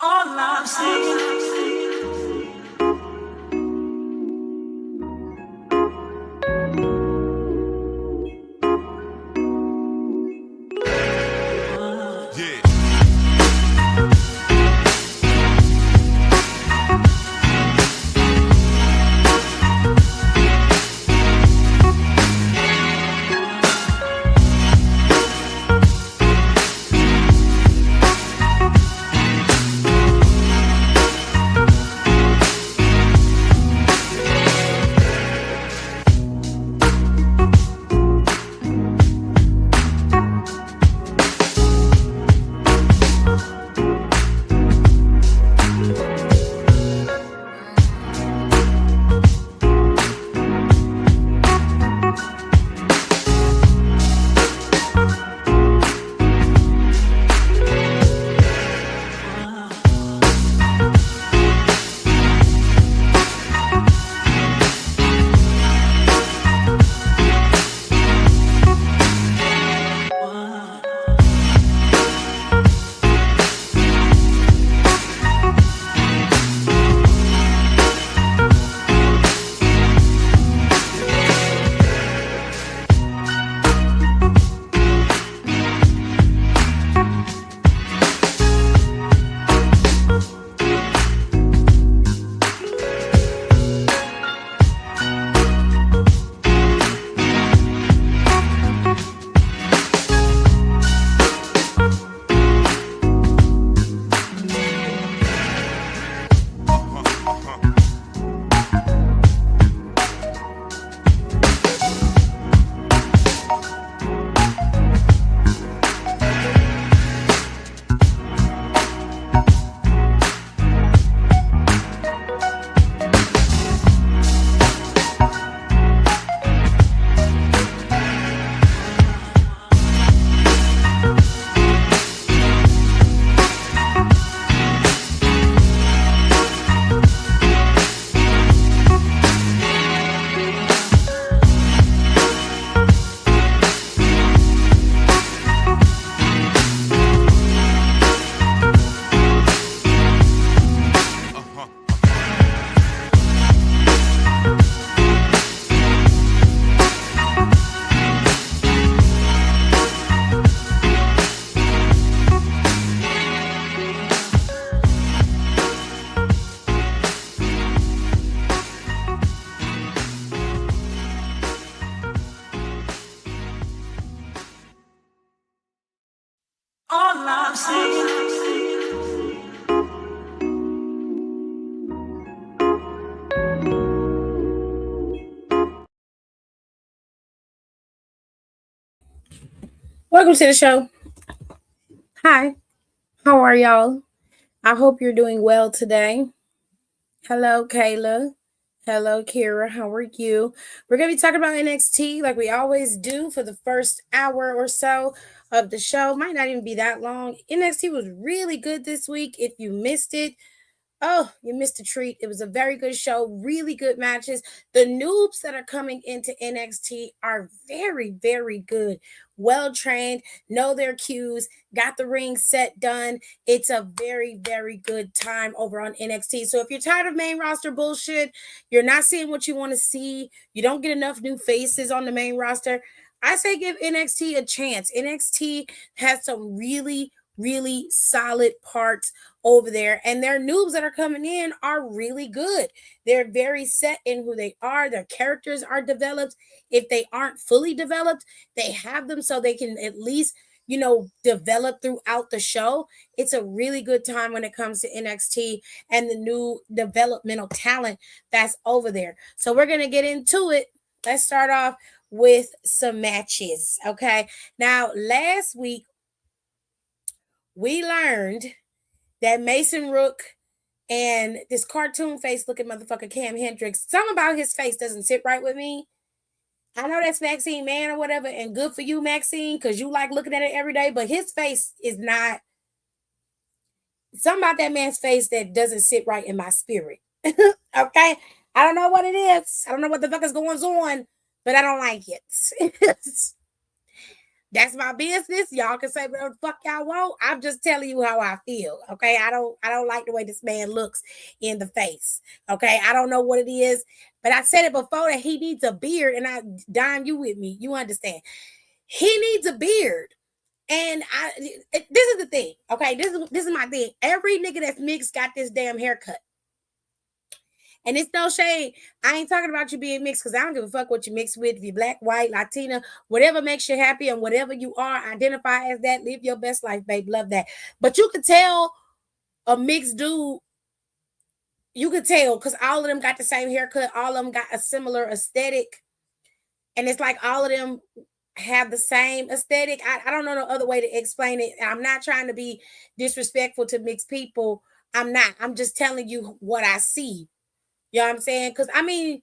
All I'm saying. All I'm saying. Welcome to the show. Hi, how are y'all? I hope you're doing well today. Hello, Kayla. Hello, Kira. How are you? We're going to be talking about NXT like we always do for the first hour or so of the show. Might not even be that long. NXT was really good this week. If you missed it, oh, you missed a treat. It was a very good show, really good matches. The noobs that are coming into NXT are very, very good. Well trained, know their cues, got the ring set done. It's a very, very good time over on NXT. So if you're tired of main roster bullshit, you're not seeing what you want to see, you don't get enough new faces on the main roster, I say give NXT a chance. NXT has some really, really solid parts over there, and their noobs that are coming in are really good. They're very set in who they are. Their characters are developed. If they aren't fully developed, they have them so they can at least develop throughout the show. It's a really good time when it comes to NXT and the new developmental talent that's over there. So we're going to get into it. Let's start off with some matches. Okay, now last week we learned that Mason Rook and this cartoon face looking motherfucker Cam Hendricks, something about his face doesn't sit right with me. I know that's Maxine Man or whatever, and good for you, Maxine, because you like looking at it every day, but his face is not, something about that man's face that doesn't sit right in my spirit. Okay? I don't know what it is. I don't know what the fuck is going on, but I don't like it. That's my business. Y'all can say whatever the fuck y'all want. I'm just telling you how I feel. Okay. I don't like the way this man looks in the face. Okay. I don't know what it is, but I said it before that he needs a beard. And I Don, you with me. You understand. He needs a beard. And this is the thing. Okay. This is my thing. Every nigga that's mixed got this damn haircut. And it's no shade. I ain't talking about you being mixed because I don't give a fuck what you mix with. If you're black, white, Latina, whatever makes you happy and whatever you are, identify as that. Live your best life, babe. Love that. But you could tell a mixed dude, you could tell because all of them got the same haircut. All of them got a similar aesthetic. And it's like all of them have the same aesthetic. I don't know no other way to explain it. I'm not trying to be disrespectful to mixed people. I'm not. I'm just telling you what I see. You know what I'm saying? Because I mean,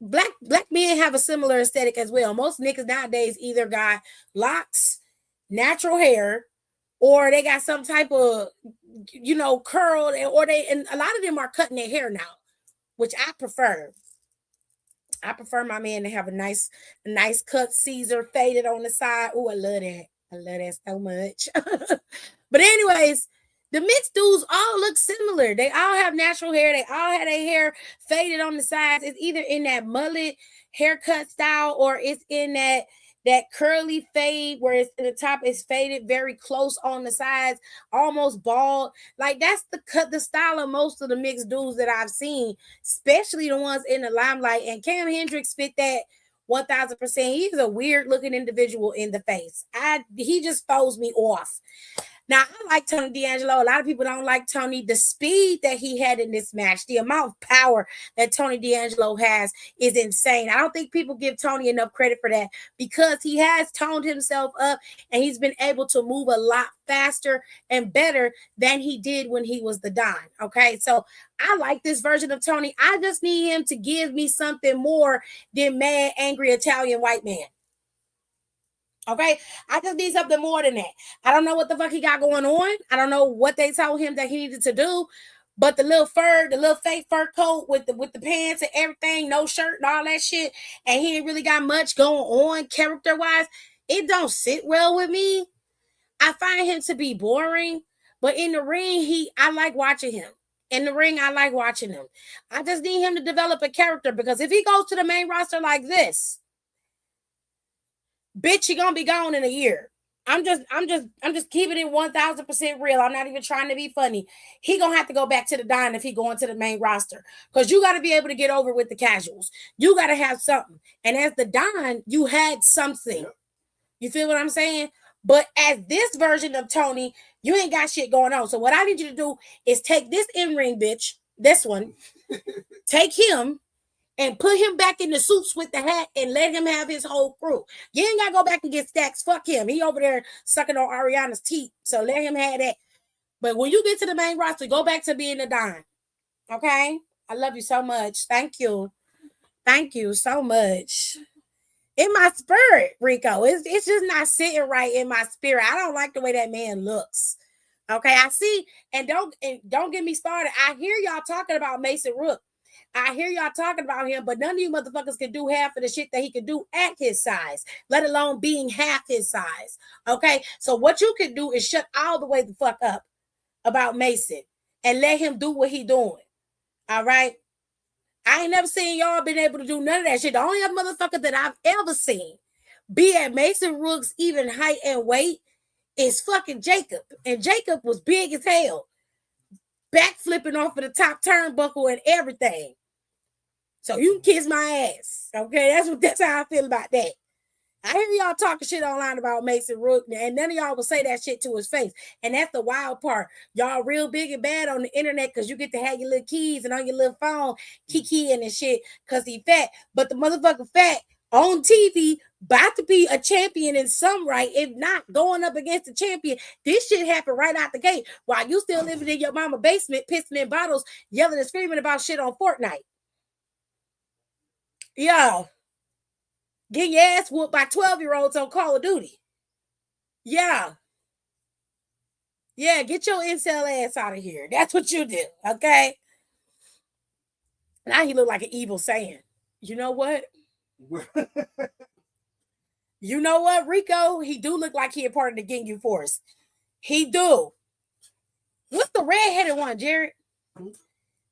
black men have a similar aesthetic as well. Most niggas nowadays either got locks, natural hair, or they got some type of curl, or they and a lot of them are cutting their hair now, which I prefer. I prefer my man to have a nice cut Caesar faded on the side. Oh, I love that. I love that so much. But anyways, the mixed dudes all look similar. They all have natural hair. They all have their hair faded on the sides. It's either in that mullet haircut style or it's in that curly fade where it's in the top is faded very close on the sides, almost bald. Like that's the style of most of the mixed dudes that I've seen, especially the ones in the limelight. And Cam Hendricks fit that 1000%. He's a weird looking individual in the face. He just throws me off. Now, I like Tony D'Angelo. A lot of people don't like Tony. The speed that he had in this match, the amount of power that Tony D'Angelo has is insane. I don't think people give Tony enough credit for that because he has toned himself up and he's been able to move a lot faster and better than he did when he was the Don. Okay, so I like this version of Tony. I just need him to give me something more than mad, angry Italian white man. Okay, I just need something more than that. I don't know what the fuck he got going on. I don't know what they told him that he needed to do. But the little fur, the little fake fur coat with the pants and everything, no shirt and all that shit, and he ain't really got much going on character wise. It don't sit well with me. I find him to be boring. But in the ring, I like watching him. In the ring, I like watching him. I just need him to develop a character because if he goes to the main roster like this, bitch, you gonna be gone in a year. I'm just keeping it 1000% real. I'm not even trying to be funny. He gonna have to go back to the Don if he going to the main roster. Cause you gotta be able to get over with the casuals. You gotta have something. And as the Don, you had something. You feel what I'm saying? But as this version of Tony, you ain't got shit going on. So what I need you to do is take this in-ring bitch, this one, take him and put him back in the suits with the hat and let him have his whole crew. You ain't gotta go back and get Stacks. Fuck him. He over there sucking on Ariana's teeth. So let him have that. But when you get to the main roster, go back to being a Don. Okay? I love you so much. Thank you. Thank you so much. In my spirit, Rico. It's just not sitting right in my spirit. I don't like the way that man looks. Okay, I see, and don't get me started. I hear y'all talking about Mason Rook. I hear y'all talking about him, but none of you motherfuckers can do half of the shit that he could do at his size, let alone being half his size. Okay, so what you can do is shut all the way the fuck up about Mason and let him do what he doing. All right. I ain't never seen y'all been able to do none of that shit. The only other motherfucker that I've ever seen be at Mason Rook's even height and weight is fucking Jacob. And Jacob was big as hell. Back flipping off of the top turnbuckle and everything. So you can kiss my ass. Okay, that's how I feel about that. I hear y'all talking shit online about Mason Rook, and none of y'all will say that shit to his face. And that's the wild part. Y'all real big and bad on the internet because you get to have your little keys and on your little phone kikiing and shit because he fat. But the motherfucker fat on TV, about to be a champion in some right, if not going up against the champion. This shit happened right out the gate while you still living in your mama basement, pissing in bottles, yelling and screaming about shit on Fortnite. Yeah. Getting your ass whooped by 12-year-olds on Call of Duty. Yeah. Yeah, get your incel ass out of here. That's what you do, okay? Now he look like an evil Saiyan. You know what? You know what, Rico? He do look like he a part of the Ginyu Force. He do. What's the red-headed one, Jared?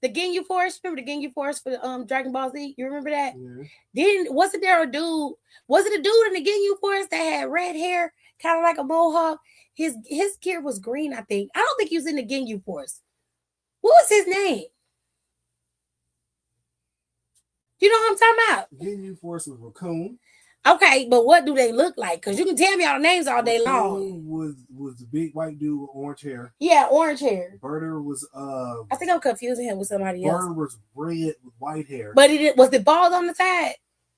The Ginyu Force. Remember the Ginyu Force for Dragon Ball Z? You remember that? Yeah. Didn't wasn't there a dude? Was it a dude in the Ginyu Force that had red hair, kind of like a mohawk? His gear was green, I think. I don't think he was in the Ginyu Force. What was his name? You know what I'm talking about? Ginyu Force was Raccoon. Okay, but what do they look like? Because you can tell me all the names all day long. Raccoon was the big white dude with orange hair. Yeah, orange hair. Birder was I think I'm confusing him with somebody else. Bird was red with white hair. But was it bald on the side?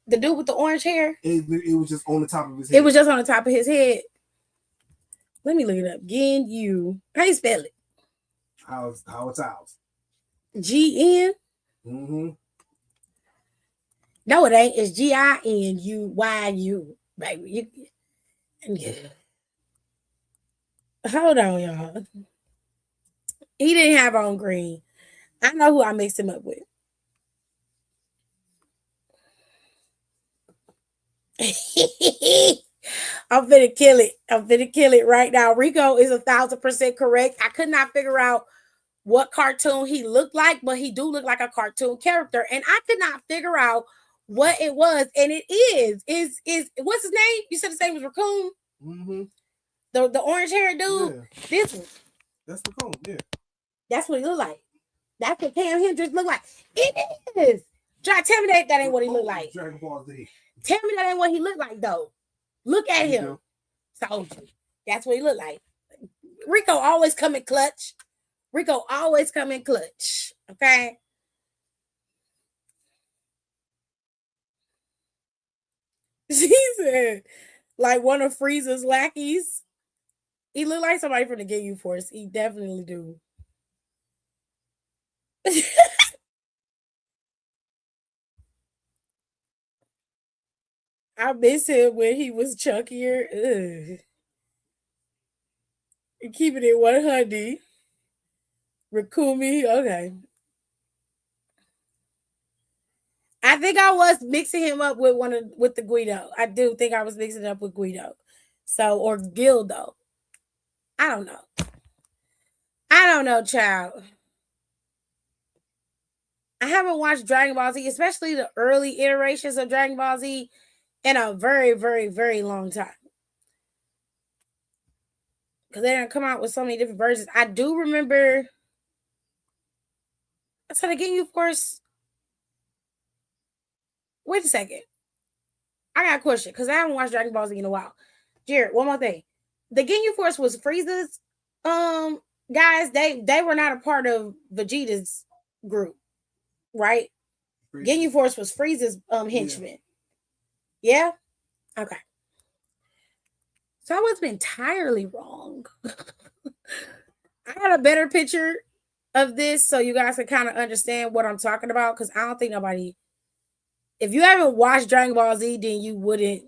The dude with the orange hair? It was just on the top of his head. It was just on the top of his head. Let me look it up. Ginyu. How you spell it? How it's ours. G-N? Mm-hmm. No, it ain't. It's G-I-N-U-Y-U. Baby. Hold on, y'all. He didn't have on green. I know who I mixed him up with. I'm finna kill it. I'm finna kill it right now. Rico is 1,000% correct. I could not figure out what cartoon he looked like, but he do look like a cartoon character. And I could not figure out what it was. And it is what's his name? You said his name was Raccoon? Mm-hmm. The orange haired dude? Yeah. This one. That's Raccoon, yeah. That's what he look like. That's what Cam Hendricks look like. It is. Try tell me that ain't what he look like. Dragon Ball Z. Tell me that ain't what he look like though. Look at him. Told you. That's what he look like. Rico always come in clutch. Rico always come in clutch. Okay. She said, like one of Frieza's lackeys. He look like somebody from the Ginyu Force. He definitely do. I miss him when he was chunkier. Ugh. Keeping it 100. Rakumi. Okay. I think I was mixing him up with the Guido. I do think I was mixing it up with Guido. So, or Gildo. I don't know. I don't know, child. I haven't watched Dragon Ball Z, especially the early iterations of Dragon Ball Z, in a very, very, very long time. Because they didn't come out with so many different versions. I do remember. So again, you of course. Wait a second. I got a question because I haven't watched Dragon Ball Z in a while. Jared, one more thing. The Ginyu Force was Frieza's guys. They were not a part of Vegeta's group, right? Ginyu Force was Frieza's henchmen. Yeah? Okay. So I wasn't entirely wrong. I got a better picture of this so you guys can kind of understand what I'm talking about because I don't think nobody. If you haven't watched Dragon Ball Z, then you wouldn't.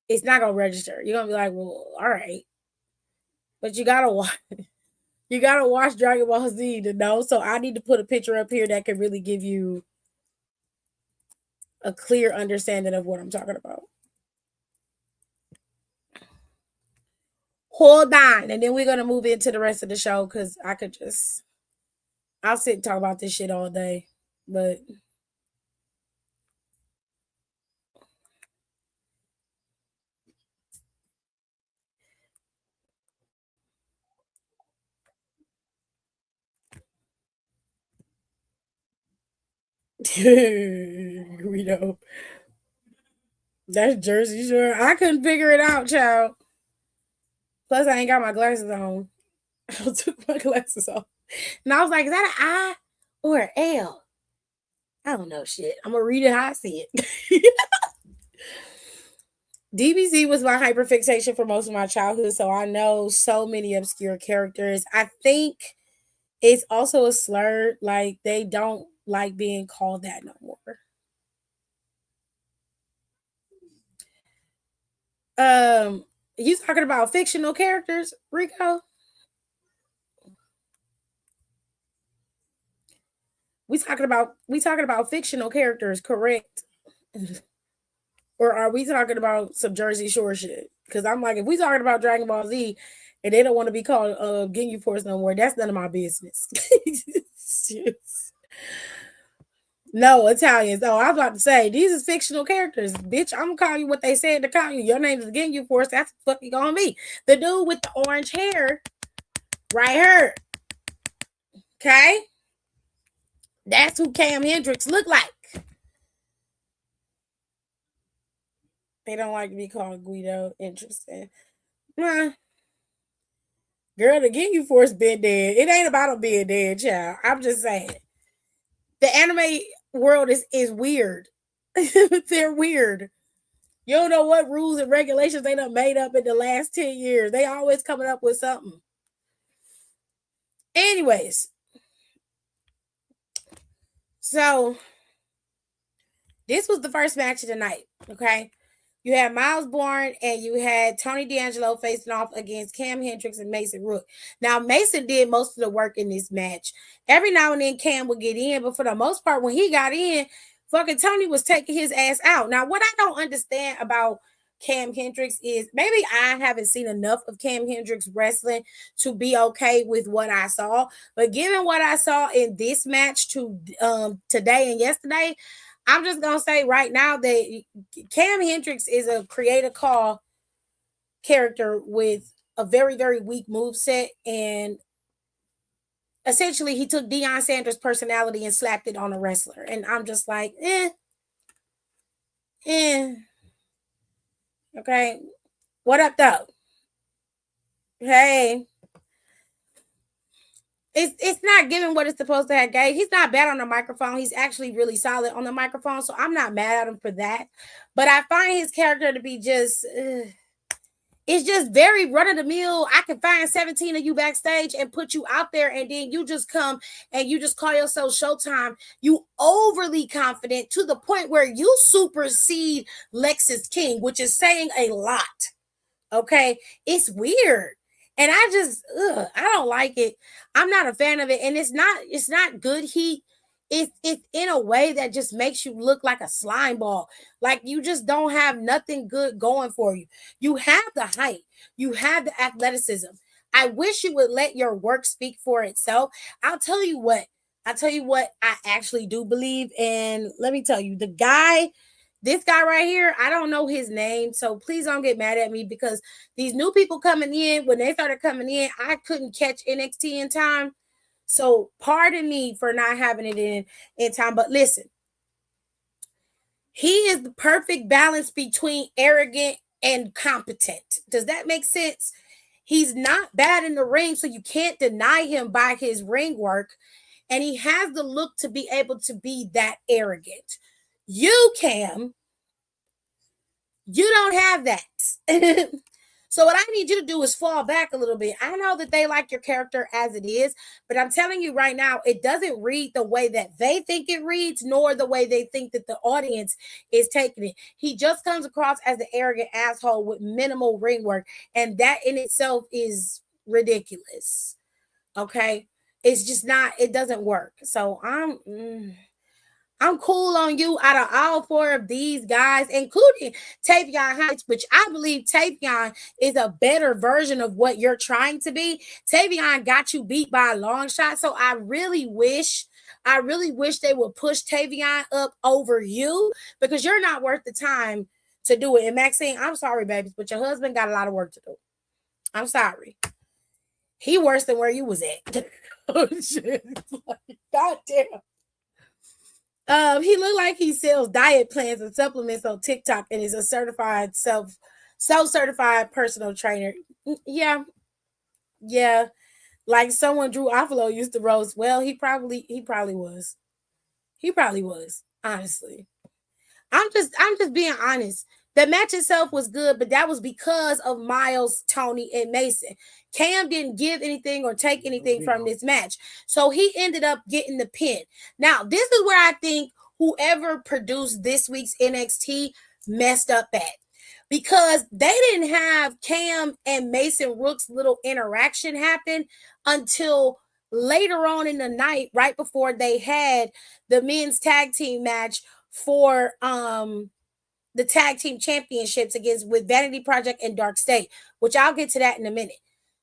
It's not gonna register. You're gonna be like, well, all right. But you gotta watch. You gotta watch Dragon Ball Z to know. So I need to put a picture up here that can really give you a clear understanding of what I'm talking about. Hold on, and then we're gonna move into the rest of the show because I'll sit and talk about this shit all day. But we know that's Jersey Shore. I couldn't figure it out, child. Plus, I ain't got my glasses on. I took my glasses off, and I was like, "Is that an I or an L?" I don't know shit. I'm gonna read it how I see it. DBZ was my hyperfixation for most of my childhood, so I know so many obscure characters. I think it's also a slur, like they don't like being called that no more. You talking about fictional characters, Rico? We talking about fictional characters, correct? Or are we talking about some Jersey Shore shit? Because I'm like, if we talking about Dragon Ball Z and they don't want to be called Ginyu Force no more, that's none of my business. No, Italians. Oh, I was about to say, these is fictional characters. Bitch, I'm gonna call you what they said to call you. Your name is Ginyu Force. That's what fucking gonna be. The dude with the orange hair, right here. Okay? That's who Cam Hendricks look like. They don't like to be called Guido. Interesting. Nah. Girl, the Ginyu Force been dead. It ain't about them being dead, child. I'm just saying. The anime world is weird. They're weird. You don't know what rules and regulations they done made up in the last 10 years. They always coming up with something. Anyways. So, this was the first match of the night, okay? You had Miles Bourne and you had Tony D'Angelo facing off against Cam Hendricks and Mason Rook. Now, Mason did most of the work in this match. Every now and then, Cam would get in, but for the most part, when he got in, fucking Tony was taking his ass out. Now, what I don't understand about Cam Hendricks is maybe I haven't seen enough of Cam Hendricks wrestling to be okay with what I saw. But given what I saw in this match today and yesterday, I'm just gonna say right now that Cam Hendricks is a creator call character with a very, very weak moveset, and essentially he took Deion Sanders' personality and slapped it on a wrestler. And I'm just like, okay. What up though? Hey. It's not giving what it's supposed to have gave. He's not bad on the microphone. He's actually really solid on the microphone. So I'm not mad at him for that. But I find his character to be just it's just very run of the mill. I can find 17 of you backstage and put you out there, and then you just come and you just call yourself Showtime. You overly confident to the point where you supersede Lexus King, which is saying a lot. Okay, it's weird. And I don't like it. I'm not a fan of it. And it's not good heat. It's in a way that just makes you look like a slime ball. Like you just don't have nothing good going for you. You have the height, you have the athleticism. I wish you would let your work speak for itself. I'll tell you what I actually do believe. And let me tell you, this guy right here, I don't know his name, so please don't get mad at me because these new people coming in, when they started coming in, I couldn't catch NXT in time. So pardon me for not having it in time. But listen, he is the perfect balance between arrogant and competent. Does that make sense? He's not bad in the ring, so you can't deny him by his ring work. And he has the look to be able to be that arrogant. You, Cam, you don't have that. So what I need you to do is fall back a little bit. I know that they like your character as it is, but I'm telling you right now, it doesn't read the way that they think it reads, nor the way they think that the audience is taking it. He just comes across as the arrogant asshole with minimal ring work, and that in itself is ridiculous. Okay? It's just not, it doesn't work. So I'm cool on you out of all four of these guys, including Tavion Heights, which I believe Tavion is a better version of what you're trying to be. Tavion got you beat by a long shot. So I really wish they would push Tavion up over you because you're not worth the time to do it. And Maxine, I'm sorry, babies, but your husband got a lot of work to do. I'm sorry. He worse than where you was at. Oh, shit. God damn. He looked like he sells diet plans and supplements on TikTok and is a certified self-certified personal trainer. Yeah. Like someone Drew Offalo used to roast. Well, he probably was. He probably was, honestly. I'm just being honest. The match itself was good, but that was because of Miles, Tony, and Mason. Cam didn't give anything or take anything from this match. So he ended up getting the pin. Now, this is where I think whoever produced this week's NXT messed up at. Because they didn't have Cam and Mason Rook's little interaction happen until later on in the night, right before they had the men's tag team match for the tag team championships against with Vanity Project and Dark State, which I'll get to that in a minute.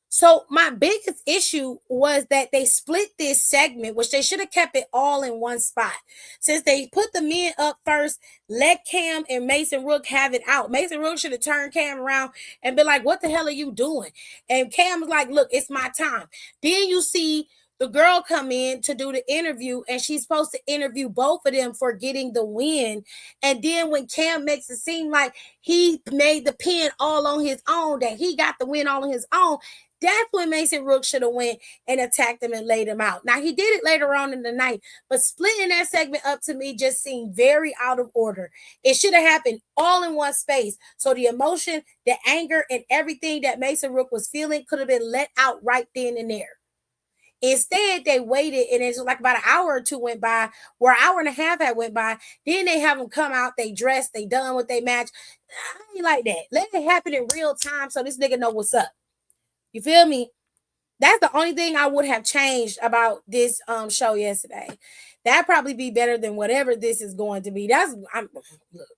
So my biggest issue was that they split this segment, which they should have kept it all in one spot. Since they put the men up first, let Cam and Mason Rook have it out. Mason Rook should have turned Cam around and been like, "What the hell are you doing?" And Cam was like, "Look, it's my time." Then you see the girl come in to do the interview, and she's supposed to interview both of them for getting the win. And then when Cam makes it seem like he made the pin all on his own, that he got the win all on his own, that's when Mason Rook should have went and attacked him and laid him out. Now, he did it later on in the night, but splitting that segment up to me just seemed very out of order. It should have happened all in one space. So the emotion, the anger, and everything that Mason Rook was feeling could have been let out right then and there. Instead, they waited, and it's like about an hour or two went by, or an hour and a half had went by. Then they have them come out, they dressed, they done with their match. I ain't like that. Let it happen in real time so this nigga know what's up. You feel me? That's the only thing I would have changed about this show yesterday. That'd probably be better than whatever this is going to be. Look.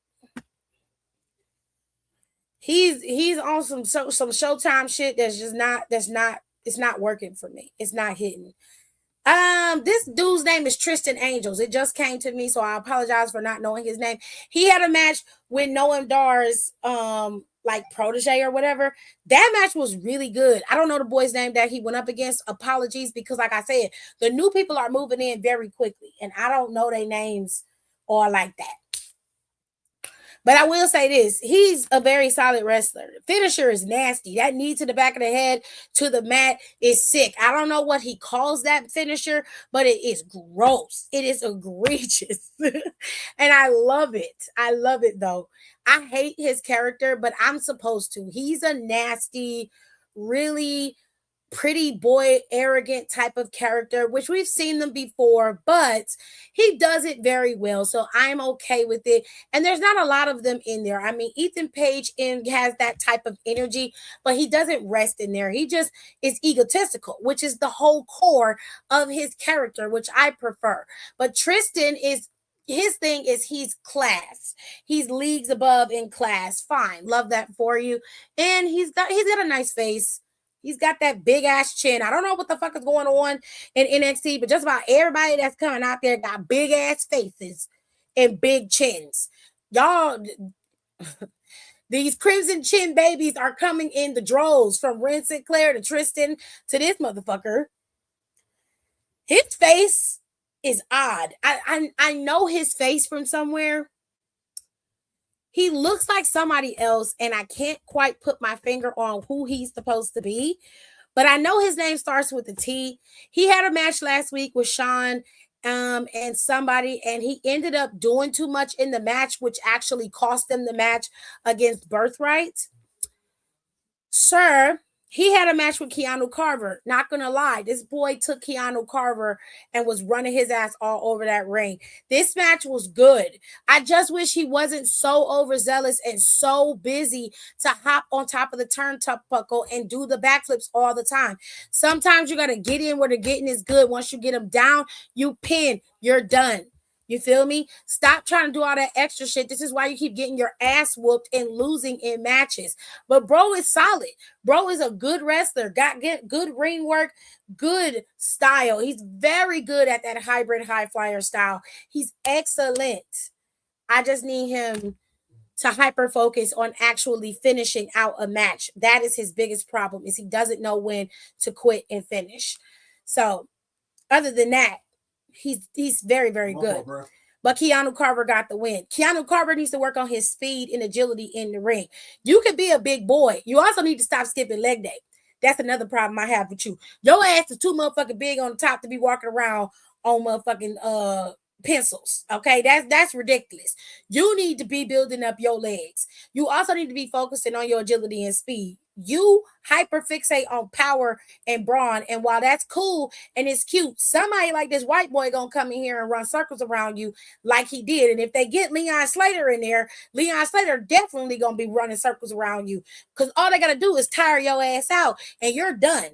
He's on some Showtime shit it's not working for me. It's not hitting. This dude's name is Tristan Angels. It just came to me, so I apologize for not knowing his name. He had a match with Noam Dar's like protege or whatever. That match was really good. I don't know the boy's name that he went up against. Apologies, because like I said, the new people are moving in very quickly, and I don't know their names or like that. But I will say this, he's a very solid wrestler. Finisher is nasty. That knee to the back of the head to the mat is sick. I don't know what he calls that finisher, but it is gross. It is egregious. And I love it. I love it though. I hate his character, but I'm supposed to. He's a nasty, really pretty boy, arrogant type of character, which we've seen them before, but he does it very well. So I'm okay with it. And there's not a lot of them in there. I mean, Ethan Page has that type of energy, but he doesn't rest in there. He just is egotistical, which is the whole core of his character, which I prefer. But Tristan is his thing is he's class. He's leagues above in class. Fine. Love that for you. And he's got a nice face. He's got that big ass chin. I don't know what the fuck is going on in NXT, but just about everybody that's coming out there got big ass faces and big chins. Y'all, these crimson chin babies are coming in the droves, from Ren Sinclair to Tristan to this motherfucker. His face is odd. I know his face from somewhere. He looks like somebody else, and I can't quite put my finger on who he's supposed to be, but I know his name starts with a T. He had a match last week with Sean and somebody, and he ended up doing too much in the match, which actually cost him the match against Birthright. Sir, he had a match with Keanu Carver. Not gonna lie, this boy took Keanu Carver and was running his ass all over that ring. This match was good. I just wish he wasn't so overzealous and so busy to hop on top of the turnbuckle and do the backflips all the time. Sometimes you gotta get in where the getting is good. Once you get him down, you pin, you're done. You feel me? Stop trying to do all that extra shit. This is why you keep getting your ass whooped and losing in matches. But bro is solid. Bro is a good wrestler. Got good ring work, good style. He's very good at that hybrid high flyer style. He's excellent. I just need him to hyper focus on actually finishing out a match. That is his biggest problem, is he doesn't know when to quit and finish. So other than that, he's very, very good. But Keanu Carver got the win. Keanu Carver needs to work on his speed and agility in the ring. You can be a big boy. You also need to stop skipping leg day. That's another problem I have with you. Your ass is too motherfucking big on the top to be walking around on motherfucking pencils. Okay, that's ridiculous. You need to be building up your legs. You also need to be focusing on your agility and speed. You hyper fixate on power and brawn, and while that's cool and it's cute, somebody like this white boy gonna come in here and run circles around you like he did. And if they get Leon Slater in there, Leon Slater definitely gonna be running circles around you, because all they gotta do is tire your ass out and you're done.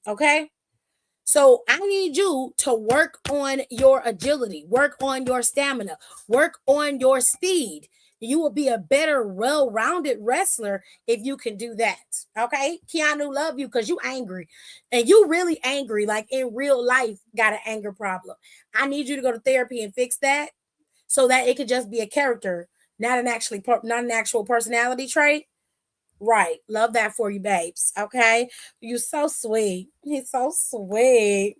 Okay, so I need you to work on your agility, work on your stamina, work on your speed. You will be a better, well-rounded wrestler if you can do that. Okay, Keanu, love you because you angry, and you really angry, like in real life, got an anger problem. I need you to go to therapy and fix that, so that it could just be a character, not an actual personality trait. Right. Love that for you, babes. Okay. You so sweet. He's so sweet.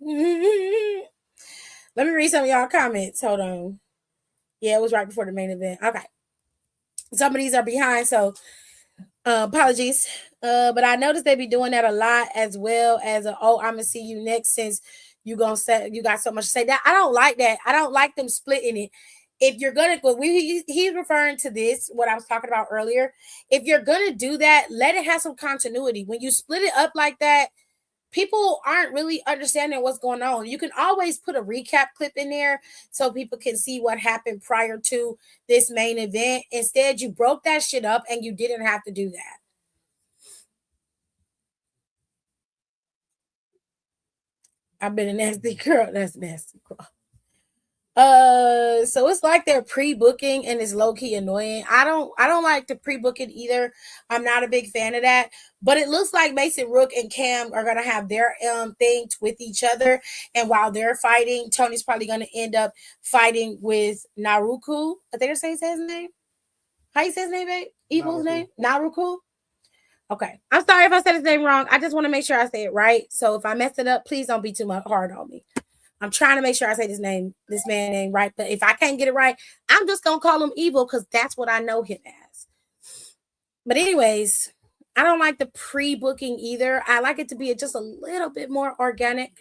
Let me read some of y'all comments. Hold on. Yeah, it was right before the main event. Okay. Some of these are behind, so apologies. But I noticed they be doing that a lot, as well as oh, I'm gonna see you next, since you got so much to say. That I don't like that. I don't like them splitting it. If you're gonna he's referring to this, what I was talking about earlier. If you're gonna do that, let it have some continuity. When you split it up like that, people aren't really understanding what's going on. You can always put a recap clip in there so people can see what happened prior to this main event. Instead, you broke that shit up and you didn't have to do that. I've been a nasty girl. That's nasty girl. So it's like they're pre-booking and it's low-key annoying. I don't like the pre-booking either. I'm not a big fan of that. But it looks like Mason Rook and Cam are gonna have their thing with each other. And while they're fighting, Tony's probably gonna end up fighting with Naruku. I think they're saying his name. How you say his name, babe? Evil's name? Naruku. Okay. I'm sorry if I said his name wrong. I just want to make sure I say it right. So if I messed it up, please don't be too much hard on me. I'm trying to make sure I say this man name right. But if I can't get it right, I'm just gonna call him Evil because that's what I know him as. But anyways, I don't like the pre-booking either. I like it to be just a little bit more organic.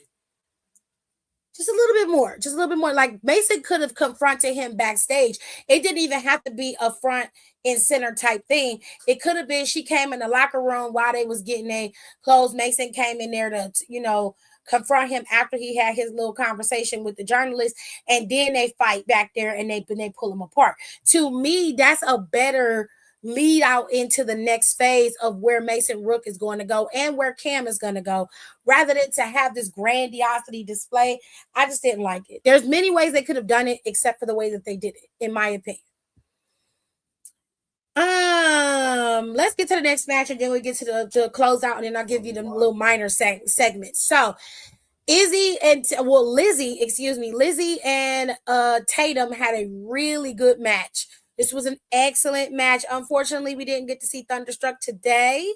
Just a little bit more. Just a little bit more. Like Mason could have confronted him backstage. It didn't even have to be a front and center type thing. It could have been she came in the locker room while they was getting their clothes. Mason came in there to, confront him after he had his little conversation with the journalist, and then they fight back there and they pull him apart. To me, that's a better lead out into the next phase of where Mason Rook is going to go and where Cam is going to go, rather than to have this grandiosity display. I just didn't like it. There's many ways they could have done it, except for the way that they did it, in my opinion. Let's get to the next match, and then we get to the closeout, and then I'll give you the little minor segments. So Lizzie and Tatum had a really good match. This was an excellent match. Unfortunately, we didn't get to see Thunderstruck today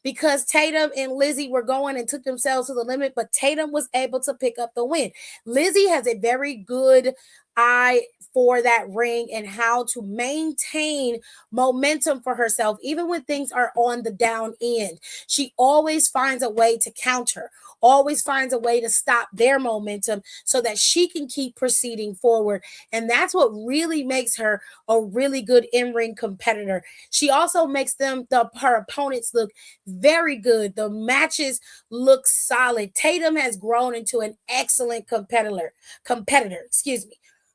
because Tatum and Lizzie were going and took themselves to the limit, but Tatum was able to pick up the win. Lizzie has a very good eye for that ring and how to maintain momentum for herself, even when things are on the down end. She always finds a way to counter, always finds a way to stop their momentum so that she can keep proceeding forward. And that's what really makes her a really good in-ring competitor. She also makes her opponents look very good. The matches look solid. Tatum has grown into an excellent competitor.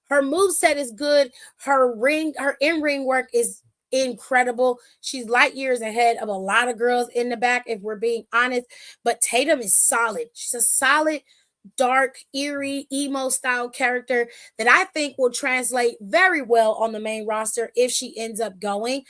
Her moveset is good. Her in-ring work is incredible. She's light years ahead of a lot of girls in the back, if we're being honest. But Tatum is solid. She's a solid, dark, eerie, emo style character that I think will translate very well on the main roster if she ends up going.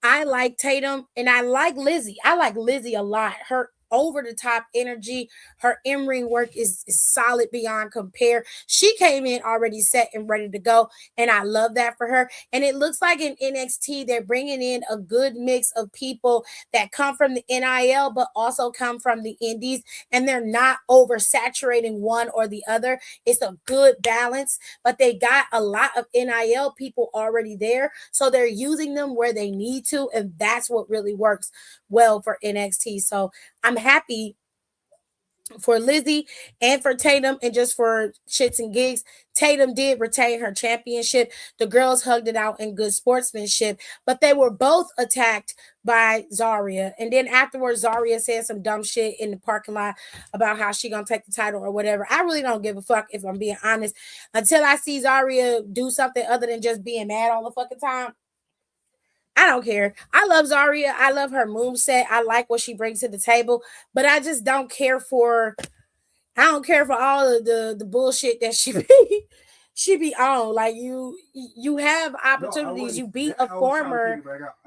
I like Tatum and I like Lizzie. I like Lizzie a lot. Her over the top energy, her in-ring work is solid beyond compare. She came in already set and ready to go, and I love that for her. And it looks like in NXT they're bringing in a good mix of people that come from the NIL but also come from the indies, and they're not oversaturating one or the other. It's a good balance, but they got a lot of NIL people already there, so they're using them where they need to, and that's what really works well for NXT. So I'm happy for Lizzie and for Tatum, and just for shits and gigs, Tatum did retain her championship. The girls hugged it out in good sportsmanship, but they were both attacked by Zarya. And then afterwards, Zarya said some dumb shit in the parking lot about how she gonna take the title or whatever. I really don't give a fuck, if I'm being honest, until I see Zarya do something other than just being mad all the fucking time. I don't care. I love Zarya. I love her moveset. I like what she brings to the table, but I just don't care for all of the bullshit that she She be on like you have opportunities. You beat a former.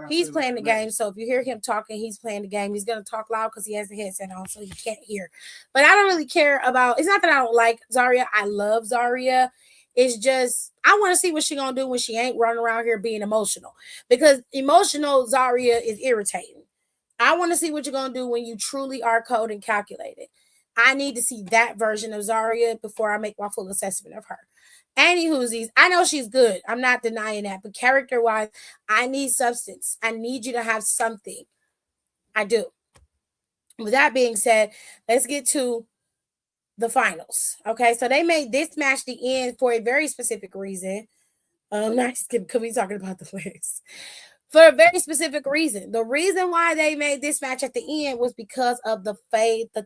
He's playing the game, so if you hear him talking, he's playing the game. He's gonna talk loud because he has the headset on, so he can't hear. But I don't really care about. It's not that I don't like Zaria. I love Zaria. It's just I want to see what she gonna do when she ain't running around here being emotional. Because emotional Zaria is irritating. I want to see what you're gonna do when you truly are cold and calculated. I need to see that version of Zaria before I make my full assessment of her. Anywhoosies, I know she's good. I'm not denying that. But character wise, I need substance. I need you to have something. I do. With that being said, let's get to the finals. Okay, so they made this match the end for a very specific reason. Not because we talking about the legs for a very specific reason. The reason why they made this match at the end was because of the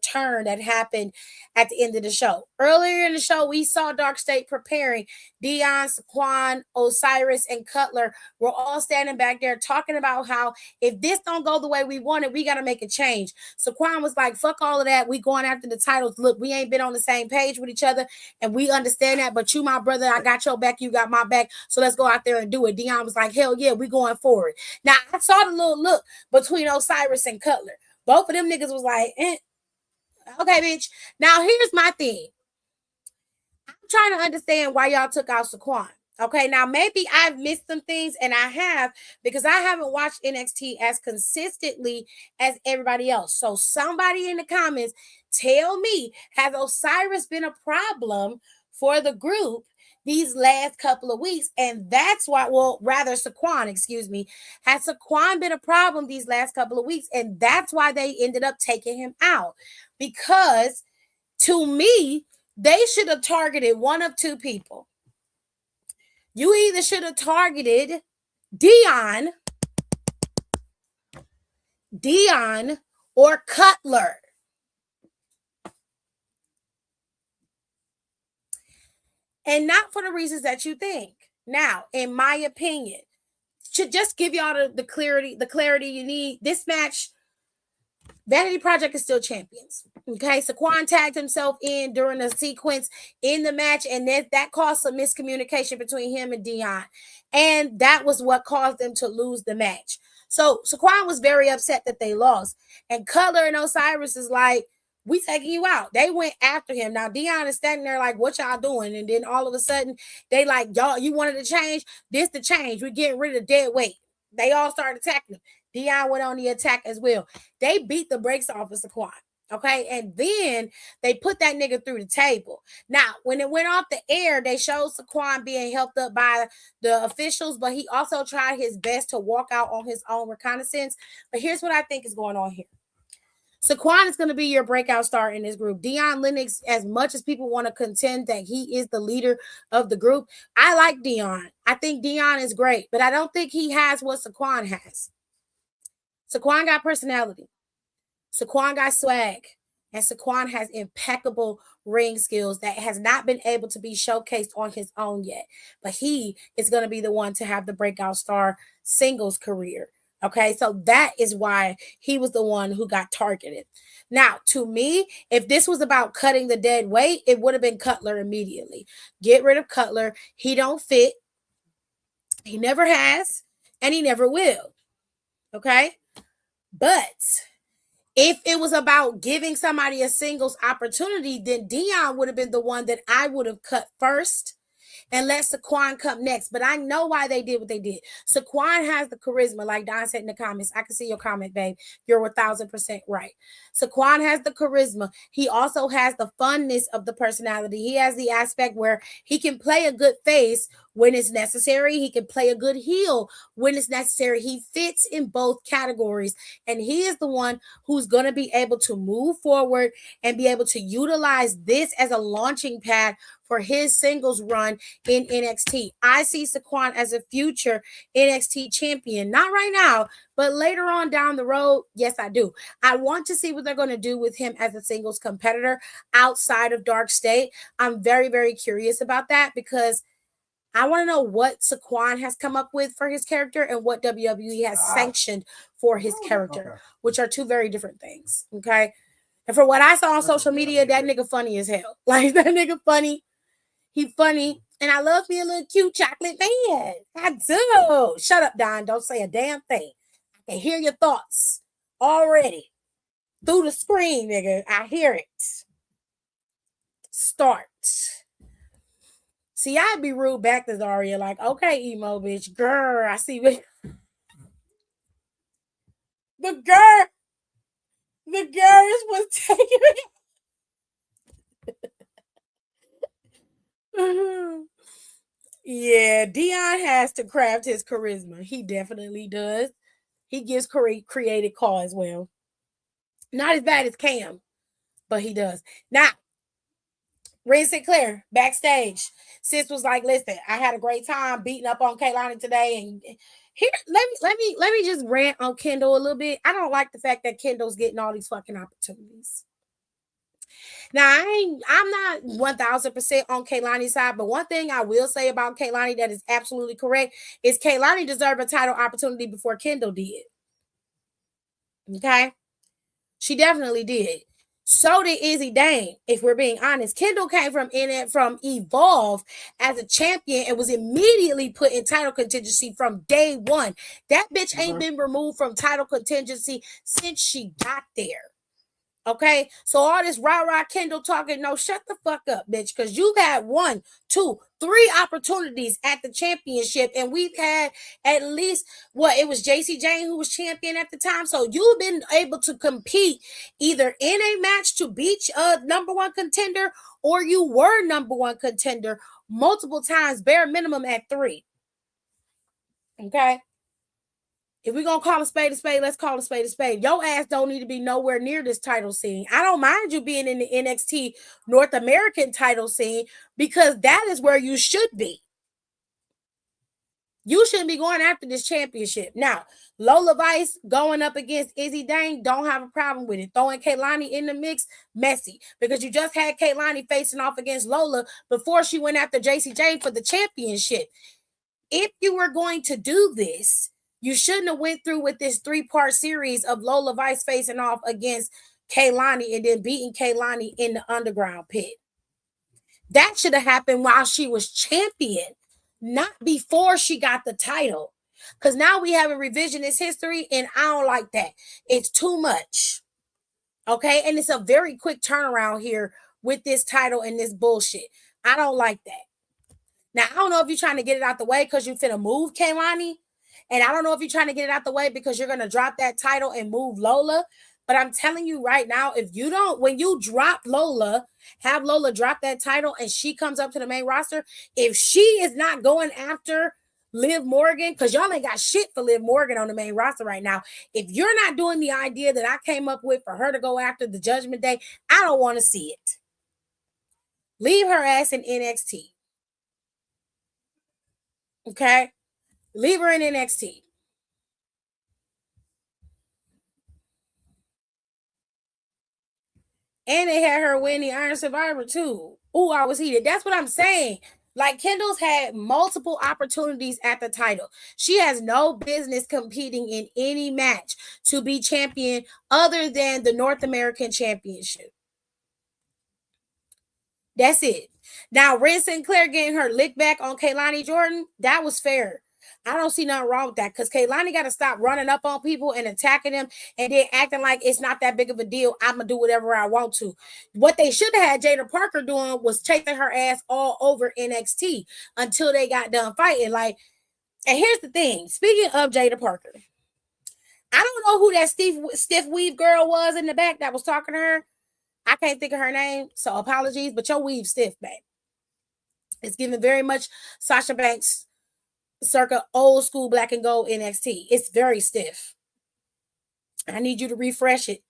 turn that happened at the end of the show. Earlier in the show, we saw Dark State preparing. Dion, Saquon, Osiris, and Cutler were all standing back there talking about how if this don't go the way we want it, we got to make a change. Saquon was like, fuck all of that. We going after the titles. Look, we ain't been on the same page with each other, and we understand that, but you, my brother, I got your back, you got my back, so let's go out there and do it. Dion was like, hell yeah, we going forward. Now, I saw the little look between Osiris and Cutler. Both of them niggas was like, okay, bitch. Now, here's my thing. I'm trying to understand why y'all took out Saquon. Okay, now maybe I've missed some things, and I have, because I haven't watched NXT as consistently as everybody else. So somebody in the comments tell me, has Osiris been a problem for the group these last couple of weeks? And that's why, well, rather Saquon, excuse me, has Saquon been a problem these last couple of weeks? And that's why they ended up taking him out. Because to me, they should have targeted one of two people. You either should have targeted Dion or Cutler. And not for the reasons that you think. Now, in my opinion, should just give y'all the clarity you need. This match, Vanity Project is still champions. Okay, Saquon tagged himself in during the sequence in the match, and that caused some miscommunication between him and Dion. And that was what caused them to lose the match. So Saquon was very upset that they lost. And Cutler and Osiris is like, we taking you out. They went after him. Now Dion is standing there like, what y'all doing? And then all of a sudden, they like, y'all, you wanted to change? This the change. We're getting rid of dead weight. They all started attacking him. Dion went on the attack as well. They beat the brakes off of Saquon. Okay, and then they put that nigga through the table. Now, when it went off the air, they showed Saquon being helped up by the officials, but he also tried his best to walk out on his own reconnaissance. But here's what I think is going on here. Saquon is going to be your breakout star in this group. Dion Lennox, as much as people want to contend that he is the leader of the group, I like Dion. I think Dion is great, but I don't think he has what Saquon has. Saquon got personality. Saquon got swag. And Saquon has impeccable ring skills that has not been able to be showcased on his own yet. But he is going to be the one to have the breakout star singles career. Okay, so that is why he was the one who got targeted. Now, to me, if this was about cutting the dead weight, it would have been Cutler immediately. Get rid of Cutler. He don't fit. He never has, and he never will. Okay? But if it was about giving somebody a singles opportunity, then Dion would have been the one that I would have cut first and let Saquon come next. But I know why they did what they did. Saquon has the charisma, like Don said in the comments. I can see your comment, babe. You're 1,000% right. Saquon has the charisma. He also has the funness of the personality. He has the aspect where he can play a good face when it's necessary. He can play a good heel when it's necessary. He fits in both categories. And he is the one who's going to be able to move forward and be able to utilize this as a launching pad for his singles run in NXT. I see Saquon as a future NXT champion. Not right now, but later on down the road, yes, I do. I want to see what they're going to do with him as a singles competitor outside of Dark State. I'm very, very curious about that because I want to know what Saquon has come up with for his character and what WWE has sanctioned for his character, which are two very different things. Okay. And for what I saw on social media, that nigga funny as hell. Like, that nigga funny. He funny, and I love me a little cute chocolate man. I do. Shut up, Don. Don't say a damn thing. I can hear your thoughts already through the screen, nigga. I hear it. Start. See, I'd be rude back to Zaria, like, okay, emo bitch, girl, I see what the girl was taking it. Yeah, Dion has to craft his charisma. He definitely does. He gives creative call as well. Not as bad as Cam, but he does. Now, Ren Sinclair backstage. Sis was like, "Listen, I had a great time beating up on Kaylani today, and here, let me just rant on Kendall a little bit. I don't like the fact that Kendall's getting all these fucking opportunities. Now, I'm not 1000% on Kaylani's side, but one thing I will say about Kaylani that is absolutely correct is Kaylani deserved a title opportunity before Kendall did. Okay, she definitely did. So did Izzy Dane, if we're being honest. Kendall came from Evolve as a champion and was immediately put in title contingency from day one. That bitch ain't been removed from title contingency since she got there. Okay, so all this rah Kendall talking, no, shut the fuck up, bitch, because you've had 1, 2, 3 opportunities at the championship, and we've had at least it was JC Jane who was champion at the time. So you've been able to compete either in a match to beat a number 1 contender, or you were number 1 contender multiple times, bare minimum at 3. Okay. If we're going to call a spade, let's call a spade. Your ass don't need to be nowhere near this title scene. I don't mind you being in the NXT North American title scene because that is where you should be. You shouldn't be going after this championship. Now, Lola Vice going up against Izzy Dane, don't have a problem with it. Throwing Kaylani in the mix, messy. Because you just had Kaylani facing off against Lola before she went after JC Jane for the championship. If you were going to do this, you shouldn't have went through with this 3-part series of Lola Vice facing off against Kaylani and then beating Kaylani in the underground pit. That should have happened while she was champion, not before she got the title. Because now we have a revisionist history, and I don't like that. It's too much. Okay? And it's a very quick turnaround here with this title and this bullshit. I don't like that. Now, I don't know if you're trying to get it out the way because you finna move Kaylani. And I don't know if you're trying to get it out the way because you're going to drop that title and move Lola. But I'm telling you right now, when you drop Lola, have Lola drop that title and she comes up to the main roster, if she is not going after Liv Morgan, because y'all ain't got shit for Liv Morgan on the main roster right now. If you're not doing the idea that I came up with for her to go after the Judgment Day, I don't want to see it. Leave her ass in NXT. Okay? Leave her in NXT. And they had her win the Iron Survivor too. Ooh, I was heated. That's what I'm saying. Like, Kendall's had multiple opportunities at the title. She has no business competing in any match to be champion other than the North American Championship. That's it. Now, Ren Sinclair getting her lick back on Kaylani Jordan, that was fair. I don't see nothing wrong with that because Kaylani got to stop running up on people and attacking them and then acting like it's not that big of a deal. I'm going to do whatever I want to. What they should have had Jada Parker doing was chasing her ass all over NXT until they got done fighting. Like, and here's the thing. Speaking of Jada Parker, I don't know who that stiff weave girl was in the back that was talking to her. I can't think of her name, so apologies, but your weave stiff, babe. It's giving very much Sasha Banks circa old school black and gold NXT. It's very stiff. I need you to refresh it.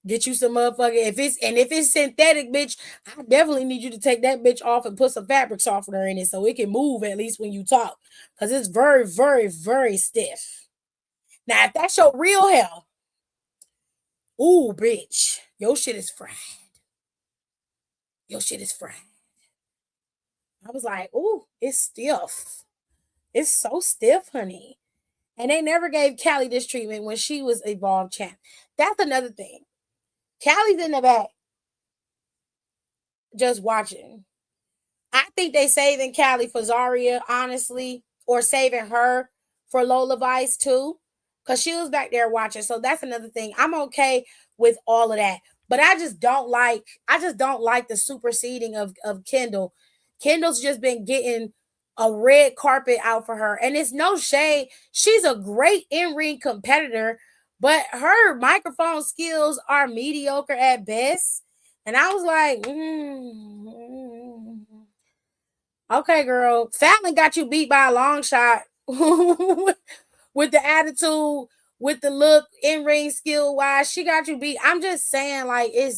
Get you some motherfucker. If it's synthetic, bitch, I definitely need you to take that bitch off and put some fabric softener in it so it can move at least when you talk. Because it's very, very, very stiff. Now, if that's your real hair, ooh, bitch, your shit is fried. Your shit is fried. I was like, ooh, it's stiff. It's so stiff, honey. And they never gave Callie this treatment when she was Evolve champ. That's another thing. Callie's in the back just watching. I think they saving Callie for Zaria, honestly, or saving her for Lola Vice too, because she was back there watching. So that's another thing. I'm okay with all of that, but I just don't like the superseding of Kendall. Kendall's just been getting a red carpet out for her, and it's no shade. She's a great in-ring competitor, but her microphone skills are mediocre at best. And I was like, okay, girl, Fallon got you beat by a long shot with the attitude, with the look, in ring skill wise. She got you beat. I'm just saying, like, I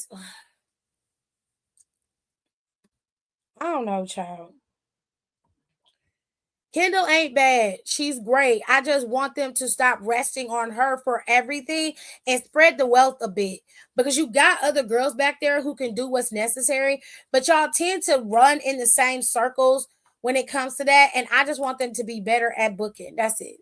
don't know, child. Kendall ain't bad. She's great. I just want them to stop resting on her for everything and spread the wealth a bit, because you got other girls back there who can do what's necessary, but y'all tend to run in the same circles when it comes to that. And I just want them to be better at booking. That's it.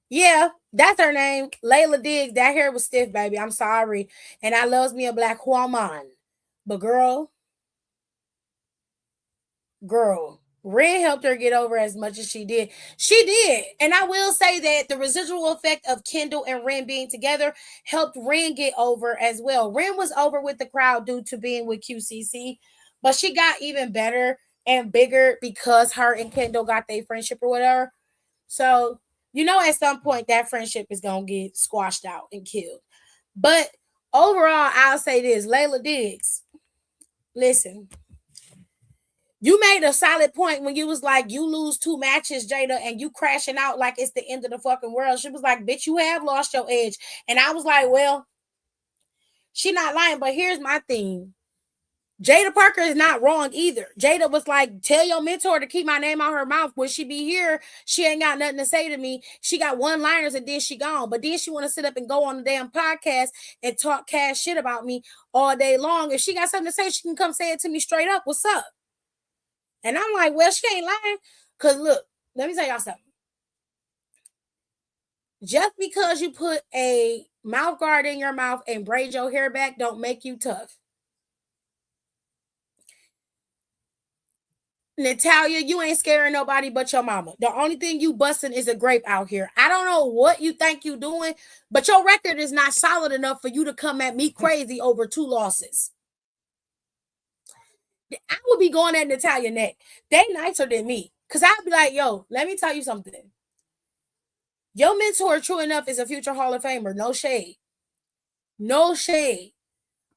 Yeah, that's her name. Layla Diggs. That hair was stiff, baby. I'm sorry. And I loves me a black woman. But girl, Ren helped her get over as much as she did. She did. And I will say that the residual effect of Kendall and Ren being together helped Ren get over as well. Ren was over with the crowd due to being with QCC, but she got even better and bigger because her and Kendall got their friendship or whatever. So, at some point that friendship is going to get squashed out and killed. But overall, I'll say this, Layla Diggs, listen, you made a solid point when you was like, you lose 2 matches, Jada, and you crashing out like it's the end of the fucking world. She was like, bitch, you have lost your edge. And I was like, well, she not lying, but here's my thing. Jada Parker is not wrong either. Jada was like, tell your mentor to keep my name out her mouth. When she be here, she ain't got nothing to say to me. She got one-liners and then she gone. But then she want to sit up and go on the damn podcast and talk cash shit about me all day long. If she got something to say, she can come say it to me straight up. What's up? And I'm like, well, she ain't lying. Because look, let me tell y'all something. Just because you put a mouth guard in your mouth and braid your hair back don't make you tough. Natalia, you ain't scaring nobody but your mama. The only thing you busting is a grape out here. I don't know what you think you doing, but your record is not solid enough for you to come at me crazy over 2 losses. I would be going at Natalia neck. They nicer than me. Because I'd be like, yo, let me tell you something. Your mentor, true enough, is a future Hall of Famer. No shade. No shade.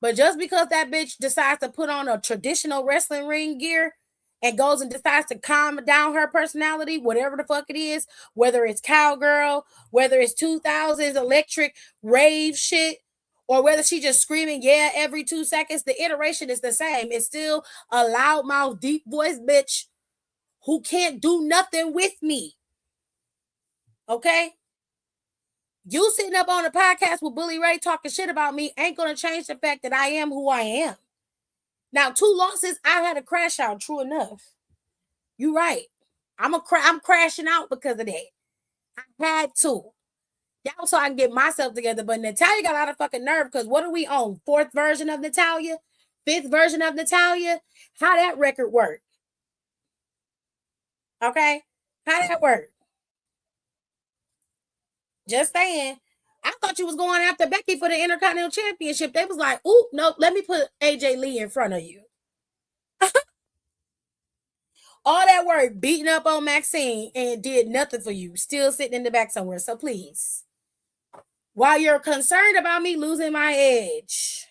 But just because that bitch decides to put on a traditional wrestling ring gear and goes and decides to calm down her personality, whatever the fuck it is, whether it's cowgirl, whether it's 2000s electric rave shit, or whether she just screaming yeah every 2 seconds, the iteration is the same. It's still a loudmouth, deep voice bitch who can't do nothing with me. Okay? You sitting up on a podcast with Bully Ray talking shit about me ain't gonna change the fact that I am who I am. Now, 2 losses, I had a crash out, true enough. You right. I'm crashing out because of that. I had to. That was so I can get myself together. But Natalia got a lot of fucking nerve, because what are we on? 4th version of Natalia? 5th version of Natalia? How that record work? Okay? How that work? Just saying. I thought you was going after Becky for the Intercontinental Championship. They was like, ooh, no, let me put AJ Lee in front of you. All that work beating up on Maxine and did nothing for you. Still sitting in the back somewhere. So please, while you're concerned about me losing my edge,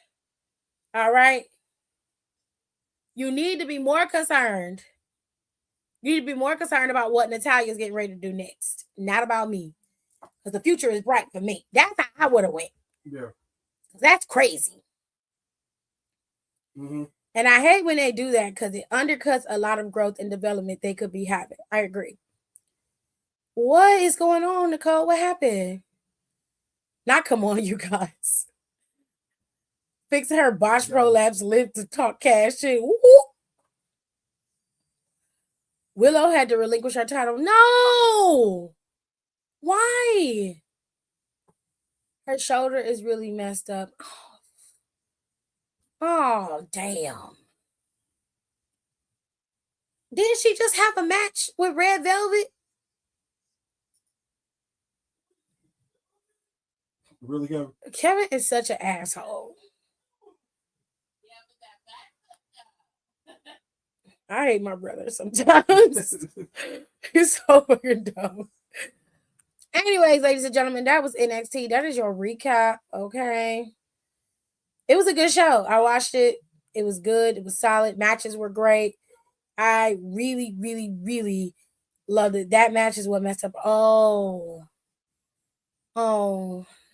all right, you need to be more concerned. You need to be more concerned about what Natalia's getting ready to do next, not about me. Because the future is bright for me. That's how I would have went. Yeah. That's crazy. Mm-hmm. And I hate when they do that, because it undercuts a lot of growth and development they could be having. I agree. What is going on, Nicole? What happened? Not come on, you guys. Fixing her Bosch Prolapse lip to talk cash shit. Woo-hoo. Willow had to relinquish her title. No! Why? Her shoulder is really messed up. Oh, damn. Didn't she just have a match with Red Velvet? Really, Kevin? Kevin is such an asshole. I hate my brother sometimes. He's so fucking dumb. Anyways, ladies and gentlemen, that was NXT. That is your recap. Okay. It was a good show. I watched it. It was good. It was solid. Matches were great. I really, really, really loved it. That match is what messed up. Oh,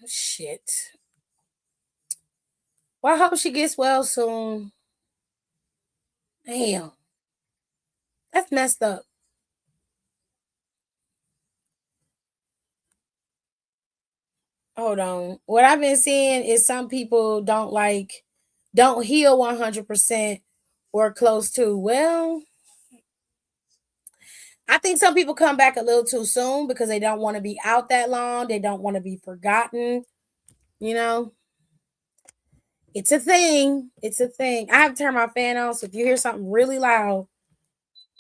shit. Well, I hope she gets well soon. Damn. That's messed up. Hold on. What I've been seeing is some people don't heal 100% or close to. Well, I think some people come back a little too soon because they don't want to be out that long. They don't want to be forgotten. You know, it's a thing. It's a thing. I have to turn my fan on. So if you hear something really loud,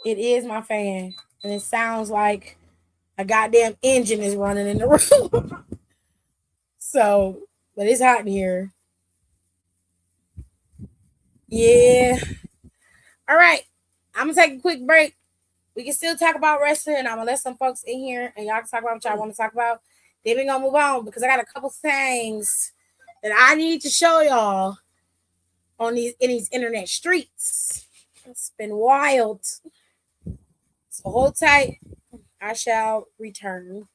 it is my fan. And it sounds like a goddamn engine is running in the room. So, but it's hot in here. Yeah. All right. I'm going to take a quick break. We can still talk about wrestling, and I'm going to let some folks in here, and y'all can talk about what y'all want to talk about. Then we're going to move on because I got a couple things that I need to show y'all in these internet streets. It's been wild. So hold tight. I shall return.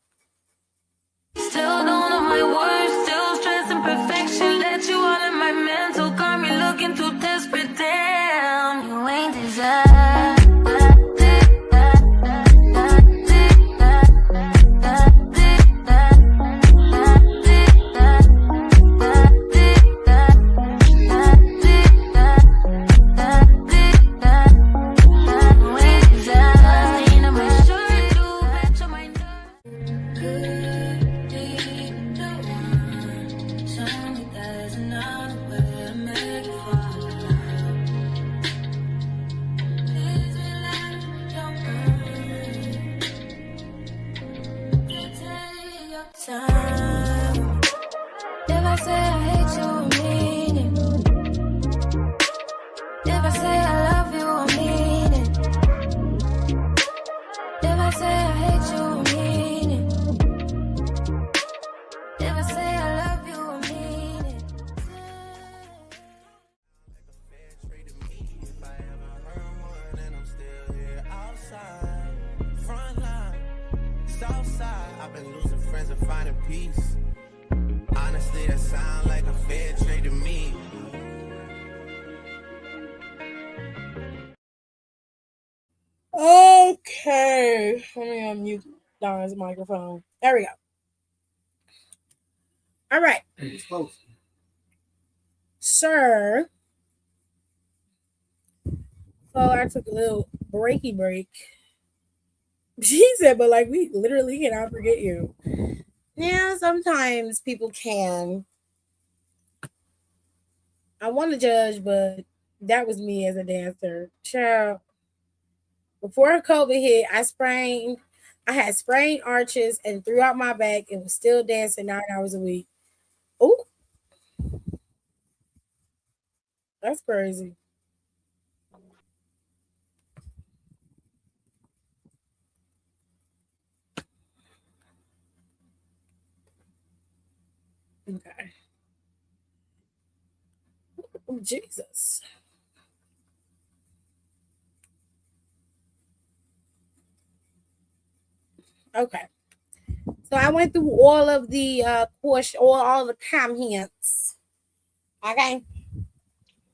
Still don't know my words, still stressing perfection. Let you all in my mental, got me looking too desperate. Damn, you ain't deserve. Okay. Let me unmute Don's microphone. There we go. All right. Sir. So I took a little breaky break. She said, but like we literally cannot forget you. Yeah, sometimes people can. I want to judge, but that was me as a dancer. Child. Before COVID hit, I had sprained arches and threw out my back and was still dancing 9 hours a week. Oh, that's crazy. Okay. Oh, Jesus. Okay. So I went through all of the course, all the comments. Okay.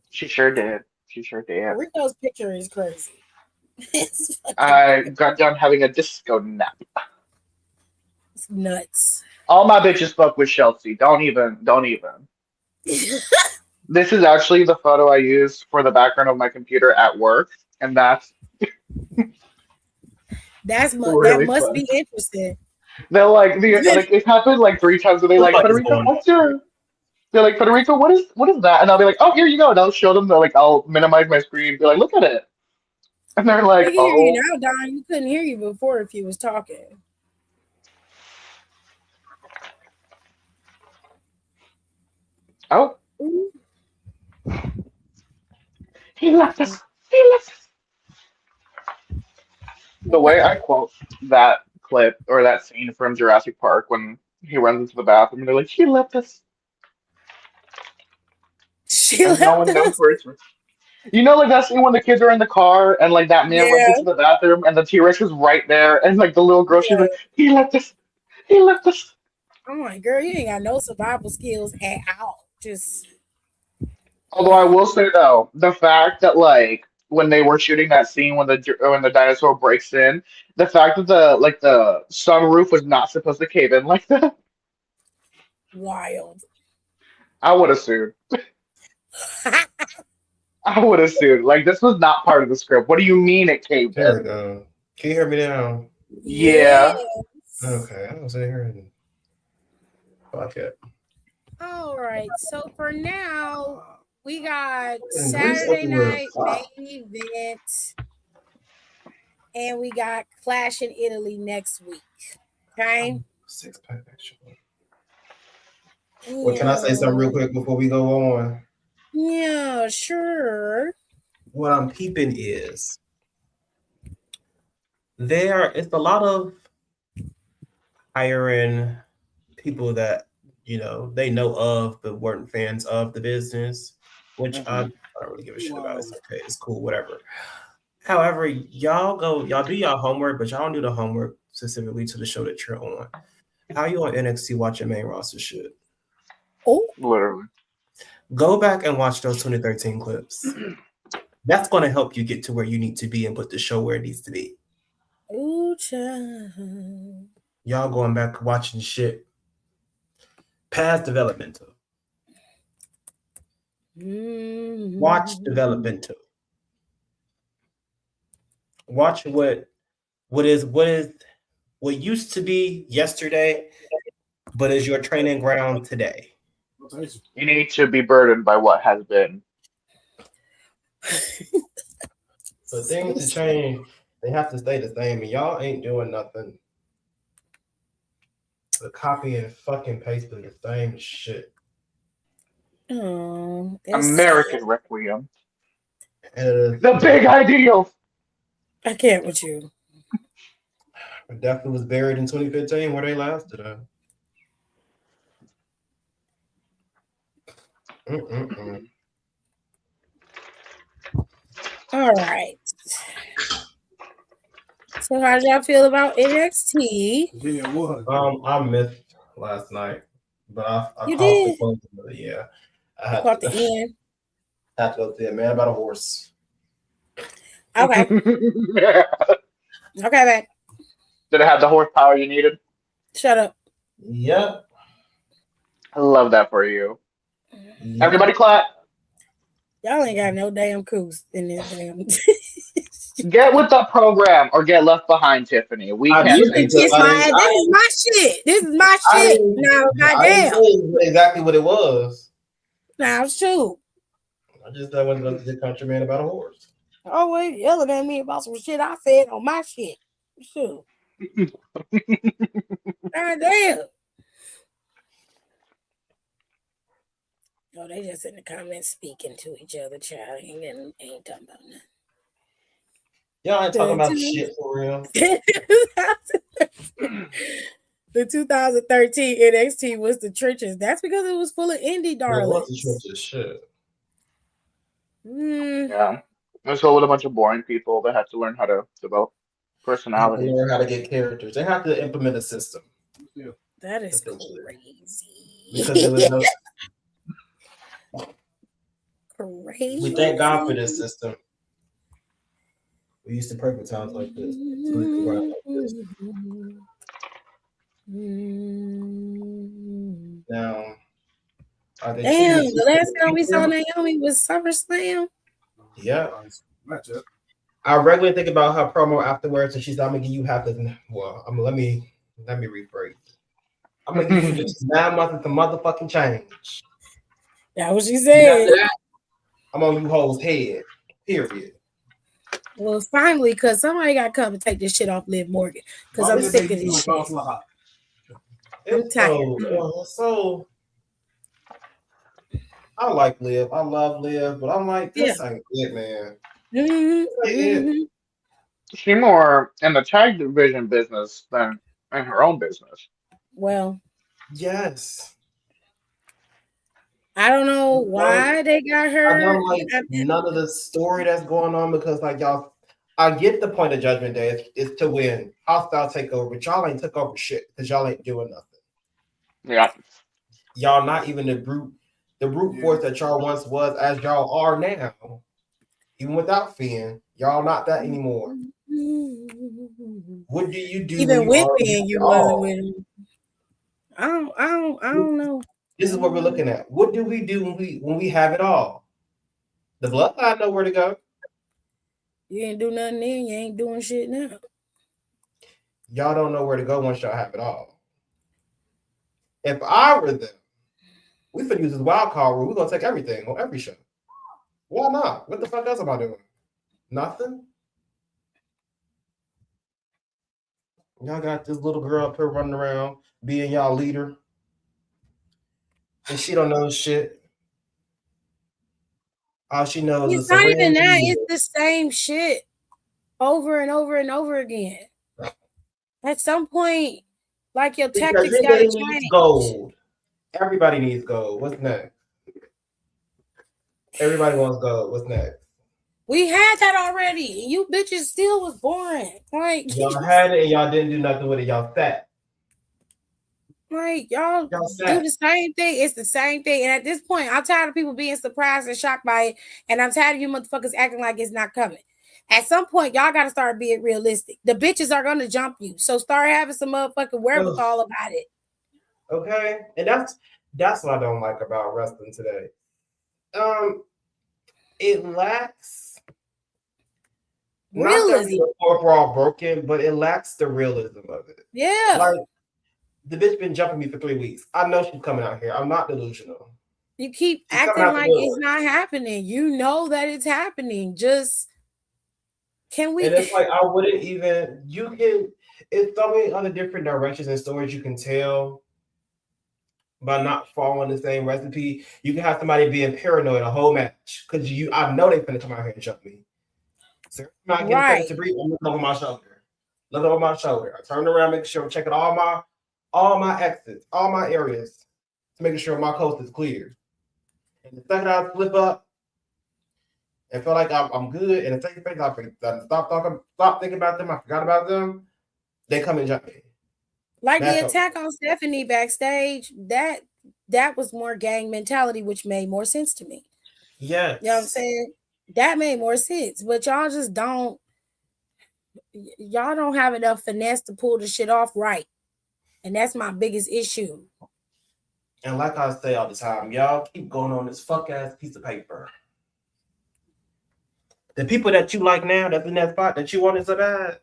She sure did. She sure did. Rico's picture is crazy. I got done having a disco nap. It's nuts. All my bitches fuck with Chelsea. Don't even. This is actually the photo I used for the background of my computer at work, and that's that really must fun. be interesting. They're like, it happened like 3 times, and they like, What the fuck is Federico, going on? what's your? They're like, Federico, what is that? And I'll be like, oh, here you go. And I'll show them. They're like, I'll minimize my screen. Be like, look at it. And they're We like, can hear you oh, now, Don. You couldn't hear you before if you was talking. oh, Ooh. he left us. He left us. The way I quote that clip or that scene from Jurassic Park when he runs into the bathroom and they're like, he left us. She And no left one knows us. where it's. You know, like that scene when the kids are in the car and like that man runs Yeah, into the bathroom and the T-Rex is right there and like the little girl, she's yeah. like, he left us. He left us. I'm like, girl, you ain't got no survival skills at all. Just Although I will say though, the fact that like when they were shooting that scene when the dinosaur breaks in, the fact that the sunroof was not supposed to cave in like that, wild. I would have sued. I would have sued. Like this was not part of the script. What do you mean it caved There we in? go. Can you hear me now? Yeah. Yes. Okay, I was in here and fuck it. All right. So for now, we got And Greece Saturday everywhere. night main event, and we got Clash in Italy next week. Okay. 6-pack actually. Well, can I say something real quick before we go on? Yeah, sure. What I'm peeping is it's a lot of hiring people that they know of but weren't fans of the business, which I don't really give a shit about. It's okay, it's cool, whatever. However, y'all do y'all homework, but y'all don't do the homework specifically to the show that you're on. How you on NXT watching main roster shit? Oh, Literally. Go back and watch those 2013 clips. That's going to help you get to where you need to be and put the show where it needs to be. ooh, child. Y'all going back watching shit past developmental. Watch developmental. Watch what used to be yesterday, but is your training ground today. You need to be burdened by what has been. For things to change, they have to stay the same, and y'all ain't doing nothing but copy and fucking pasting the same shit. Oh, American Requiem. And The big ideal. I can't with you. definitely was buried in 2015 where they lasted at. All right. So how y'all feel about NXT? Yeah, what? I missed last night, but I You caught did? the close of it. Yeah, I had Caught to, the end. had to go see a man about a horse. Okay. Did Okay, babe. it have the horsepower you needed? Shut up. Yep. I love that for you. Everybody clap. Y'all ain't got no damn coos in this damn. Get with the program or get left behind, Tiffany. We I can't You did can take because kiss this. my ass. This is my shit. This is my shit. Now, I didn't goddamn. say exactly what it was. Now, shoot. I just said I went to the country man about a horse. Always yelling at me about some shit I said on my shit. Shoot. Goddamn. Oh, they just in the comments speaking to each other, child. Ain't talking about nothing. Y'all ain't talking about shit for real. The 2013 NXT was the trenches. That's because it was full of indie darlings. It was just shit. Yeah. It was filled with a bunch of boring people that had to learn how to develop personalities. Learn how to get characters. They have to implement a system. Yeah. That is crazy. Because there was no crazy. We thank God for this system. We used to pray for times like this. Now, damn, the last time we saw Naomi was SummerSlam. Yeah. I regularly think about her promo afterwards, and she's, I'm gonna give you half of. Well, let me rephrase. I'm gonna give you just 9 months of the motherfucking change. That's what she And said. after that, I'm on you hoes' head. Period. Well, finally, because somebody got to come and take this shit off Liv Morgan. Because I'm sick of this shit. I'm tired. So I like Liv. I love Liv, but I'm like, this ain't it, man. Mm-hmm. This ain't it. She more in the tag division business than in her own business. Well, yes. I don't know why they got her. I don't like none of the story that's going on because, like, y'all, I get the point of Judgment Day is to win. Hostile takeover, but y'all ain't took over shit because y'all ain't doing nothing. Yeah. Y'all not even the brute force that y'all once was as y'all are now. Even without Finn, y'all not that anymore. What do you do? Even with Finn, you wasn't with him. I don't know. This is what we're looking at. What do we do when we have it all? The bloodline know where to go. You ain't do nothing then. You ain't doing shit now. Y'all don't know where to go once y'all have it all. If I were them, we finna use this wild card rule. We're gonna take everything on every show. Why not? What the fuck else am I doing? Nothing. Y'all got this little girl up here running around being y'all leader. And she don't know shit. All she knows is It's not even that. It's the same shit over and over and over again. At some point, like your tactics gotta change. Gold. Everybody needs gold. What's next? Everybody wants gold. What's next? We had that already. You bitches still was boring. Like y'all had it and y'all didn't do nothing with it. Y'all sat. Like y'all do the same thing. It's the same thing. And at this point, I'm tired of people being surprised and shocked by it. And I'm tired of you motherfuckers acting like it's not coming. At some point, y'all gotta start being realistic. The bitches are gonna jump you. So start having some motherfucking wherewithal about it. Okay. And that's what I don't like about wrestling today. It lacks realism. Not that the overall broken, but it lacks the realism of it. Yeah. Like the bitch been jumping me for 3 weeks. I know she's coming out here. I'm not delusional. You keep acting like it's not happening. You know that it's happening. Just can we? And it's like I wouldn't even. You can. It's so many other different directions and stories you can tell by not following the same recipe. You can have somebody being paranoid a whole match because I know they're gonna come out here and jump me. So I'm not getting to breathe. I'm looking over my shoulder. Look over my shoulder. I turn around, make sure I'm checking all my exits, all my areas, to making sure my coast is clear. And the second I flip up and feel like I'm good, and the second phase I stop thinking about them, I forgot about them, they come and jump me. Like the attack on Stephanie backstage, that was more gang mentality, which made more sense to me. Yeah. You know what I'm saying? That made more sense. But y'all just don't have enough finesse to pull the shit off right. And that's my biggest issue. And like I say all the time, y'all keep going on this fuck ass piece of paper. The people that you like now, that's in that spot that you wanted so bad,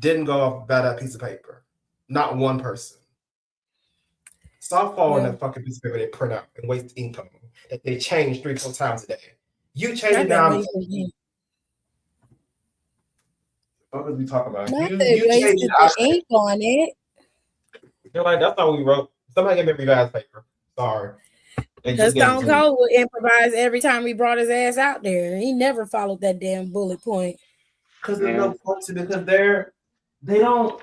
didn't go off by that piece of paper. Not one person. Stop following that fucking piece of paper they print out and waste ink on that they change 3-4 times a day. You change it down. What was we talking about? You changed the ink on it. You're like, that's not what we wrote. Somebody gave me revised paper. Sorry. Because Stone Cold would improvise every time he brought his ass out there. He never followed that damn bullet point. Because there's no point to it, because they don't,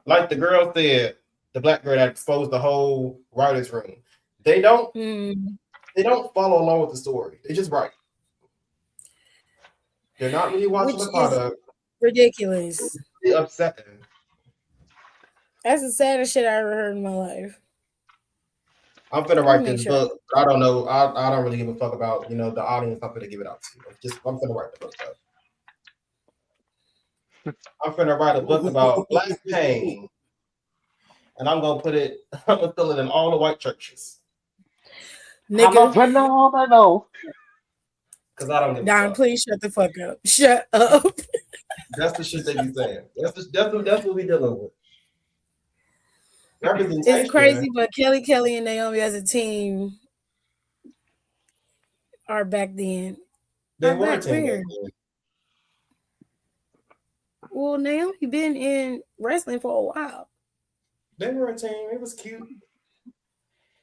like the girl said, the black girl that exposed the whole writer's room. They don't follow along with the story. They just write. They're not really watching the product. Ridiculous. It's upsetting. That's the saddest shit I ever heard in my life. I'm finna write this book. I don't know. I don't really give a fuck about, the audience. I'm finna give it out to you. I'm finna write the book up. I'm finna write a book about black pain. And I'm gonna fill it in all the white churches. Nigga. Because I don't give a Don, fuck. please shut the fuck up. Shut up. That's the shit they be saying. That's what we dealing with. It's crazy, but Kelly and Naomi as a team are back then. They Are were a back team back where? then. Well, Naomi been in wrestling for a while. They were a team. It was cute.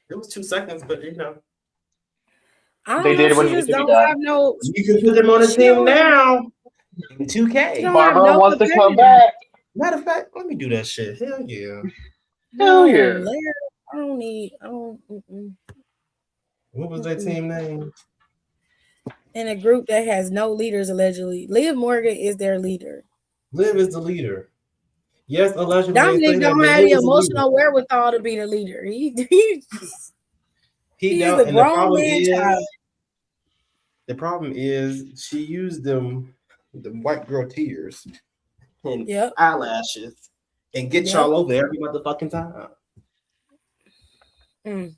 It was 2 seconds, but I They don't know. did what She needed just to be don't done. have no. you can put them on a She team don't have. now. In She 2K. don't have Barbara no wants to come competitive. back. Matter of fact, let me do that shit. Hell yeah. Hell No, yeah. Larry. I don't need. I don't. What was their team name? In a group that has no leaders allegedly. Liv Morgan is their leader. Liv is the leader. Yes, allegedly they say Dominic that, don't but have Liv the is the leader. emotional wherewithal to be the leader. He He is don't, a and the grown problem man child. she used the white girl tears and Yep. eyelashes and get Yep. y'all over every motherfucking time. Mm.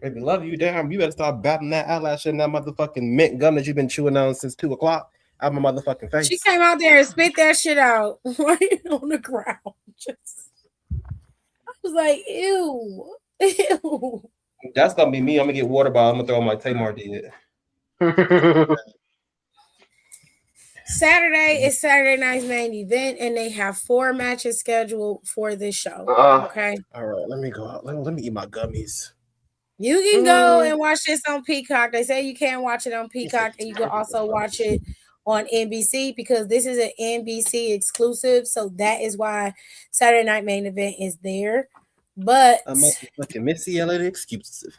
Baby, love you, damn. You better start batting that eyelash and that motherfucking mint gum that you've been chewing on since 2 o'clock out my motherfucking face. She came out there and spit that shit out right on the ground. I was like, ew. Ew. That's gonna be me. I'm gonna get water bottle. I'm gonna throw them like Tamar did. Saturday is Saturday night's main event, and they have 4 matches scheduled for this show. Okay. All right, let me go out. Let me eat my gummies. You can go and watch this on Peacock. They say you can watch it on Peacock, and you can also watch it on NBC because this is an NBC exclusive. So that is why Saturday Night Main Event is there. But I'm motherfucking Missy Elliott excuses.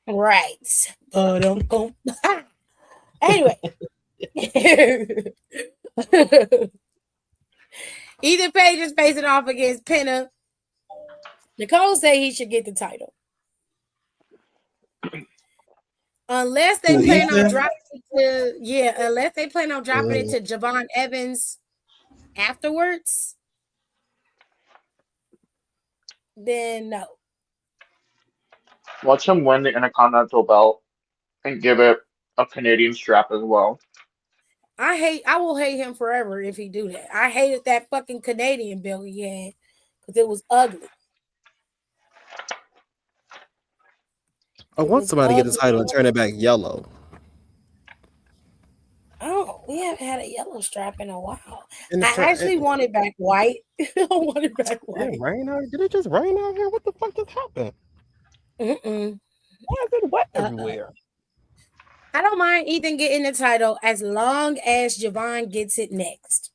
right. Anyway. Ethan Page is facing off against Penna. Nicole say he should get the title. Unless they plan on dropping it to Javon Evans afterwards, then no. Watch him win the Intercontinental belt and give it a Canadian strap as well. I will hate him forever if he do that. I hated that fucking Canadian belt he had because it was ugly. I want somebody to get the title and turn it back yellow. Oh, we haven't had a yellow strap in a while. I actually want it back white. I want it back white. Did it just rain out here? What the fuck just happened? Why is it wet everywhere? I don't mind Ethan getting the title as long as Javon gets it next.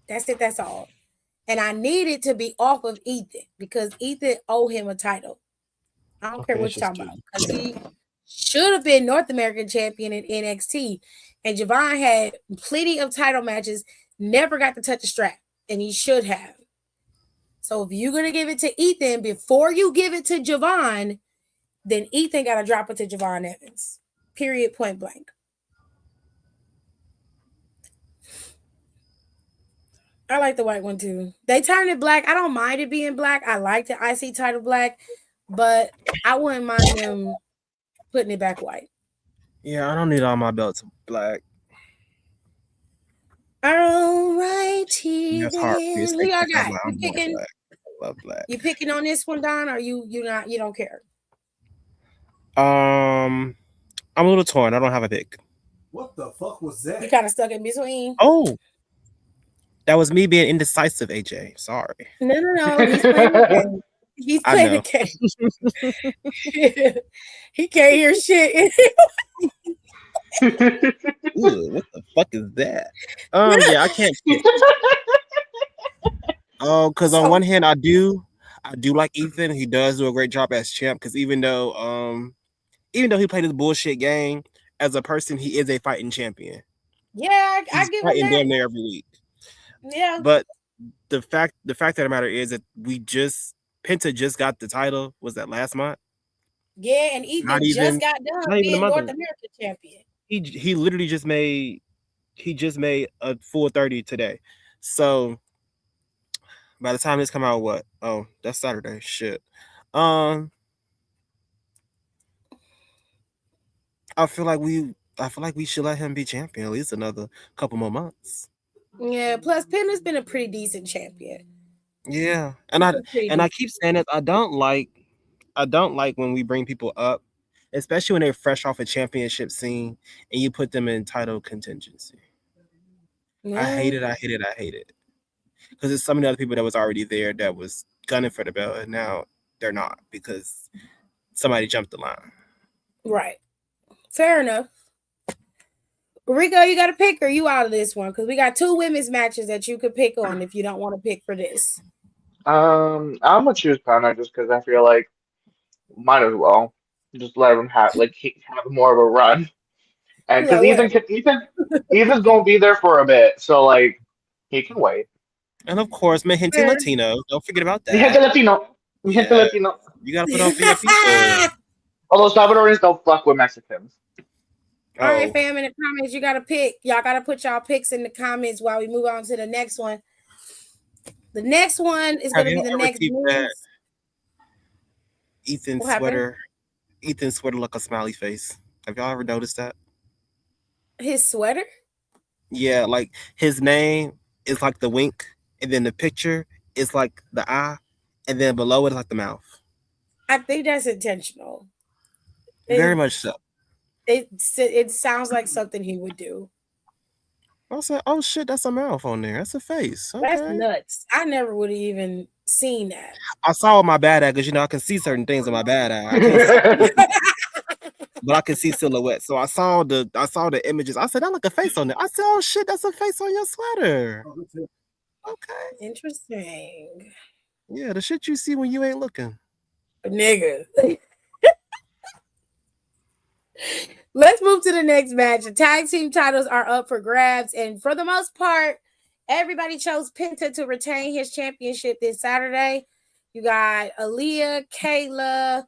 That's it. That's all. And I need it to be off of Ethan because Ethan owe him a title. I don't care what you're talking about because he should have been North American champion in NXT, and Javon had plenty of title matches, never got to touch a strap, and he should have. So if you're gonna give it to Ethan before you give it to Javon, then Ethan got to drop it to Javon Evans. Period. Point blank. I like the white one too. They turned it black. I don't mind it being black. I like the IC title black, but I wouldn't mind them putting it back white. Yeah, I don't need all my belts black. All right, That's hard for me. who y'all got? You picking? Black. I love black. You picking on this one, Don, or you not? You don't care? I'm a little torn. I don't have a pick. What the fuck was that? You kind of stuck in between. Oh, that was me being indecisive, AJ. Sorry. No. He's playing the game. He's playing the game. He can't hear shit. Ooh, what the fuck is that? Yeah, I can't. Because on one hand, I do like Ethan. He does do a great job as champ. Because even though he played his bullshit game, as a person, he is a fighting champion. Yeah, I give him that. Damn near every week. Yeah, but the fact of the matter is that Penta just got the title. Was that last month? Yeah, and Ethan just got done being North American champion. He literally just made a full 30 today. So by the time this come out, what? Oh, that's Saturday. Shit. I feel like we should let him be champion at least another couple more months. Yeah, plus Penna's been a pretty decent champion. Yeah, and I keep saying it. I don't like I don't like when we bring people up, especially when they're fresh off a championship scene and you put them in title contingency. I hate it. I hate it. I hate it. Because there's so many other people that was already there that was gunning for the belt, and now they're not because somebody jumped the line. Right. Fair enough. Rico, you got to pick, or you out of this one? Because we got 2 women's matches that you could pick on if you don't want to pick for this. I'm gonna choose Penta just because I feel like might as well just let him have have more of a run, and because Ethan's gonna be there for a bit, so like he can wait. And of course, my hinting Latino. Don't forget about Mi gente that. Latino, mi gente Yeah. Latino. You gotta put on for your people. Although Salvadorians don't fuck with Mexicans. All right, fam, in the comments, you got to pick. Y'all got to put y'all picks in the comments while we move on to the next one. The next one is going to be the next news. Ethan's sweater. Ethan's sweater like a smiley face. Have y'all ever noticed that? His sweater? Yeah, like his name is like the wink, and then the picture is like the eye, and then below it is like the mouth. I think that's intentional. Very much so. It sounds like something he would do. I said, "Oh shit, that's a mouth on there. That's a face." Okay. That's nuts. I never would have even seen that. I saw with my bad eye because I can see certain things in my bad eye, but I can see silhouettes. So I saw the images. I said, "That look a face on there." I said, "Oh shit, that's a face on your sweater." Okay. Interesting. Yeah, the shit you see when you ain't looking, nigga. Let's move to the next match. The tag team titles are up for grabs, and for the most part, everybody chose Penta to retain his championship this Saturday. You got Aaliyah, Kayla,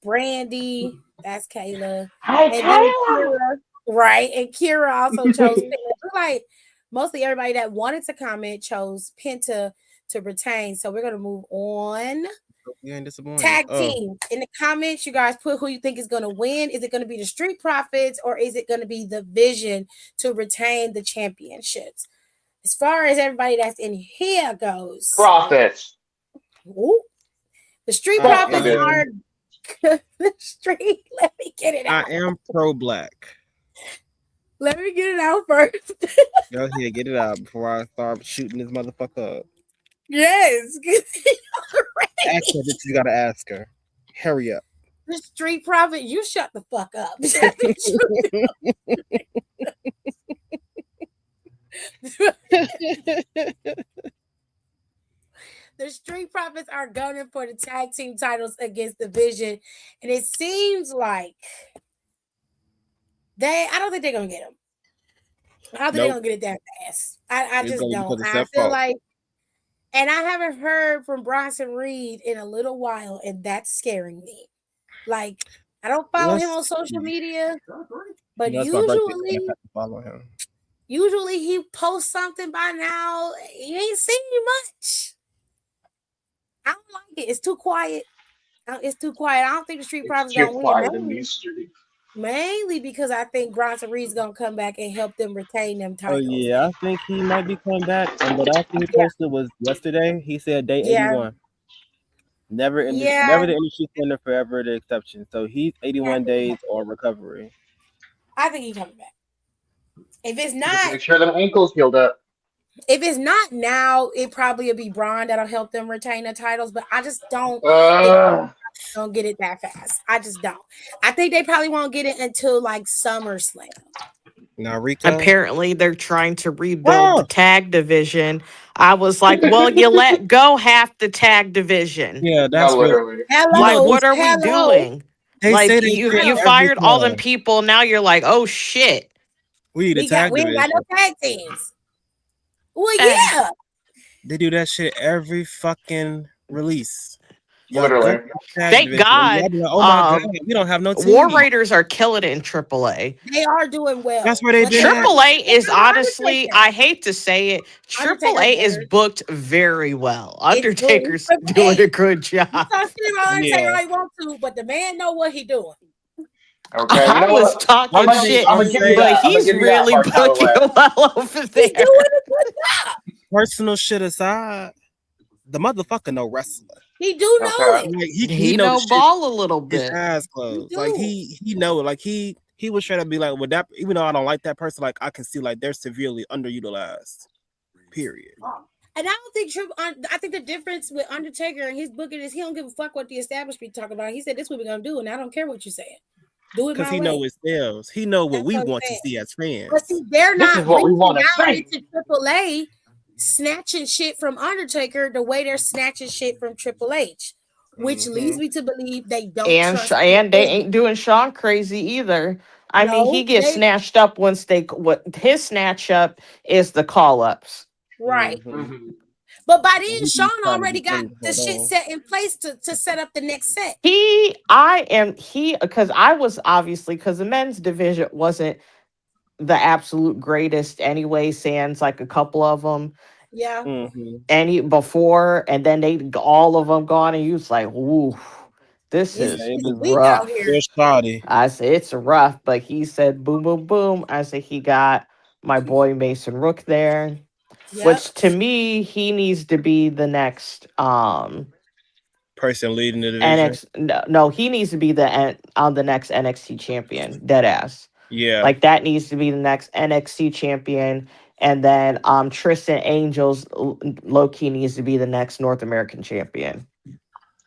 Brandy. That's Kayla. Hi, Kayla. Kira, right, and Kira also chose Penta. Like mostly everybody that wanted to comment chose Penta to retain. So we're gonna move on. Tag team. In the comments, you guys put who you think is going to win. Is it going to be the Street Profits or is it going to be the Vision to retain the championships? As far as everybody that's in here goes, Profits. Ooh, the Street Profits are the Street. Let me get it out. I am pro-black. Let me get it out first. Go ahead, get it out before I start shooting this motherfucker up. Yes. Ask her that you gotta ask her. Hurry up. The Street Profit, you shut the fuck up. The Street Profits are gunning for the tag team titles against the Vision, and it seems like I don't think they're gonna get them. I don't think they're gonna get it that fast. I just don't. I feel like, and I haven't heard from Bronson Reed in a little while, and that's scaring me. Like, I don't follow him on social media, but usually he posts something by now. You ain't seen much. I don't like it. It's too quiet. It's too quiet. I don't think the Street Profits gonna win. Mainly because I think Bronson Reed's gonna come back and help them retain them titles. Oh yeah, I think he might be coming back. And the last thing he posted was yesterday. He said day 81. Never the industry standard, forever the exception. So he's 81 days on recovery. I think he's coming back. If it's not, just make sure them ankles healed up. If it's not now, it probably will be Braun that'll help them retain the titles. But I just don't get it that fast. I just don't. I think they probably won't get it until like SummerSlam. Now, Rico, apparently they're trying to rebuild the tag division. I was like, well, you let go half the tag division. Yeah, that's literally. Like, what are we doing? Like, you fired all them people. Now you're like, oh shit. We ain't got no tag teams. Well, yeah. They do that shit every fucking release. Literally. Thank God. Oh my God, we don't have no team. War Raiders are killing it in AAA. They are doing well. That's where they've been. AAA is honestly, I hate to say it, AAA is booked very well. Undertaker's doing a good job. Undertaker I want to, but the man know what he doing. Okay, I was talking shit, but he's really booking well over there. He's doing a good job. Personal shit aside, the motherfucker no wrestler. He do know Okay. it. Like he He know the know shit. ball a little His bit. eyes He closed. Like do. he know. Like he was trying to be like, well, that even though I don't like that person, like I can see like they're severely underutilized. Period. And I don't think I think the difference with Undertaker and his booking is he don't give a fuck what the establishment talk about. He said this is what we're gonna do, and I don't care what you're saying. Do it Because my he know way. it sells. He know what That's we what I'm want to saying. see as But fans. see, they're This is not what we reaching want to out say. into AAA, snatching shit from Undertaker the way they're snatching shit from Triple H, which leads me to believe they don't trust him. And they ain't doing Sean crazy either. I mean, he No, gets they snatched up once they what his snatch up is the call ups. right. Mm-hmm. But by And then, he be Sean trying to already get got things the before shit then. set in place to set up the next set. Because I was obviously because the men's division wasn't the absolute greatest anyway, sans like a couple of them Yeah, any before, and then they all of them gone, and you was like, ooh, this it's, Yeah, is it it's was weak out rough. here. real shoddy. I said it's rough, but he said boom, boom, boom. I said he got my boy Mason Rook there, Yep. which to me he needs to be the next Person leading the division. NX. No, he needs to be on the next NXT champion. Dead ass. Yeah, Like that needs to be the next NXT champion, and then Tristan Angels low key needs to be the next North American champion.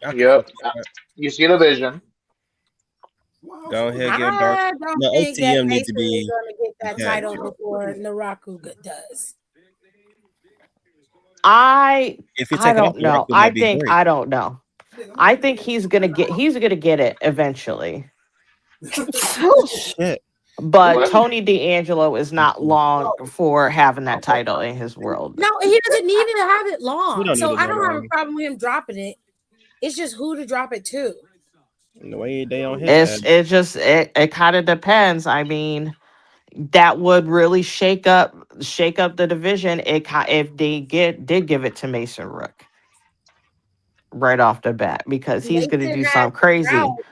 I can fuck Yep. with that. You see the vision. Go ahead, get dark. I don't No, think that OTM need to Mason is be going to get that okay. title before Naraku does. I If he I take it off, don't the record know. might be great. I don't know. I think he's gonna get it eventually. Oh shit. But What? Tony D'Angelo is not long for having that title in his world. No, he doesn't need it to have it We long. don't need So it I that don't have a long. problem with him dropping it. It's just who to drop it to. The way they on his ass. It kind of depends. I mean, that would really shake up the division. If they did give it to Mason Rook right off the bat because he's gonna Mason do has something the crowd. crazy.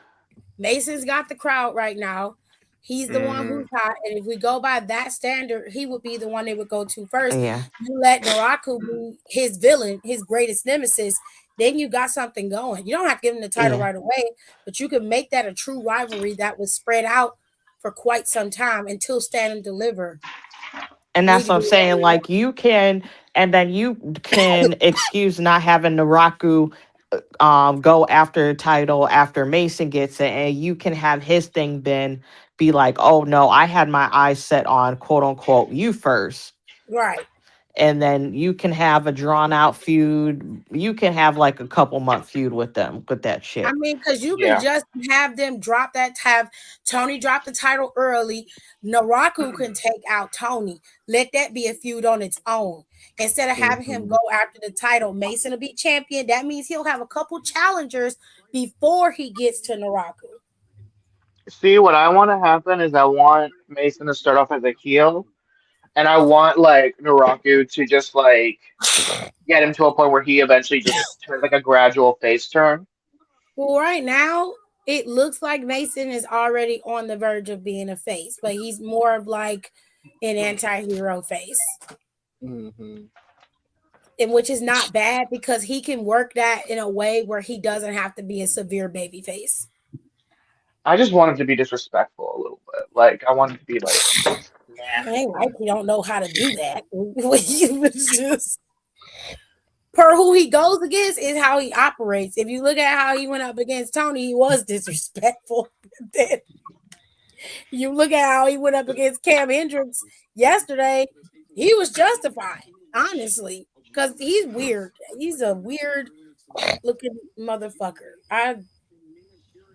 Mason's got the crowd right now. He's the one Mm-hmm. who's hot. And if we go by that standard, he would be the one they would go to first. Yeah. You let Naraku be his villain, his greatest nemesis, then you got something going. You don't have to give him the title Yeah. right away, but you can make that a true rivalry that was spread out for quite some time until Stand and Deliver. And We that's can what I'm do whatever saying. we want. Like you can, and then you can excuse not having Naraku go after title after Mason gets it, and you can have his thing then be like, oh no, I had my eyes set on quote unquote you first. Right. And then you can have a drawn out feud. You can have like a couple month feud with them with that I shit. mean, because you can Yeah. just have them have Tony drop the title early. Naraku can take out Tony. Let that be a feud on its own. Instead of having him Mm-hmm. go after the title, Mason will be champion. That means he'll have a couple challengers before he gets to Naraku. See, what I want to happen is I want Mason to start off as a heel, and I want like Naraku to just like get him to a point where he eventually just turns like a gradual face turn. Well, right now, it looks like Mason is already on the verge of being a face, but he's more of like an anti-hero face. Mm-hmm. And which is not bad because he can work that in a way where he doesn't have to be a severe baby face. I just want him to be disrespectful a little bit. Like I want him to be like, It ain't like he don't know how to do that. It's just per who he goes against is how he operates. If you look at how he went up against Tony, he was disrespectful. Then you look at how he went up against Cam Hendricks yesterday, he was justified, honestly, because he's weird. He's a weird looking motherfucker.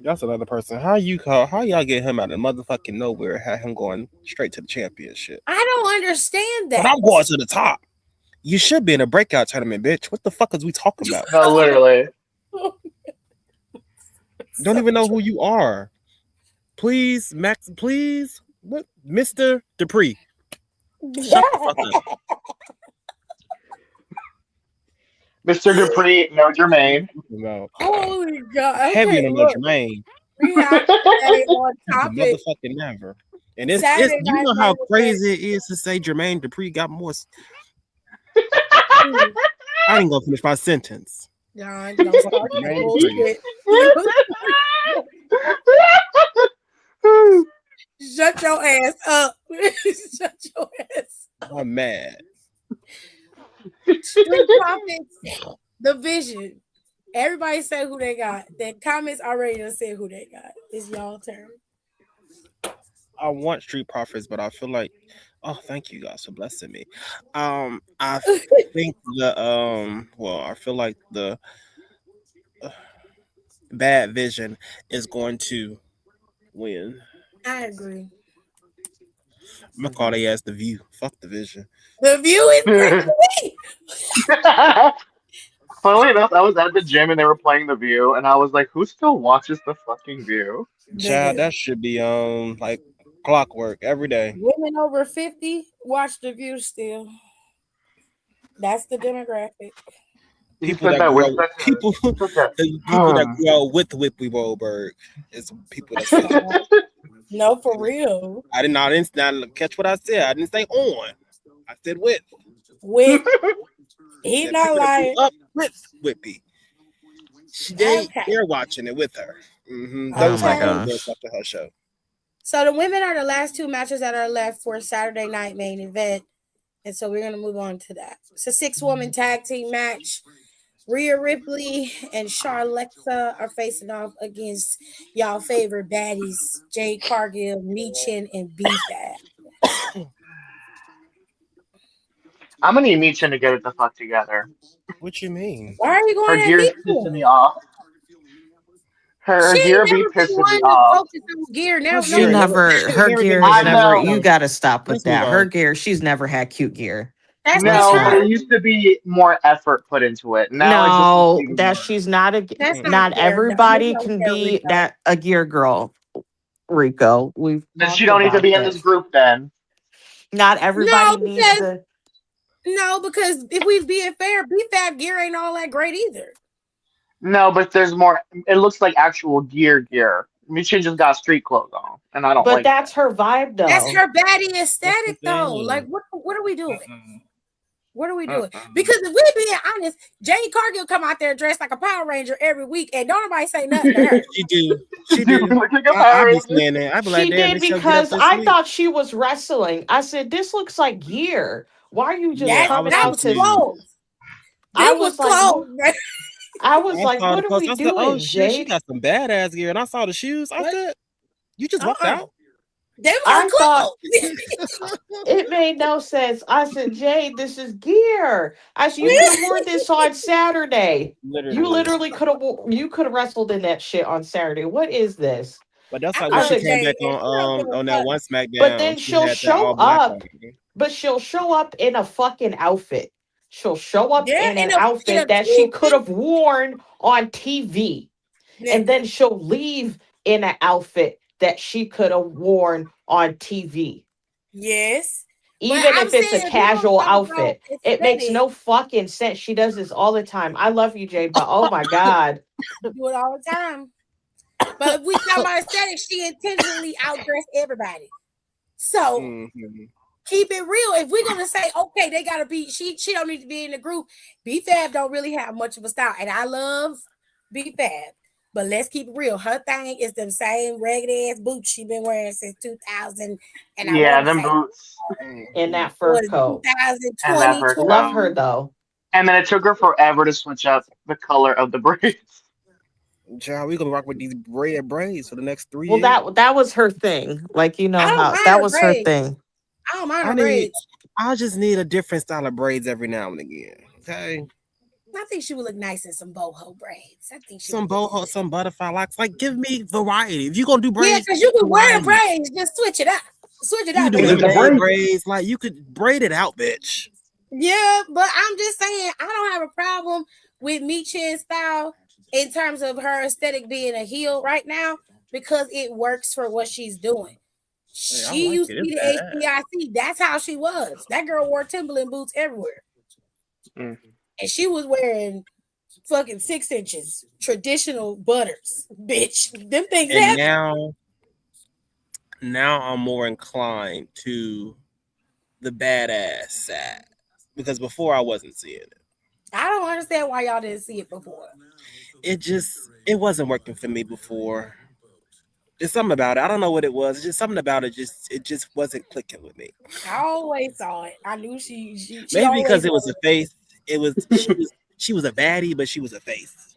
That's another person. How y'all get him out of motherfucking nowhere? Had him going straight to the championship. I don't understand But that. I'm going to the top. You should be in a breakout tournament, bitch. What the fuck is we talking about? no, literally. Don't even know who you are. Please, Max. Please, what, Mr. Dupree? Shut the fuck up. Mr. Dupree, no Jermaine. No. Holy God. Heavy Okay, on look, the Jermaine. we have today on The topic. motherfucking never. And it's Saturday you Night know how Main crazy it is to say Jermaine Dupree got more. I didn't go finish my sentence. John, don't start that Name three. bullshit. Shut your ass up. Shut your ass. I'm mad. Street Profits, The Vision. Everybody say who they got. The comments already done said who they got. It's y'all turn. I want Street Profits, but I feel like, oh, thank you guys for blessing me. I think I feel like the Bad Vision is going to win. I agree. I'm gonna call they ass the View. Fuck the Vision. The View is crazy. Funnily enough, I was at the gym and they were playing The View, and I was like, "Who still watches the fucking View?" Child, Nigga. that should be like clockwork every day. Women over 50 watch The View still. That's the demographic. You People said that that grew with up, such people, the people that a. grew up with Whippy Goldberg is people that say that. No, for real. I didn't catch what I said. I didn't say on. I said with. With I he said not people that grew lying. up with Whippy. Okay. They're watching it with her. Oh Those my are Okay. homegirls gosh. after her show. So the women are the last two matches that are left for Saturday night main event. And so we're gonna move on to that. It's a 6-woman tag team match. Rhea Ripley and Charlexa are facing off against y'all favorite baddies, Jade Cargill, Michin, and B-Fab. I'm gonna need Michin to get it the fuck together. What you mean? Why are you Her going at gear's pissing me Michin? off. Her She ain't gear be never been pissing me one to off. focus on gear. Her Now, She gear no, never. her Never gear been has I good. never, know. you got to stop with Let's move that. Her on. gear, she's never had cute gear. that's not No, but Listen. it her. used to be more effort put into it. Now it just looks No, even that worse. she's not That's not not fair. No, that's everybody not can fair, be Rico. that a gear girl, Rico. We've Then she talked don't need to about be in this this. group then. Not No, everybody needs because to. if we being fair, B-Fab gear ain't all that great either. No, but there's more. It looks like actual gear. Michin just got street clothes on, and I don't But like that's that. her vibe That's though. her baddie That's the aesthetic though. Like thing. what are we doing? Mm-mm. What are we doing? Mm-mm. Because if we're being honest, Jane Cargill come out there dressed like a Power Ranger every week, and don't nobody say nothing to her. She do. She She do do. look like a I Power be Ranger. saying that. I be like, She damn, did this show get up because this I week. thought she was wrestling. I said, this looks like gear. Why are you just Yeah, I was coming That out was to confused. close. I Them was was like, close. I was I like, saw the what are post. we I said, "Oh doing, shit, she Jade? got some badass gear." And I saw the shoes. I What? said, "You just walked out." Them I was thought close. it made no sense. I said, Jade, this is gear. I said, you could have worn this on Saturday. You Literally. literally could have wrestled in that shit on Saturday. What is this? But that's I like when I she love said, came Jane, back and she don't give on a that fuck. one but SmackDown. then She she'll had that show all black on. up, but she'll show up in a fucking outfit. She'll show up Yeah, in an in a outfit that she could have worn on TV. And nigga. then she'll leave in an outfit that she could have worn on TV. Yes. But Even I'm if it's saying a if we're gonna casual talk about outfit, it makes aesthetic, no fucking sense. She does this all the time. I love you, Jade, but oh my God. we do it all the time. But if we talk about aesthetic, she intentionally outdressed everybody. So Mhm. keep it real. If we're gonna say, okay, they gotta be, she don't need to be in the group. B-Fab don't really have much of a style, and I love B-Fab. But let's keep it real. Her thing is the same ragged ass boots she been wearing since 2000, and I Yeah, want to them say boots In Mhm. that fur was coat. and that 2020, fur Love coat. her though. And then it took her forever to switch up the color of the braids. Child, we gonna rock with these red braids for the next 3 Well, years. that was her thing. Like you I know don't how mind that her was her braids. thing. I don't mind I her need. braids. I just need a different style of braids every now and again. Okay, I think she would look nice in some boho braids. I think she some would look boho, good. some butterfly locks. Like, give me variety. If you gonna do Yeah, braids, because you could wear the variety. braids, just switch it up. Switch it You up can do a the little It's a bit. bad braid. braids. Like, you could braid it out, bitch. Yeah, but I'm just saying I don't have a problem with Michin's style in terms of her aesthetic being a heel right now because it works for what she's doing. Hey, I She like used it. to It's be the badass. HBIC. That's how she was. That girl wore Timberland boots everywhere. Mm. And she was wearing fucking 6 inches, traditional butters, bitch. Them things And heavy. now I'm more inclined to the badass side because before I wasn't seeing it. I don't understand why y'all didn't see it before. It wasn't working for me before. There's something about it. I don't know what it was. It's just something about it just wasn't clicking with me. I always saw it. I knew she Maybe because always it was wanted a face. It was she was a baddie, but she was a face.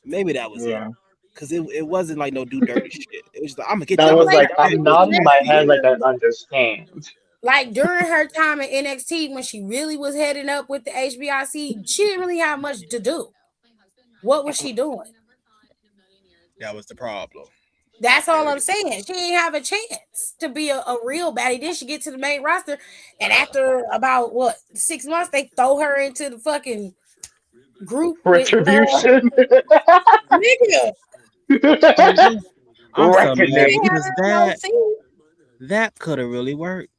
Maybe that was it. Yeah. Cause it wasn't like no do dirty shit. It was just like, I'm gonna get That you. I'm gonna was like get like, you she back I'm with was nodding the my just head UFC. like I weird. understand. Like during her time in NXT when she really was heading up with the HBIC, she didn't really have much to do. What was she doing? That was the problem. That's all Very I'm saying. She didn't have a chance to be a real baddie. Then she get to the main roster, and after about what 6 months, they throw her into the fucking group with Retribution. nigga. Mhm. I'm so They mad Reckoning. didn't have because her in no team. that could have really worked.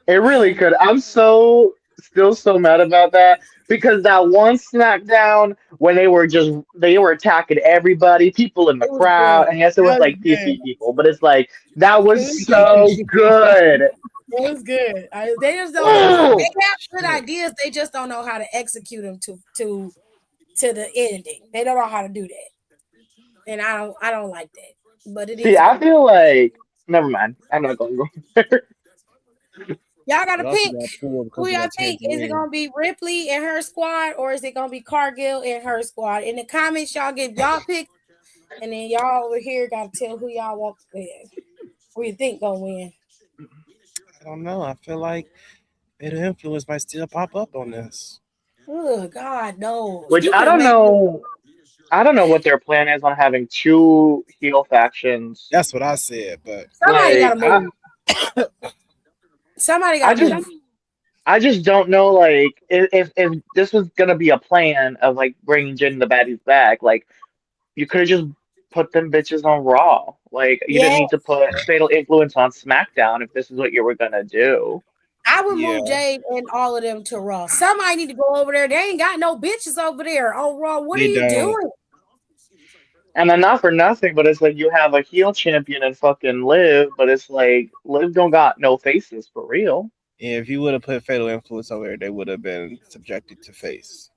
It really could. I'm so still so mad about that because that one SmackDown when they were attacking everybody, people in the It was crowd, good. and yes, it was That was like good. 50 people, but it's like that It was was so good. It was good. They just don't know. They Oh, have good Shit. ideas. They just don't know how to execute them to the ending. They don't know how to do that, and I don't like that. But it see, is I what it is. feel like never mind. I'm not going to go there. Y'all got to It also pick got pulled who because of y'all that think. Is it tangerine. gonna be Ripley and her squad, or is it gonna be Cargill and her squad? In the comments, y'all give y'all pick, and then y'all over here gotta tell who y'all want to win. Who you think gonna win? I don't know. I feel like bit of influence might still pop up on this. Oh God knows. Which You could have made I don't know what their plan is on having two heel factions. That's what I said, but somebody Like gotta move. Somebody I gotta just move. I just don't know, like, if this was gonna be a plan of like bringing Jin and the baddies back, like you could have just put them bitches on Raw. Like you didn't Yeah, need to put Fatal Influence on SmackDown if this is what you were gonna do. I would yeah, move Jade and all of them to Raw. Somebody need to go over there. They ain't got no bitches over there on Raw. What are they you don't. doing? And then not for nothing, but it's like you have a heel champion in fucking Liv, but it's like Liv don't got no faces for real. If you would have put fatal influence over there, they would have been subjected to face.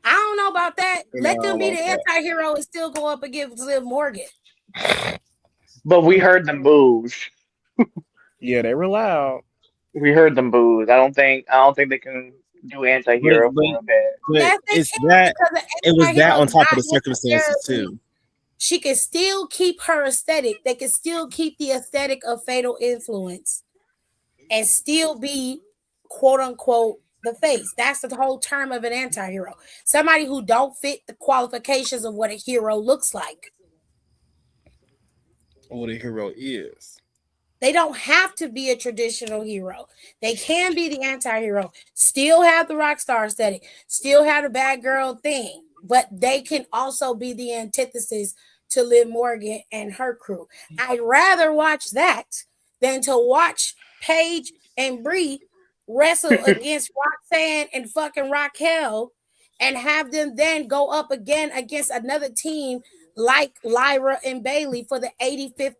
I don't know about that. You know, Let I them don't be the want that. anti-hero and still go up against Liv Morgan. But we heard them boos. Yeah, they were loud, We heard them boos. I don't think they can do but anti-hero but for a bit. but Yes, they it's can that because the it was that anti-hero on is top of not the circumstances necessarily. too. She can still keep her aesthetic. They can still keep the aesthetic of Fatal Influence and still be quote unquote the face. That's the whole term of an anti-hero. Somebody who don't fit the qualifications of what a hero looks like. What a hero is. They don't have to be a traditional hero. They can be the anti-hero, still have the rock star aesthetic, still have the bad girl thing, but they can also be the antithesis to Liv Morgan and her crew. I'd rather watch that than to watch Paige and Brie wrestle against Roxanne and fucking Raquel and have them then go up again against another team like Lyra and Bailey for the 85th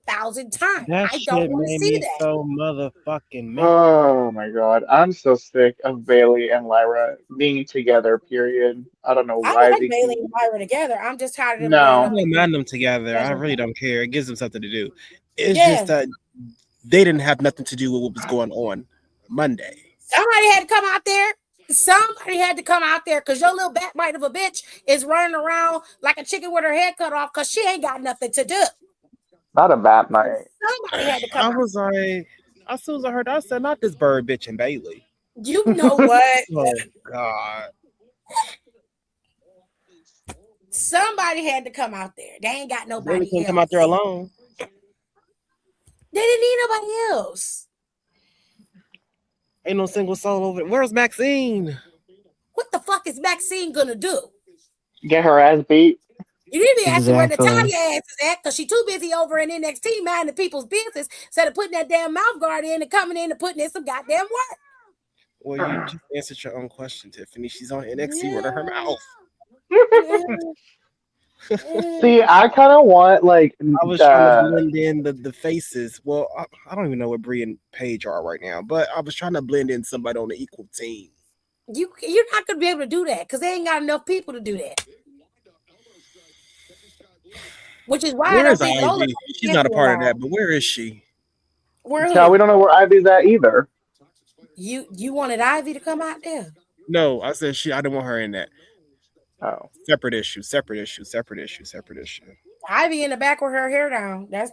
time. That I don't shit want to made see me that. so motherfucking mad. Oh my God. I'm so sick of Bailey and Lyra being together, period. I don't know I why like they Bailey keep. and Lyra together. I'm just tired of them going I up No. don't against mind them together. I other really women. don't care. It gives them something to do. It's just Yeah. that they didn't have nothing to do with what was going on Monday. Somebody had to come out there. Somebody had to come out there because your little backbite of a bitch is running around like a chicken with her head cut off because she ain't got nothing to do. Not a bad So night. somebody had to come I out. was like, as soon as I heard, I said, not this bird bitch and Bailey. You know what? Oh God. Somebody had to come out there. They ain't got Bailey nobody couldn't come out there else. alone. They didn't need nobody else. Ain't no single soul over there. Where's Maxine? What the fuck is Maxine gonna do? Get her ass beat. You need to be asking where Exactly. Natalia ass is at because she too busy over in NXT minding people's business instead of putting that damn mouth guard in and coming in and putting in some goddamn work. Well, you just answered your own question, Tiffany. She's on NXT running her mouth. Yeah. See, I kind of want like I was trying to the blend in the faces. Well, I don't even know what Brie and Paige are right now, but I was trying to blend in somebody on the equal team. You're not gonna be able to do that because they ain't got enough people to do that. Which is why I Where don't is think Lola Ivy? She's not a for a part of while. that, but where is she? Where Child, we who? don't know where Ivy's at either. You wanted Ivy to come out there? No, I said she. I didn't want her in that. Oh. Separate issue. Separate issue. Separate issue. Separate issue. Ivy in the back with her hair down. That's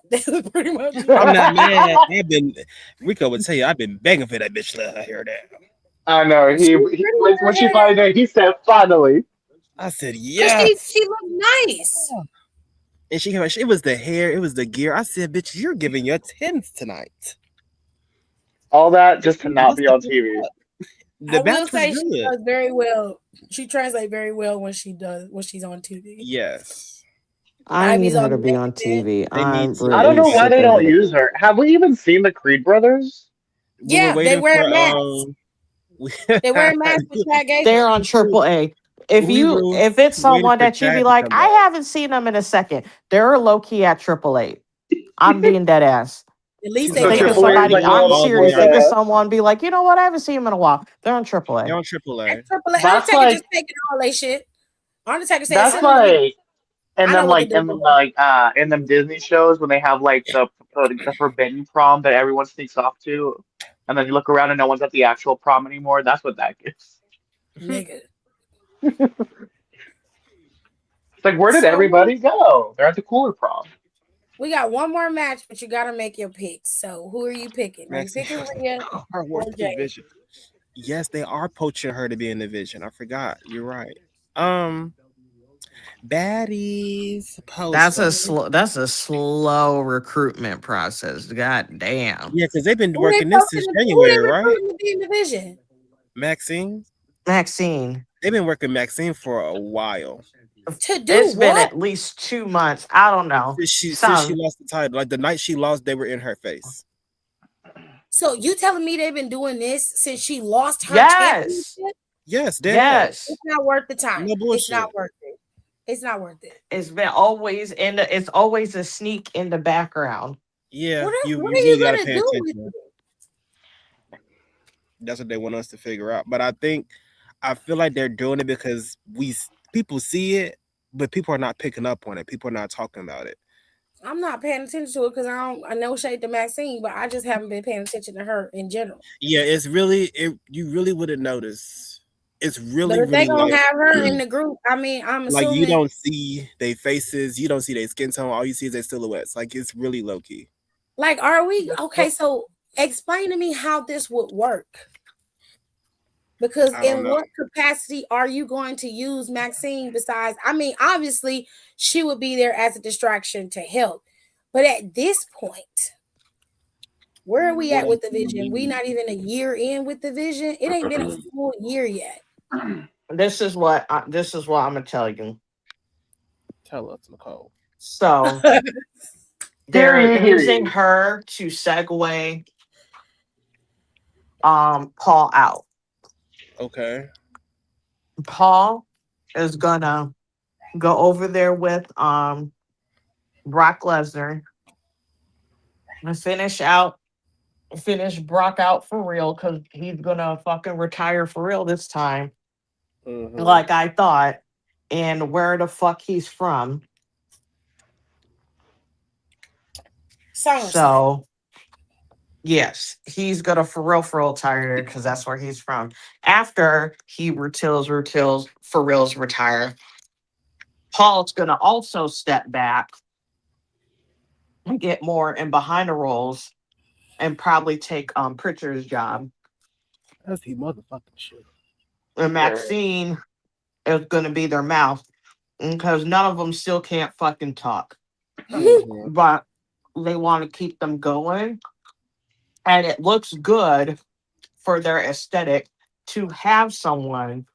pretty much I'm it. not mad. I've been. Rico would tell you I've been begging for that bitch to let her hair down. I know. She's He pretty with when her she hair down finally did, he said finally. I said because yes. she looked nice. And she came out, it was the hair, it was the gear. I said, bitch, you're giving your tens tonight. All that just to You not must be have on been TV. up. The I will match was say she good. does very well. She translates very well when she's on TV. Yes. I need Ivy's her on to the be main on event. TV. They need I'm to. I don't really know why sick they of don't it. use her. Have we even seen the Creed brothers? We were Yeah, they waiting wear for masks. we, They wear masks with Chad They're Gable. on Triple A. If we were it's waiting someone for that you be Chad to like, come I back. haven't seen them in a second. They're low key at Triple A. I'm being dead ass. At least She's they So not make Think gonna of them Triple look H is lie. somebody. like good. one of I'm those All serious. the Think of like someone. Be like, you know what? I haven't seen them in a while. They're on Triple they're A. on AAA. At Triple A, that's Undertaker just like taking all they shit. Undertaker said, that's "Send them to me. like I know what to do." in them Disney shows when they have like the forbidden prom that everyone sneaks off to, and then you look around and no one's at the actual prom anymore. That's what that is. Nigga. It's like where did So everybody go? They're at the cooler prom. we got one more match, but you gotta make your picks. So who are you picking? Are you Maxine picking Rhea are or worth the Jay? vision. Yes, they are poaching her to be in the vision. I forgot. You're right. Baddies poster. That's a slow recruitment process. God damn. Yeah, because they've been Who they working this since posting? Who January, they right? recruiting to be in the division? Maxine. Maxine. They've been working Maxine for a while. To do It's been what? at least 2 months. I don't know. Since she Some. lost the title. Like the night she lost, they were in her face. So you telling me they've been doing this since she lost her Yes. championship? Yes, dead ass. Yes. It's not worth the time. No It's not bullshit. worth it. It's not worth it. It's been always it's always a sneak in the background. Yeah, What you are really you gotta gonna pay do with attention. it? That's what they want us to figure out. But I feel like they're doing it because people see it, but people are not picking up on it. People are not talking about it. I'm not paying attention to it because I know shade to Maxine, but I just haven't been paying attention to her in general. Yeah, you really wouldn't notice. It's But really, if they really gonna like have her in the group, I mean, I'm like you assuming. don't see their faces, you don't see their skin tone, all you see is their silhouettes. Like it's really low key. Like, are we okay? So explain to me how this would work. Because I don't in know. what capacity are you going to use Maxine besides? I mean, obviously, she would be there as a distraction to help. But at this point, where are we What at do with the vision? you We not even a year in with the vision. It ain't been a full year yet. This is what I'm gonna tell you. tell us, Nicole? So they're using her to segue Paul out. Okay. Paul is gonna go over there with Brock Lesnar and finish Brock out for real because he's gonna fucking retire for real this time. Mhm. Like I thought, and where the fuck he's from. So yes, he's gonna for real retire because that's where he's from. After he retils for real's retire, Paul's gonna also step back and get more in behind the roles and probably take Pritchard's job. That's the motherfucking shit. And Maxine is gonna be their mouth because none of them still can't fucking talk. Mhm. But they want to keep them going. And it looks good for their aesthetic to have someone.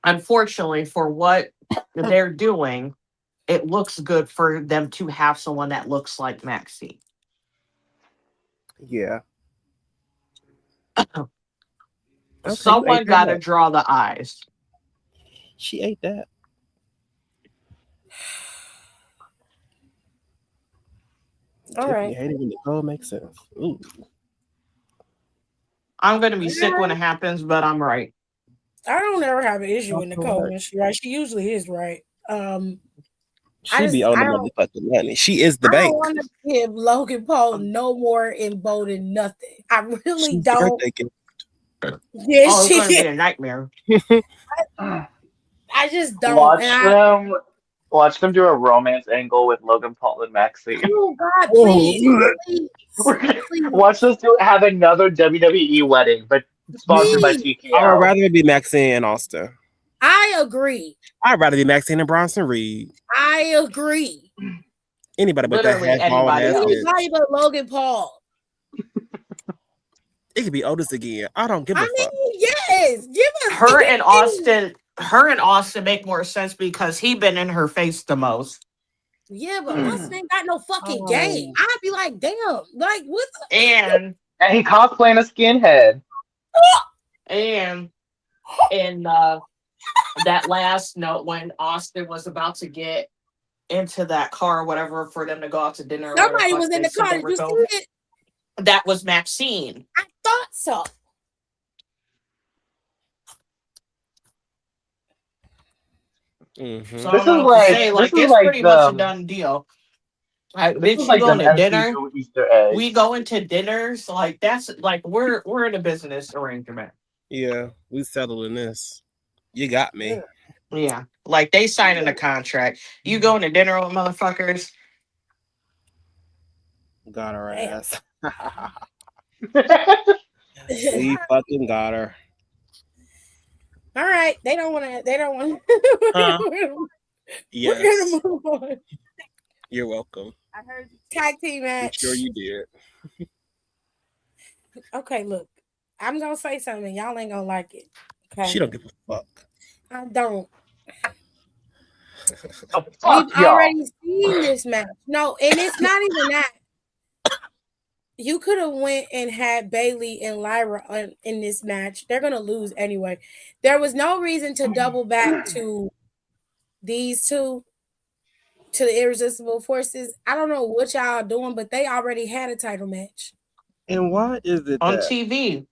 Unfortunately, for what they're doing, it looks good for them to have someone that looks like Maxine. Yeah. Okay, Someone got to draw the eyes. She ate that. All Tiffany right. hated when Nicole makes sense. Ooh. I'm going to be sick when it happens, but I'm right. I don't ever have an issue with Nicole when she right. She usually is right. She be on I the don't motherfucking money. She is the I don't bank. want to give Logan Paul no more in voting nothing. I really She's the don't. birthday gift. Yes, Oh, it's she gonna be is. a nightmare. I just don't. And Watch I them. Watch them do a romance angle with Logan Paul and Maxine. oh God, please, Oh, please, please, Watch us have another WWE wedding, but sponsored by please. I would TKO. rather it be Maxine and Austin. I agree. I'd rather be Maxine and Bronson Reed. I agree. Anybody but that Literally half bald anybody ass else. bitch. Anybody but Logan Paul. It could be Otis again. I don't give I a fuck. mean, yes, give us Her and anything. Austin make more sense because he been in her face the most. Yeah, but Austin ain't got no fucking game. Oh. I'd be like, damn, like what the And And he cosplaying a skinhead. and in that last note when Austin was about to get into that car or whatever for them to go out to dinner or whatever somebody the fuck was in they the said car. they Did were you going, see it? that was Maxine. I thought so. Mm-hmm. So I This don't know is what to like say. this Like is it's like pretty much a the done deal. Like, this is bitch, you like going them to dinner? MCU Easter eggs. We go into dinners. Like that's like we're in a business arrangement. Yeah, we settling this. You got me. Yeah. Like they signing a contract. You going to dinner with motherfuckers? Got her Damn. ass. We fucking got her. All right, they don't want to. They don't want. Huh? We're Yes. gonna move on. You're welcome. I heard tag team I'm match. sure you did. Okay, look, I'm gonna say something. Y'all ain't gonna like it. Okay, She don't give a fuck. I don't. Oh, We've fuck y'all. already seen this match. No, and it's not even that. You could have went and had Bailey and Lyra in this match. They're gonna lose anyway. There was no reason to double back to these two, to the Irresistible Forces. I don't know what y'all doing, but they already had a title match. And why is it On that TV.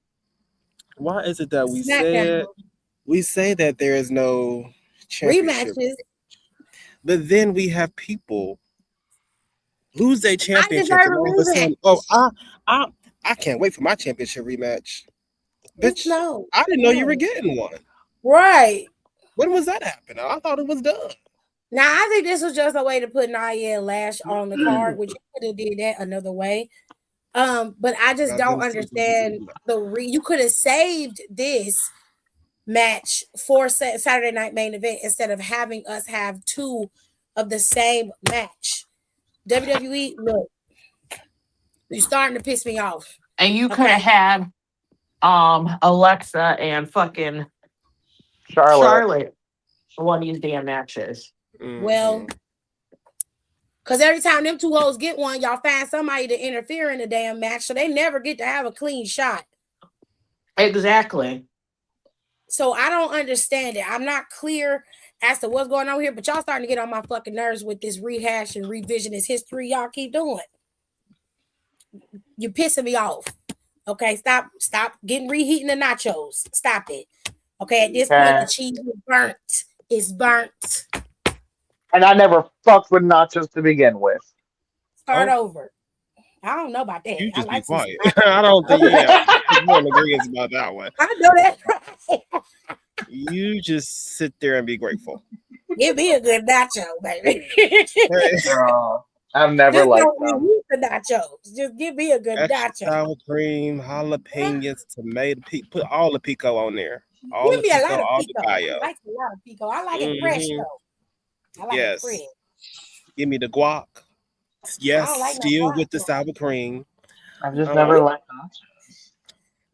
why is it that SmackDown we say that there is no championship, rematches. but then we have people lose their I championship deserve and a all of a sudden, rematch. I can't wait for my championship rematch. Bitch, No, I didn't know you no. were getting one. Right. When was that happening? I thought it was done. Now I think this was just a way to put Nia and Lash on the card, which you could have did that another way. But I just I don't didn't see understand you could have saved this match for Saturday night main event instead of having us have two of the same match. WWE, look, you're starting to piss me off. And you could have had Alexa and fucking Charlotte one of these damn matches. Well, because every time them two hoes get one, y'all find somebody to interfere in the damn match, so they never get to have a clean shot. Exactly. So I don't understand it. I'm not clear as to what's going on here, but y'all starting to get on my fucking nerves with this rehash and revisionist history y'all keep doing. You're pissing me off. Okay, stop getting reheating the nachos. Stop it. Okay, at this point, the cheese is burnt. It's burnt. And I never fucked with nachos to begin with. Start over. I don't know about that. You I just be like some quiet. I don't think we're in agreement about that one. I know that. You just sit there and be grateful. Give me a good nacho, baby. Girl, I've never Just liked don't them. reheat the nachos. Just give me a good Extra nacho. sour cream, jalapenos, tomato, put all the pico on there. All Give the me a pico, lot of all pico. the I gallo. like a lot of pico. I like it fresh though. I like it fresh. Give me the guac. Yes, I don't like no still guac, with the though. sour cream. I've just never liked nachos.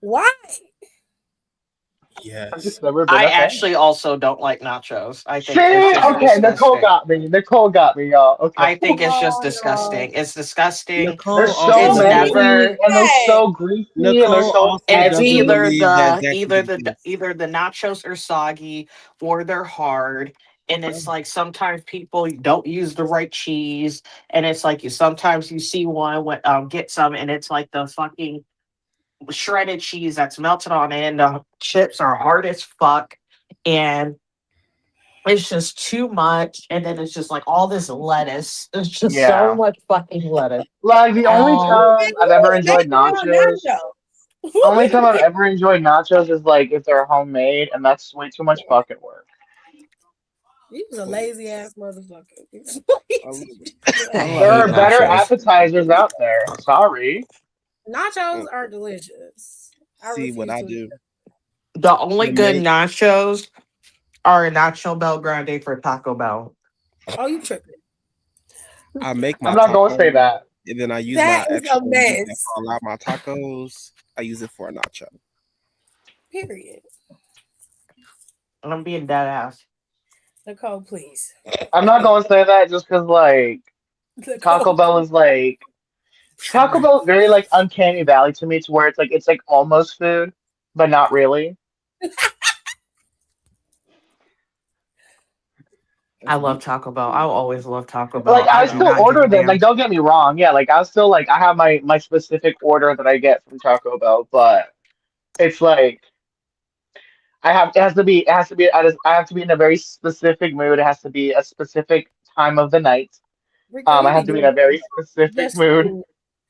Why? I've Yes. just never been I a fan. actually also don't like nachos. I think Shit! it's just Okay, Nicole disgusting. got me. Nicole got me, y'all. Okay. I think it's just Oh, disgusting. It's disgusting. Nicole There's so also It's many, never. and they're Hey, so greasy, and they're Nicole so also It's doesn't heavy. believe that that can be good. either the nachos are soggy or they're hard, and it's like sometimes people don't use the right cheese, and it's like sometimes you see one get some, and it's like the fucking shredded cheese that's melted on it, and the chips are hard as fuck. and it's just too much. And then it's just like all this lettuce. It's just so Yeah. much fucking lettuce. Like the only Um, time I've ever enjoyed nachos, only time I've Nachos. ever enjoyed nachos is like if they're homemade, and that's way too much fucking work. You was a lazy ass motherfucker. I There like hate are better nachos. appetizers out there. Sorry. Nachos mm, are delicious. I see what refuse I to eat do. them. The only The good main nachos are a Nacho Bel Grande for Taco Bell. Oh, you tripping. I make I'm my not going to say tacos that. and then I use That my is extra a meat that mess. fall out my tacos. I use it for a nacho. Period. And I'm being dead ass. Nicole, please. I'm not going to say that just because like Taco Nicole, Bell is like Taco Try. Bell is very like uncanny valley to me, to where it's like almost food, but not really. I That's love beef. Taco Bell. I'll always love Taco Like Bell. I I do still not give order a them. Like damn. don't get me wrong, yeah. Like I still like I have my specific order that I get from Taco Bell, but it's like I have I have to be in a very specific mood. It has to be a specific time of the night. Rico, I you be have to be in doing a very specific just mood. food.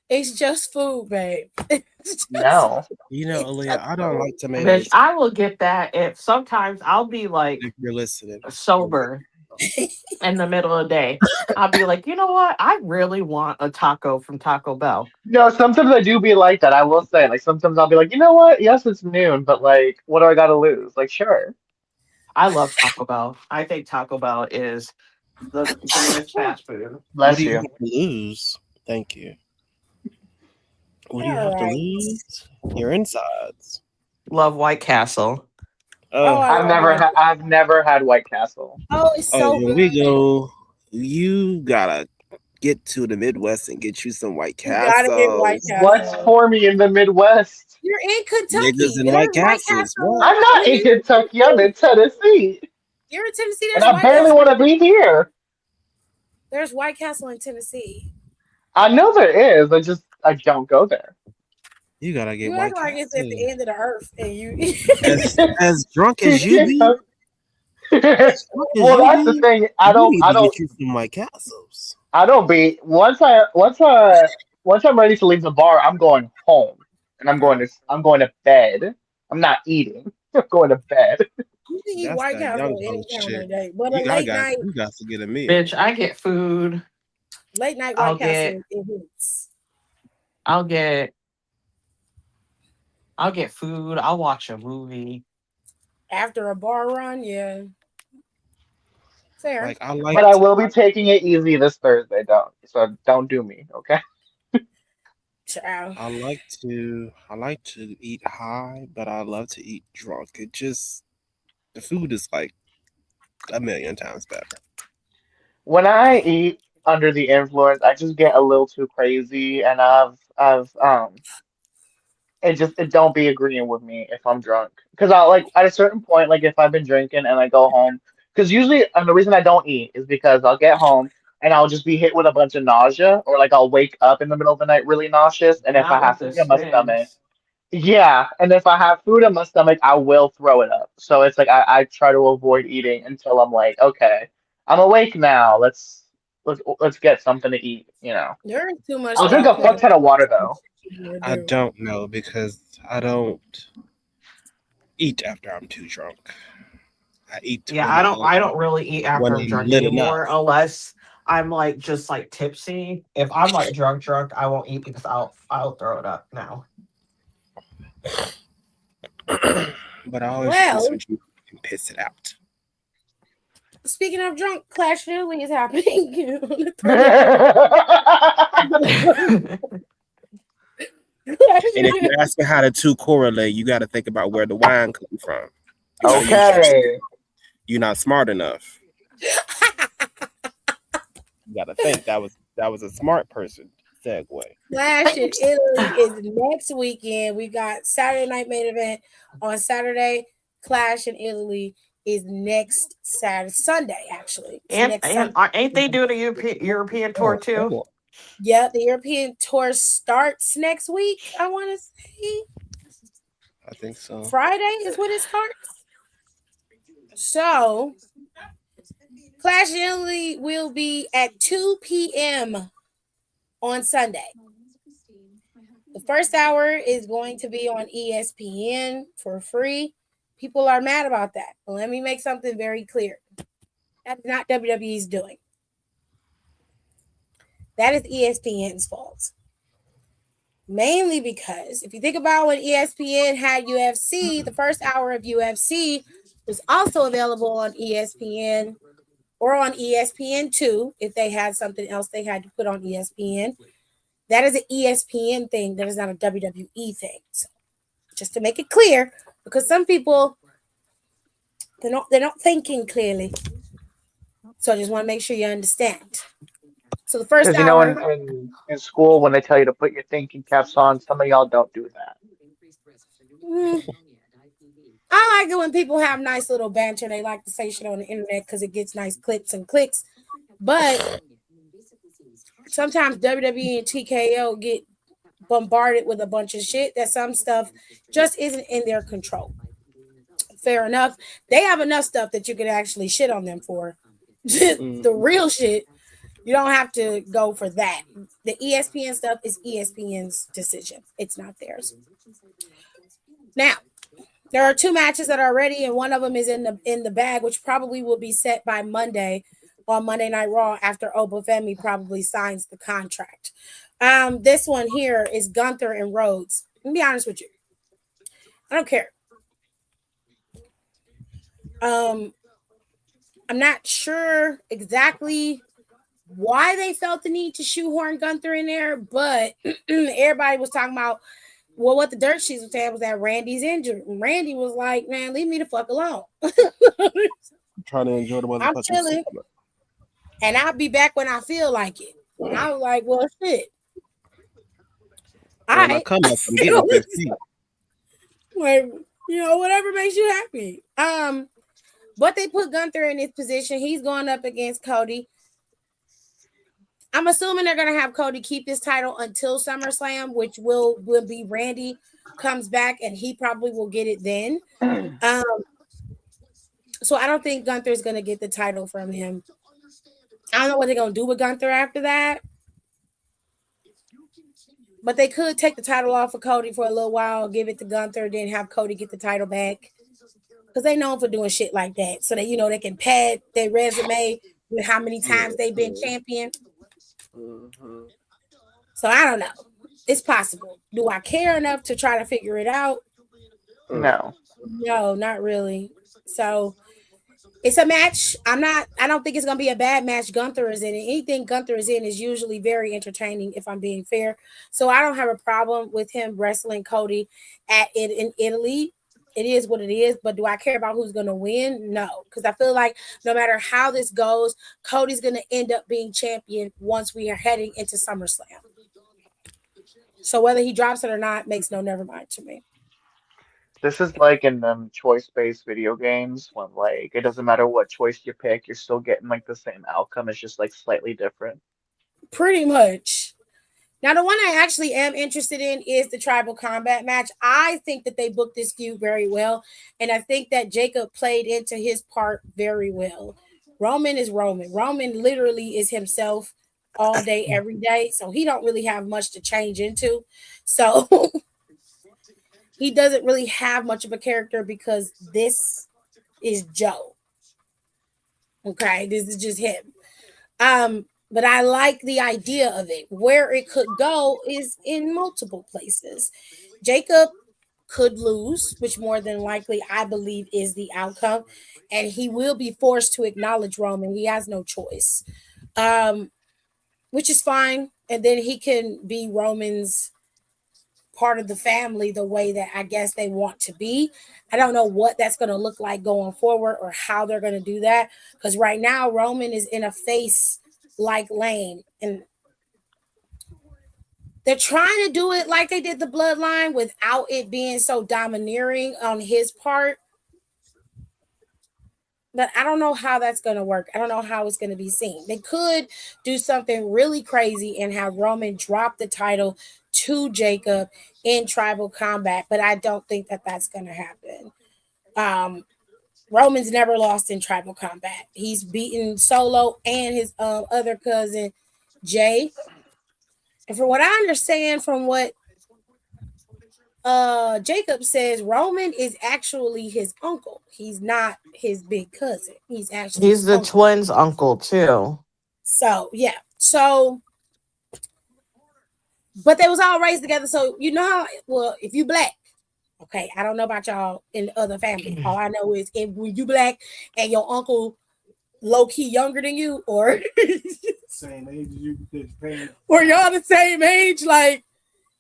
It's just food, babe. It's just, No. You know, it's Aaliyah, just I don't food. like Bitch, tomatoes I will get that if sometimes I'll be like if you're listening. sober in the middle of the day. I'll be like, you know what? I really want a taco from Taco Bell. No, sometimes I do be like that. I will say, like sometimes I'll be like, you know what? Yes, it's noon, but like, what do I got to lose? Like, sure. I love Taco Bell. I think Taco Bell is the greatest fast food. What do Bless you you. have to lose? Thank you. What do you All have to right. lose? Your insides. Love White Castle. Oh, Oh, I love white. I've never had White Castle. Oh, it's oh, so when we good. go, you gotta get to the Midwest and get you some White You gotta get White Castles. What's Castle. for me in the Midwest? You're in Niggas Kentucky. and White There's White Castles. What? Castle. I'm not in Kentucky. I'm in Tennessee, You're in Tennessee. and There's I White barely Castle. want to be here. There's White Castle in Tennessee. I know there is. I don't go there. You gotta get You act White like it's at the Castles. end of the earth, and you. As drunk as you You be, know? as drunk as Well, you that's the be, thing. you need to get you some White Castles. I don't be once I'm ready to leave the bar, I'm going home and I'm going to bed. I'm not eating. I'm going to bed. You can eat That's White that young Castle any ho time of shit. the day, but a You got to get a meal. Bitch, I get food. late night I'll White get Castle it hits. I'll get I'll get food. I'll watch a movie. After a bar run, yeah, fair. Like I But like I to, will be taking it easy this Thursday. Don't do me, okay? Ciao. I like to eat high, but I love to eat drunk. It just the food is like a million times better. When I eat under the influence, I just get a little too crazy, and I've it don't be agreeing with me if I'm drunk. Because I like at a certain point, like if I've been drinking and I go home, because usually, and the reason I don't eat is because I'll get home and I'll just be hit with a bunch of nausea, or like I'll wake up in the middle of the night really nauseous, and if I Not with have the food in my stomach, spins. yeah, and if I have food in my stomach, I will throw it up. So it's like I try to avoid eating until I'm like, okay, I'm awake now. Let's get something to eat. You know, There is too much I'll drink a alcohol fuck ton of water though. to I do. don't know because I don't eat after I'm too drunk. I eat Yeah, I don't really eat when after I'm I'm drunk lit anymore enough. unless I'm like just like tipsy. If I'm like drunk, I won't eat because I'll throw it up now. But I always drink me Well, some juice and piss it out. speaking of drunk, Clash Newly is happening on the 30th. Clash And if Newly. you're asking how the two correlate, you got to think about where the wine comes from. You got to use that. Okay. You're not smart enough. You got to think that was a smart person segue. Clash in Italy is next weekend. We got Saturday night main event on Saturday. Clash in Italy is next Saturday, Sunday actually. It's and next and Sunday. ain't they doing a European tour Oh, too? oh. Yeah, the European tour starts next week. I want to say I think so. Friday is when it starts. So, Clash Unity will be at 2 p.m. on Sunday. The first hour is going to be on ESPN for free. People are mad about that. But let me make something very clear. That's not WWE's doing. That is ESPN's fault. Mainly because if you think about when ESPN had UFC, the first hour of UFC was also available on ESPN or on ESPN2 if they had something else they had to put on ESPN. That is an ESPN thing. That is not a WWE thing. So just to make it clear, because some people they're not thinking clearly. So I just want to make sure you understand. So the first Because you know, hour, in school when they tell you to put your thinking caps on, some of y'all don't do that. mm, I like it when people have nice little banter. They like to say shit on the internet because it gets nice clips and clicks. But sometimes WWE and TKO get bombarded with a bunch of shit that some stuff just isn't in their control. Fair enough. They have enough stuff that you can actually shit on them for. The real shit, you don't have to go for that. The ESPN stuff is ESPN's decision. It's not theirs. Now, there are two matches that are ready, and one of them is in the bag, which probably will be set by Monday on Monday Night Raw after Obafemi probably signs the contract. This one here is Gunther and Rhodes. Let me be honest with you. I don't care. I'm not sure exactly why they felt the need to shoehorn Gunther in there, but everybody was talking about, well, what the dirt sheets were saying was that Randy's injured. And Randy was like, man, leave me the fuck alone. Trying to enjoy the I'm motherfucking chilling, and I'll be back when I feel like it. I was like, well, shit. All when I right. come up, I'm getting 15. Like, whatever makes you happy. But they put Gunther in his position. He's going up against Cody. I'm assuming they're gonna have Cody keep his title until SummerSlam, which will be Randy comes back, and he probably will get it then. So I don't think Gunther's gonna get the title from him. I don't know what they're gonna do with Gunther after that. But they could take the title off of Cody for a little while, give it to Gunther, then have Cody get the title back. Because they known for doing shit like that. So that they can pad their resume with how many times they've been champion. So I don't know. It's possible. Do I care enough to try to figure it out? No. No, not really. So it's a match. I don't think it's gonna be a bad match. Gunther is in it. Anything Gunther is in is usually very entertaining, if I'm being fair. So I don't have a problem with him wrestling Cody at it in Italy. It is what it is, but do I care about who's gonna win? No, because I feel like no matter how this goes, Cody's gonna end up being champion once we are heading into SummerSlam. So whether he drops it or not makes no never mind to me. This is like in them choice-based video games when like it doesn't matter what choice you pick, you're still getting like the same outcome. It's just like slightly different. Pretty much. Now, the one I actually am interested in is the tribal combat match. I think that they booked this feud very well, and I think that Jacob played into his part very well. Roman is Roman. Roman literally is himself all day, every day, so he don't really have much to change into. So he doesn't really have much of a character because this is Joe. Okay, this is just him. But I like the idea of it. Where it could go is in multiple places. Jacob could lose, which more than likely I believe is the outcome, and he will be forced to acknowledge Roman. He has no choice, which is fine. And then he can be Roman's part of the family the way that I guess they want to be. I don't know what that's going to look like going forward or how they're going to do that, because right now Roman is in a face like lane, and they're trying to do it like they did the bloodline without it being so domineering on his part. But I don't know how that's going to work. I don't know how it's going to be seen. They could do something really crazy and have Roman drop the title to Jacob in tribal combat, but I don't think that that's going to happen. Roman's never lost in tribal combat. He's beaten Solo and his other cousin Jay. And from what I understand, from what Jacob says, Roman is actually his uncle. He's not his big cousin. He's actually He's his the uncle. twins' uncle too. So yeah. So but they was all raised together. So you know how well if you black. Okay, I don't know about y'all in the other family. All I know is if when you black and your uncle low key younger than you, or Same age as you, parents. or y'all the same age, like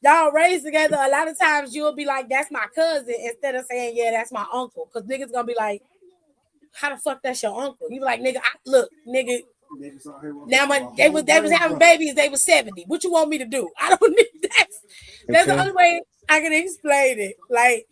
y'all raised together. A lot of times you'll be like, "That's my cousin," instead of saying, "Yeah, that's my uncle," because niggas gonna be like, "How the fuck that's your uncle?" You be like, "Nigga, look, nigga." Now when they was having babies, they was 70. What you want me to do? I don't need that. That's the only way I can explain it. Like,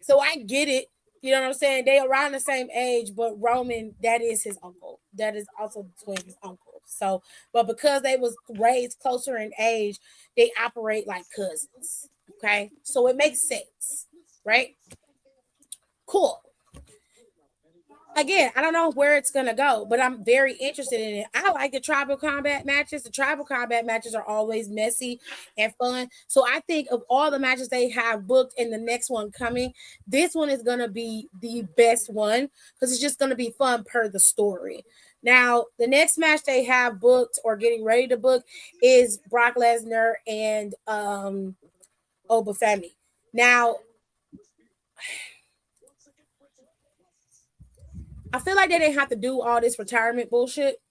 so I get it. You know what I'm saying? They around the same age, but Roman, that is his uncle. That is also the twins' uncle. So, but because they was raised closer in age, they operate like cousins. Okay, so it makes sense, right? Cool. Again, I don't know where it's gonna go, but I'm very interested in it. I like the tribal combat matches. The tribal combat matches are always messy and fun. So I think of all the matches they have booked and the next one coming, this one is gonna be the best one because it's just gonna be fun per the story. Now, the next match they have booked or getting ready to book is Brock Lesnar and Obafemi. Now, I feel like they didn't have to do all this retirement bullshit.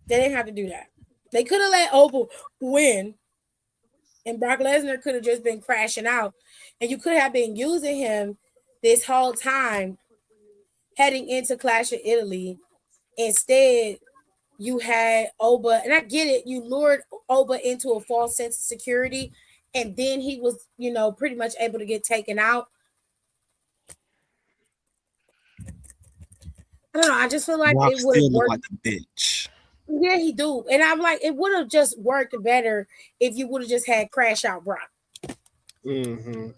They didn't have to do that. They could have let Opal win, and Brock Lesnar could have just been crashing out, and you could have been using him this whole time heading into Clash of Italy. Instead, you had Oba, and I get it. You lured Oba into a false sense of security, and then he was, pretty much able to get taken out. I don't know. I just feel like Rock it would have still look worked. like a bitch. Yeah, he do. And I'm like, it would have just worked better if you would have just had Crash Out Brock, Mm-hmm.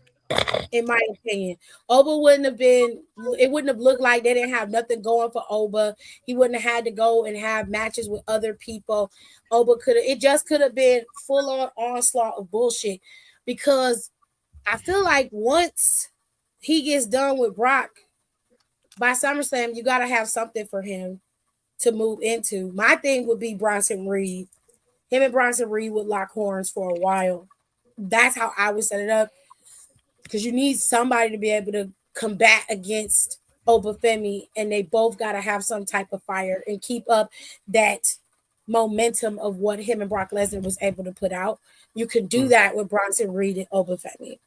in my opinion. Oba wouldn't have been, it wouldn't have looked like they didn't have nothing going for Oba. He wouldn't have had to go and have matches with other people. Oba it just could have been full on onslaught of bullshit because I feel like once he gets done with Brock by SummerSlam, you got to have something for him to move into. My thing would be Bronson Reed. Him and Bronson Reed would lock horns for a while. That's how I would set it up. Because you need somebody to be able to combat against Obafemi, and they both got to have some type of fire and keep up that momentum of what him and Brock Lesnar was able to put out. You can do that with Bronson Reed and Obafemi.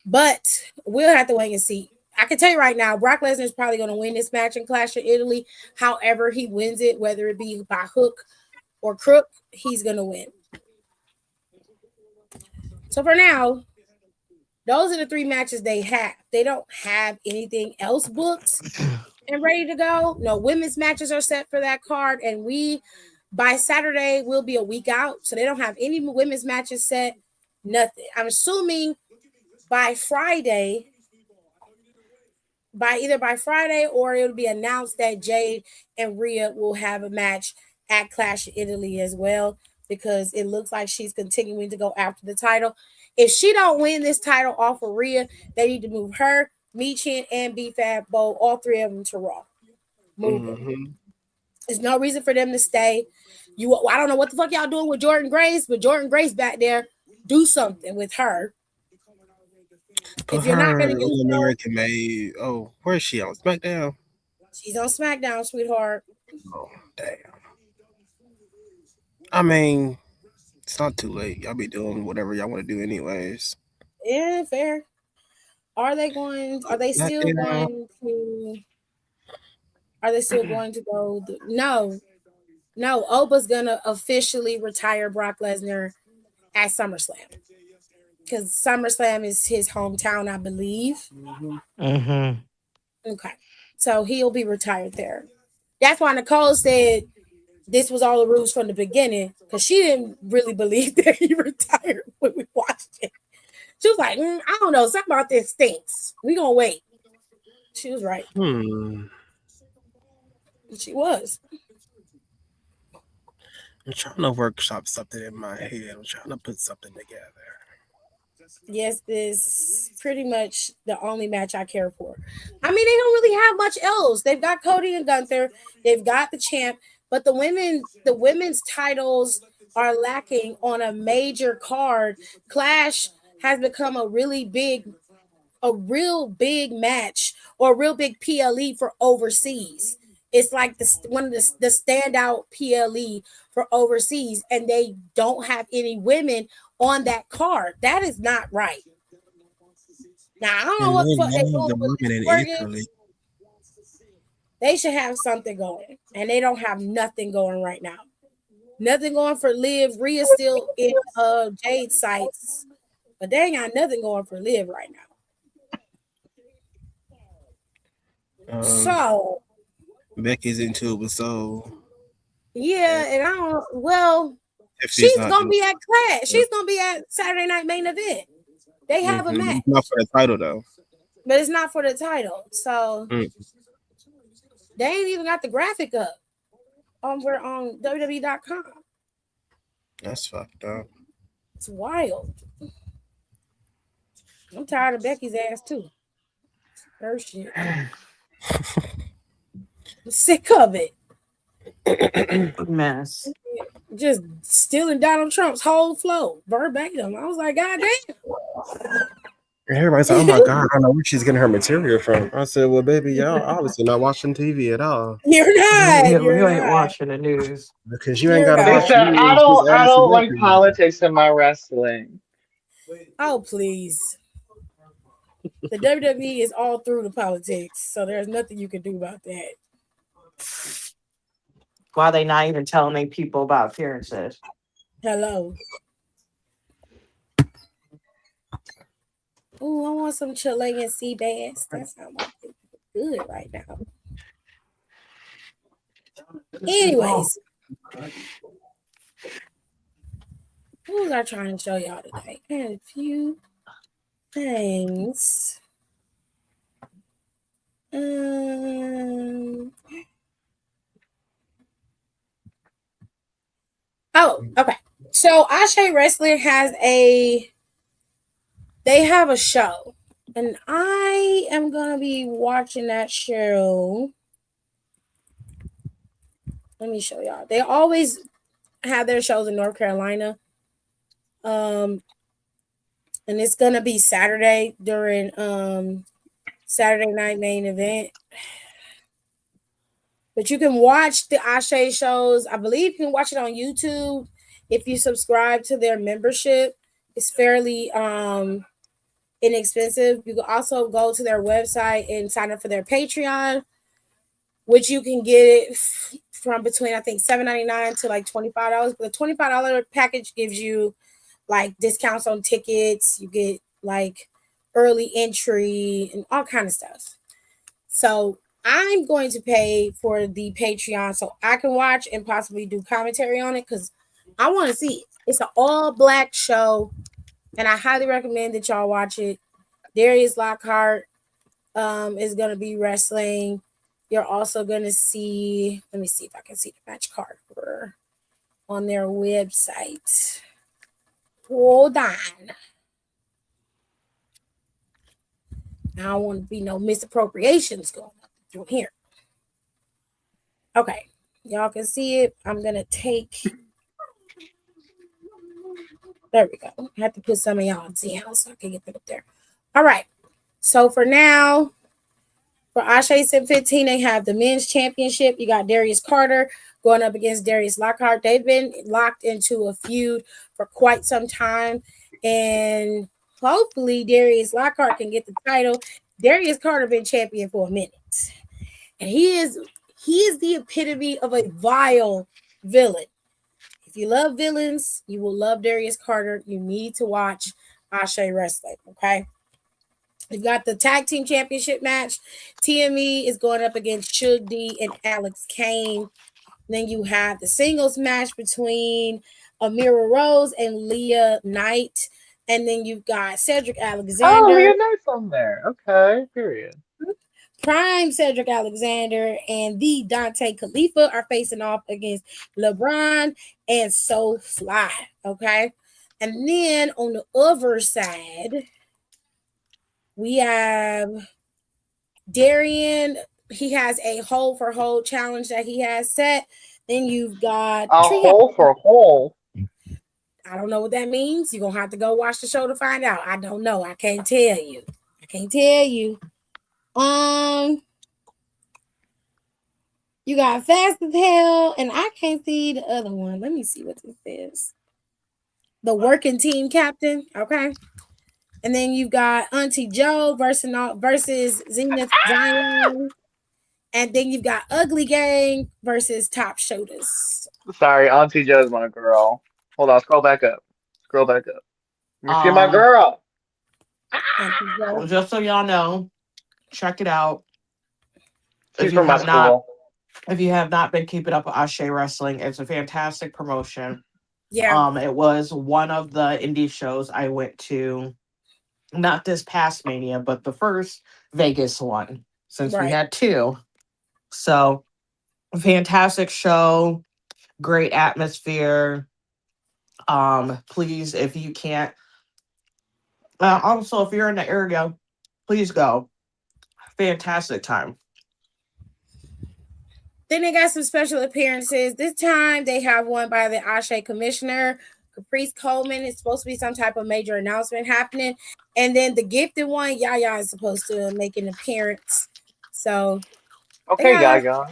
But we'll have to wait and see. I can tell you right now, Brock Lesnar is probably going to win this match in Clash of Italy. However he wins it, whether it be by hook or crook, he's going to win. So for now, those are the 3 matches they have. They don't have anything else booked and ready to go. No women's matches are set for that card. And by Saturday, we'll be a week out. So they don't have any women's matches set. Nothing. I'm assuming by Friday, either by Friday or it'll be announced that Jade and Rhea will have a match at Clash of Italy as well, because it looks like she's continuing to go after the title. If she don't win this title off of Rhea, they need to move her, Michin, and B-Fab Bo, all 3 of them to Raw. Move them. There's no reason for them to stay. I don't know what the fuck y'all doing with Jordan Grace, but Jordan Grace back there, do something with her. Put if you're not her going to on use her, American Made. Oh, where is she on SmackDown? she's on SmackDown, sweetheart. Oh, damn. I mean, it's not too late. Y'all be doing whatever y'all want to do, anyways. Yeah, fair. Are they still going to? Are they still going to go? No. Oba's gonna officially retire Brock Lesnar at SummerSlam, because SummerSlam is his hometown, I believe. Mm-hmm. Okay, so he'll be retired there. That's why Nicole said this was all the rules from the beginning, because she didn't really believe that he retired when we watched it. She was like, I don't know, something about this stinks. We gonna wait. She was right. She was. I'm trying to workshop something in my head. I'm trying to put something together. Yes, this pretty much the only match I care for. I mean, they don't really have much else. They've got Cody and Gunther, they've got the champ, but the women's titles are lacking on a major card. Clash has become a real big match or a real big PLE for overseas. It's like one of the standout PLE for overseas, and they don't have any women on that card. That is not right. Now I don't know And what they the fuck they love doing the with women in this Italy. They should have something going, and they don't have nothing going right now. Nothing going for Liv. Rhea's still in Jade sights, but they ain't got nothing going for Liv right now. So Becky's into it, so yeah, and I don't. Well, Tiffany's she's not gonna doing be at Clash. She's gonna be at Saturday Night Main Event. They have a match, not for the title though. but it's not for the title. So they ain't even got the graphic up over on WWE.com. That's fucked up. It's wild. I'm tired of Becky's ass too. Her shit. I'm sick of it. Mess. Just stealing Donald Trump's whole flow verbatim. I was like, God damn. Everybody's like, oh my God, I don't know where she's getting her material from. I said, well, baby, y'all obviously not watching TV at all. You're not. Yeah, You're you ain't not. watching the news. Because you ain't got to You're They watch not. said, news. I Just don't ask like Becky. politics in my wrestling. Oh, please. The WWE is all through the politics, so there's nothing you can do about that. Why they not even telling their people about appearances? Hello. Oh, I want some Chilean sea bass. That sounds like it's good right now. Anyways, what was I trying to show y'all today? I had a few things. Oh, okay. So Ashe Wrestling they have a show, and I am gonna be watching that show. Let me show y'all. They always have their shows in North Carolina. And it's gonna be Saturday during Saturday Night Main Event. But you can watch the Ashe shows. I believe you can watch it on YouTube if you subscribe to their membership. It's fairly inexpensive. You can also go to their website and sign up for their Patreon, which you can get it from between I think $7.99 to like $25. But the $25 package gives you like discounts on tickets. You get like early entry and all kind of stuff. So I'm going to pay for the Patreon so I can watch and possibly do commentary on it because I want to see it. It's an all-black show, and I highly recommend that y'all watch it. Darius Lockhart is going to be wrestling. You're also going to see, let me see if I can see the match card on their website. Hold on. I don't want to be no misappropriations going on through here. Okay, y'all can see it. I'm gonna take. There we go. I have to put some of y'all down so I can get them up there. All right. So for now, for Ashe 715, they have the men's championship. You got Darius Carter going up against Darius Lockhart. They've been locked into a feud for quite some time, and hopefully Darius Lockhart can get the title. Darius Carter been champion for a minute, and he is the epitome of a vile villain. If you love villains, you will love Darius Carter. You need to watch Ashe Wrestling, okay? You've got the tag team championship match. TME is going up against Suge D and Alex Kane. Then you have the singles match between Amira Rose and Leah Knight. And then you've got Cedric Oh, Alexander, Leonard's on there. Okay, period. prime Cedric Alexander, and the Dante Khalifa are facing off against LeBron and So Fly. Okay. And then on the other side, we have Darian. He has a hold for hold challenge that he has set. Then you've got A Tria. hole for a hole. I don't know what that means. You're gonna have to go watch the show to find out. I don't know. I can't tell you. You got Fast as Hell, and I can't see the other one. Let me see what this is. The Working Team Captain, okay. And then you got Auntie Joe versus Zenith Zion. And then you've got Ugly Gang versus Top Shoulders. Sorry, Auntie Joe's my girl. Hold on, scroll back up. Let me see my girl. Just so y'all know, check it out. She's from my school. If you have not been keeping up with Ashe Wrestling, it's a fantastic promotion. Yeah. It was one of the indie shows I went to, not this past Mania, but the first Vegas one, since we had two. So, fantastic show, great atmosphere. Please, if you can't, also if you're in the area, please go. Fantastic time. Then they got some special appearances. This time they have one by the Ashe Commissioner, Caprice Coleman. It's supposed to be some type of major announcement happening. And then the gifted one, Yaya is supposed to make an appearance. So okay, Yaya.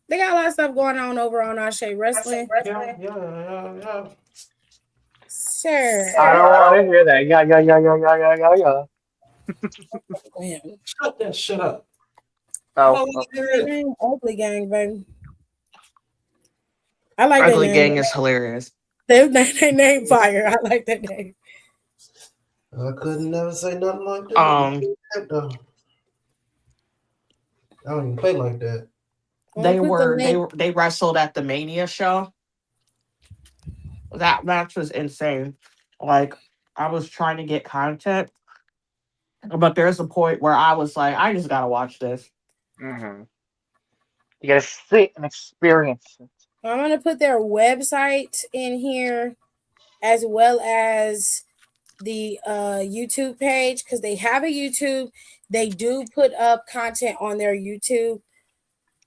They got a lot of stuff going on over on Ashe Wrestling. Yeah. Sure. I don't want to hear that. Yeah. Shut that shit up. Oh, Ugly Gang, baby. I like Ugly that Gang name. is hilarious. They name fire. I like that name. I couldn't never say nothing like that. I don't even play like that. They wrestled at the Mania show. That match was insane. Like, I was trying to get content, but there's a point where I was like, I just gotta watch this. Mm-hmm. You gotta sit and experience it. I'm gonna put their website in here, as well as the YouTube page, because they have a YouTube. They do put up content on their YouTube.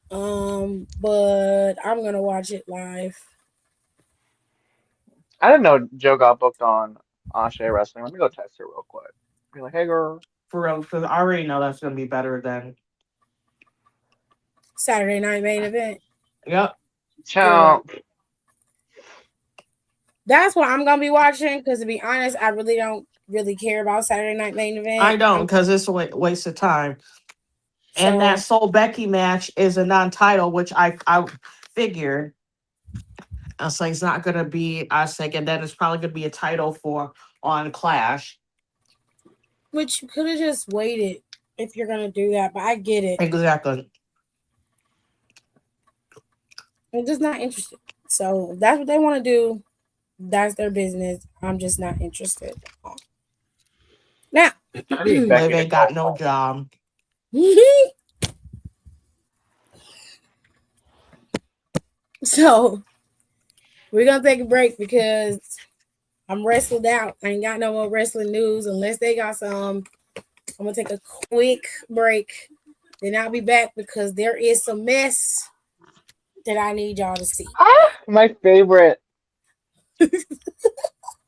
But I'm gonna watch it live. I didn't know Joe got booked on Ashe Wrestling. Let me go text her real quick. Be like, hey girl. For real, because I already know that's gonna be better than Saturday night main event. Yep. Ciao. That's what I'm gonna be watching, because to be honest, I really don't really care about Saturday night main event. I don't, because it's a waste of time. And that Soul Becky match is a non-title, which I figured. I was like, it's not gonna be. I was thinking that it's probably gonna be a title for on Clash. Which you could have just waited if you're gonna do that, but I get it. Exactly. I'm just not interested. So if that's what they want to do, that's their business. I'm just not interested. Now, they ain't got no job. So we're gonna take a break because I'm wrestled out. I ain't got no more wrestling news unless they got some. I'm gonna take a quick break. Then I'll be back because there is some mess that I need y'all to see. My favorite.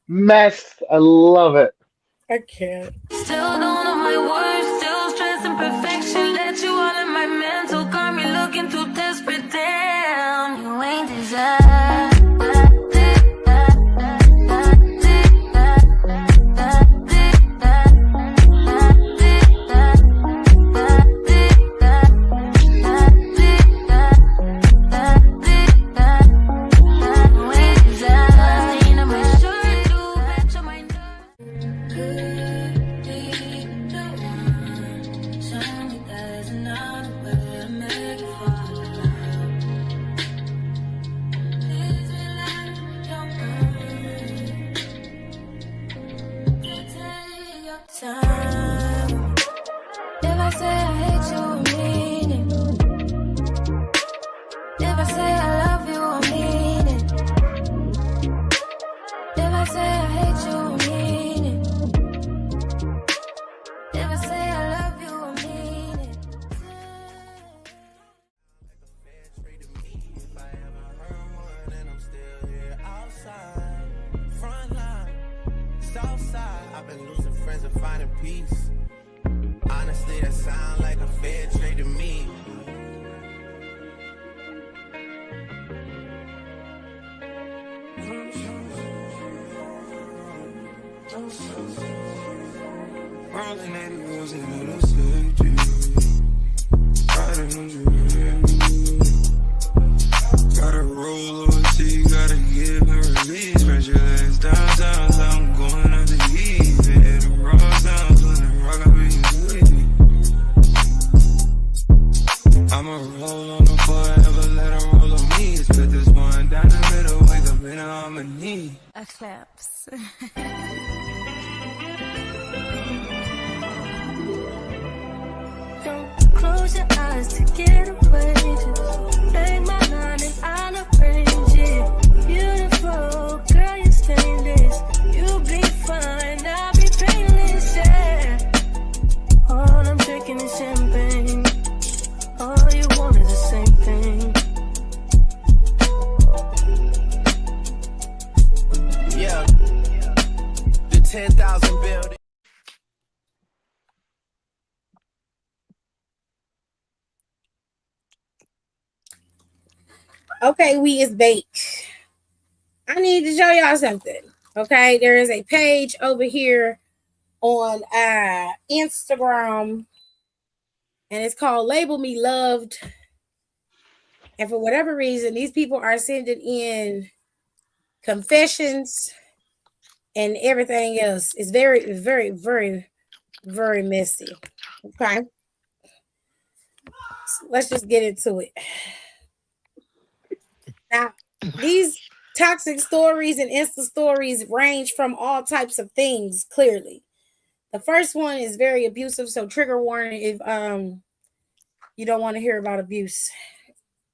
Mess. I love it. I can't. Still don't know my words, still stressing perfection. Let you all in my mental, got me looking too desperate. Damn, you ain't desired. Front line, south side. I've been losing friends and finding peace. Honestly, that sound like a fair trade to me. Rolling 80 rolls in a city. Riding on you. Gotta roll OT, gotta give her release. Spread your legs down, down, I'm going on the heat. Hit the raw sounds when the rock up in your sleep. I'ma roll on the forever, let her roll on me. Split this one down the middle, wake up in harmony. Eclipse. Don't close your eyes to get away. Just make my line and I'll arrange it. Beautiful, girl, you're stainless. You'll be fine, I'll be painless, yeah. All I'm drinking is champagne. All you want is the same thing. Yeah, the 10,000 building. Okay, we is baked. I need to show y'all something. Okay, there is a page over here on Instagram, and it's called Label Me Loved. And for whatever reason, these people are sending in confessions and everything else. It's very, very, very, very messy. Okay, so let's just get into it. Now, these toxic stories and Insta stories range from all types of things, clearly. The first one is very abusive, so trigger warning if you don't want to hear about abuse.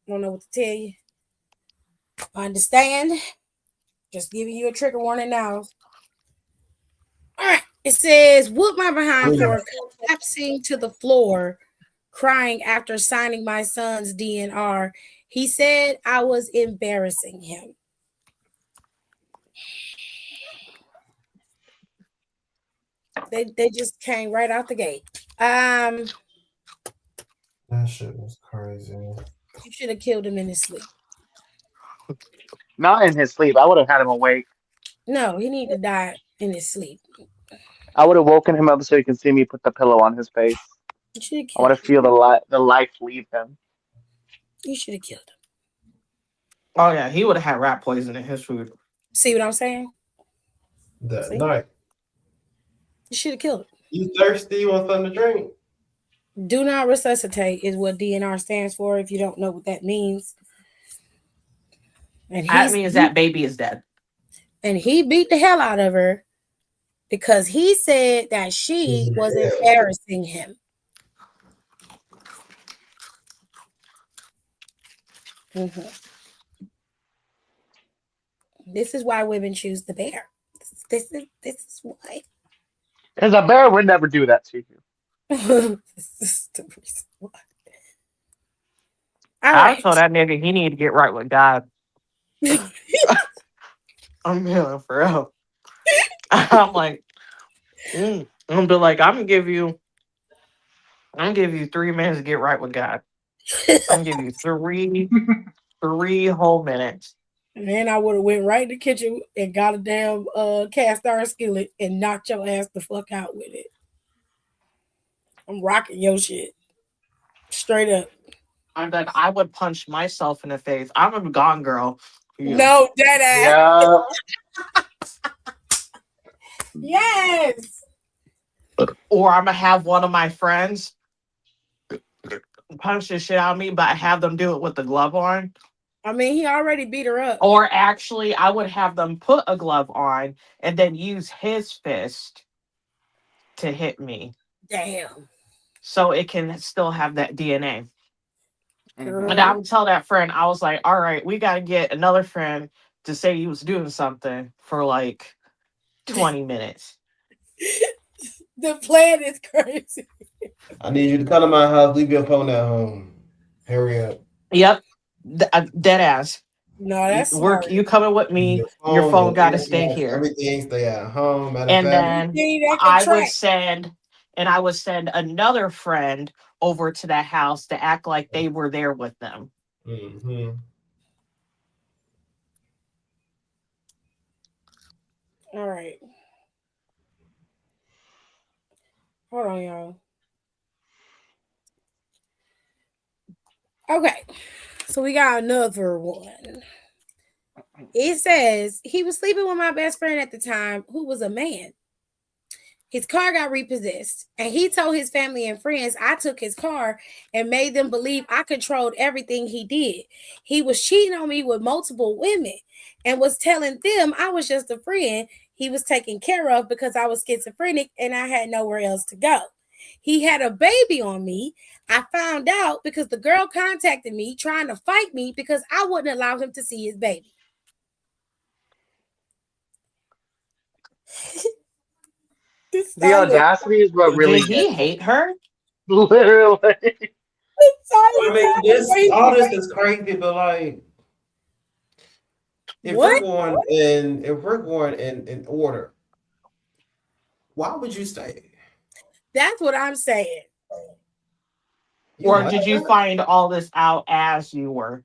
I don't know what to tell you. I understand. Just giving you a trigger warning now. All right. It says, whoop my behind for collapsing to the floor, crying after signing my son's DNR. He said I was embarrassing him. They just came right out the gate. That shit was crazy. You should have killed him in his sleep. Not in his sleep. I would have had him awake. No, he need to die in his sleep. I would have woken him up so he can see me put the pillow on his face. You should have I want killed to feel the life leave him. You should have killed him. Oh yeah, he would have had rat poison in his food. See what I'm saying? That See? night. You should have killed him. You thirsty? You want something to drink? Do not resuscitate is what DNR stands for. If you don't know what that means, and That means that baby is dead. And he beat the hell out of her because he said that she was embarrassing him. Mm-hmm. This is why women choose the bear. This is why. Because a bear would never do that to you. This is the reason why. All I right. told that nigga he need to get right with God. I'm feeling for real. I'm like, I'm gonna be like, I'm gonna give you 3 minutes to get right with God. I'm gonna give you three whole minutes. And then I would have went right in the kitchen and got a damn cast iron skillet and knocked your ass the fuck out with it. I'm rocking your shit. Straight up. I'm like, I would punch myself in the face. I'm a gone girl. Yeah. No, dead ass. Yeah. Yes. Or I'm gonna have one of my friends punch the shit out of me, but I have them do it with the glove on. I mean, he already beat her up. Or actually, I would have them put a glove on and then use his fist to hit me. Damn. So it can still have that DNA. Girl. And I would tell that friend, I was like, all right, we got to get another friend to say he was doing something for like 20 minutes. The plan is crazy. I need you to come to my house. Leave your phone at home. Hurry up. Yep. Dead ass. No, that's Work, smart. you coming with me. Your Your phone got to stay earbuds, here. everything stay at home. Matter of And fact, then Anything that can I would track. send, another friend over to that house to act like they were there with them. mm-hmm. All right. Hold on, y'all. Okay. So we got another one. It says he was sleeping with my best friend at the time, who was a man. His car got repossessed, and he told his family and friends I took his car and made them believe I controlled everything he did. He was cheating on me with multiple women and was telling them I was just a friend he was taken care of because I was schizophrenic and I had nowhere else to go. He had a baby on me. I found out because the girl contacted me trying to fight me because I wouldn't allow him to see his baby. This The silent. audacity is what really Did gets he me. hate her? Literally. I mean, all this is crazy, but like, What? if we're going in order, why would you stay? That's what I'm saying. You Or like did you that? find all this out as you were?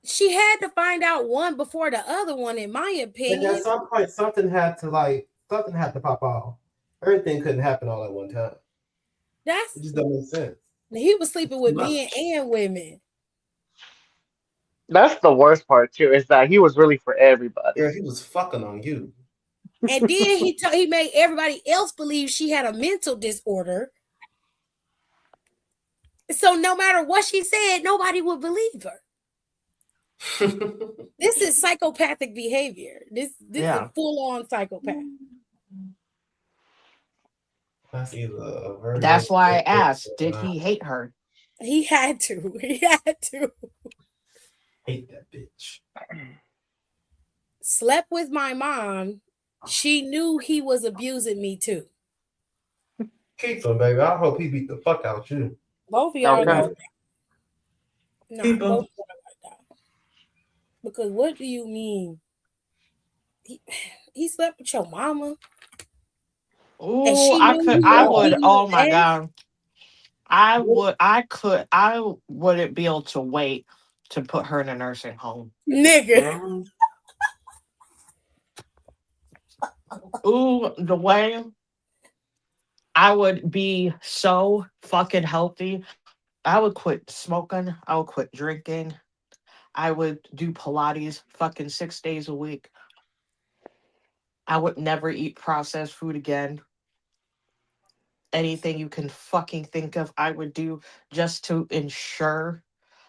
She had to find out one before the other one, in my Like at opinion. some point, something had to pop off. Everything couldn't happen all at one time. It That's just doesn't make sense. he was sleeping It's too with men much. and women. That's the worst part too, is that he was really for everybody. Girl, he was fucking on you. And then he made everybody else believe she had a mental disorder. So no matter what she said, nobody would believe her. This is psychopathic behavior. This is Yeah. full on psychopath. That's either a very That's why I narcissistic asked, or did not. he hate her? He had to. He had to. Hate that bitch. Slept with my mom. She knew he was abusing me too. Keep him, baby. I hope he beat the fuck out you. Both of y'all Okay. know. Nah, Keep both him. of y'all like that. Because what do you mean? He slept with your mama and Ooh, she knew you I was would, beating oh his my ass? God. I wouldn't be able to wait to put her in a nursing home. Nigga. Mhm. Ooh, the way I would be so fucking healthy. I would quit smoking. I would quit drinking. I would do Pilates fucking 6 days a week. I would never eat processed food again. Anything you can fucking think of, I would do just to ensure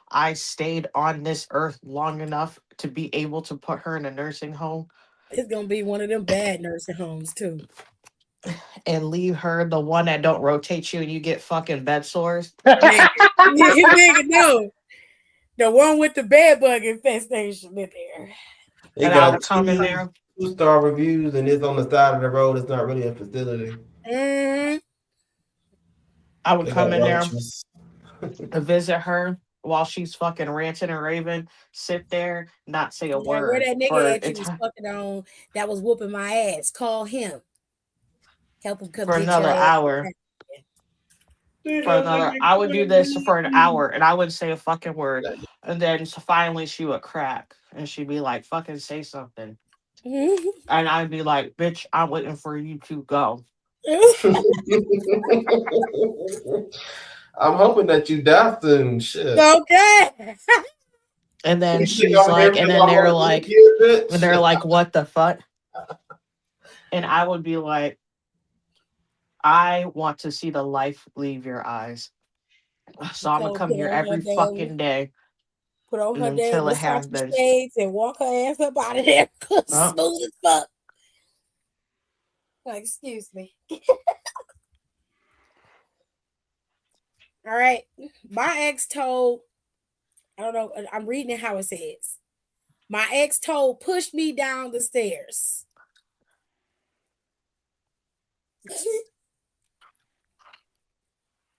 I stayed on this earth long enough to be able to put her in a nursing home It's gonna be one of them bad nursing homes too. and leave her the one that don't rotate you and you get fucking bed sores. Nigga. Nigga, no. The one with the bed bug infestation in there. They And I got would come in there. two-star reviews and it's on the side of the road. It's not really a facility. Mm-hmm. I would They come got in there roaches. to visit her while she's fucking ranting and raving, sit there, not say a Like where word that nigga for at you was fucking on that was whooping my ass. Call him. Help him come for get your another ass. hour. I would do this for an hour and I wouldn't say a fucking word. And then finally she would crack and she'd be like, fucking say something. And I'd be like, bitch, I'm waiting for you to go. I'm hoping that you deaf and shit. Okay. And then You think she's I'm here like, and because then I want they're bitch? like, what the fuck? And I would be like, I want to see the life leave your eyes. So I'm gonna So come here every fucking day put on her damn until it Versace happens. shades and walk her ass up out of there. Oh, Smooth as fuck. Like, excuse me. All right. My ex told, I don't know, I'm reading it how it says. My ex told pushed me down the stairs.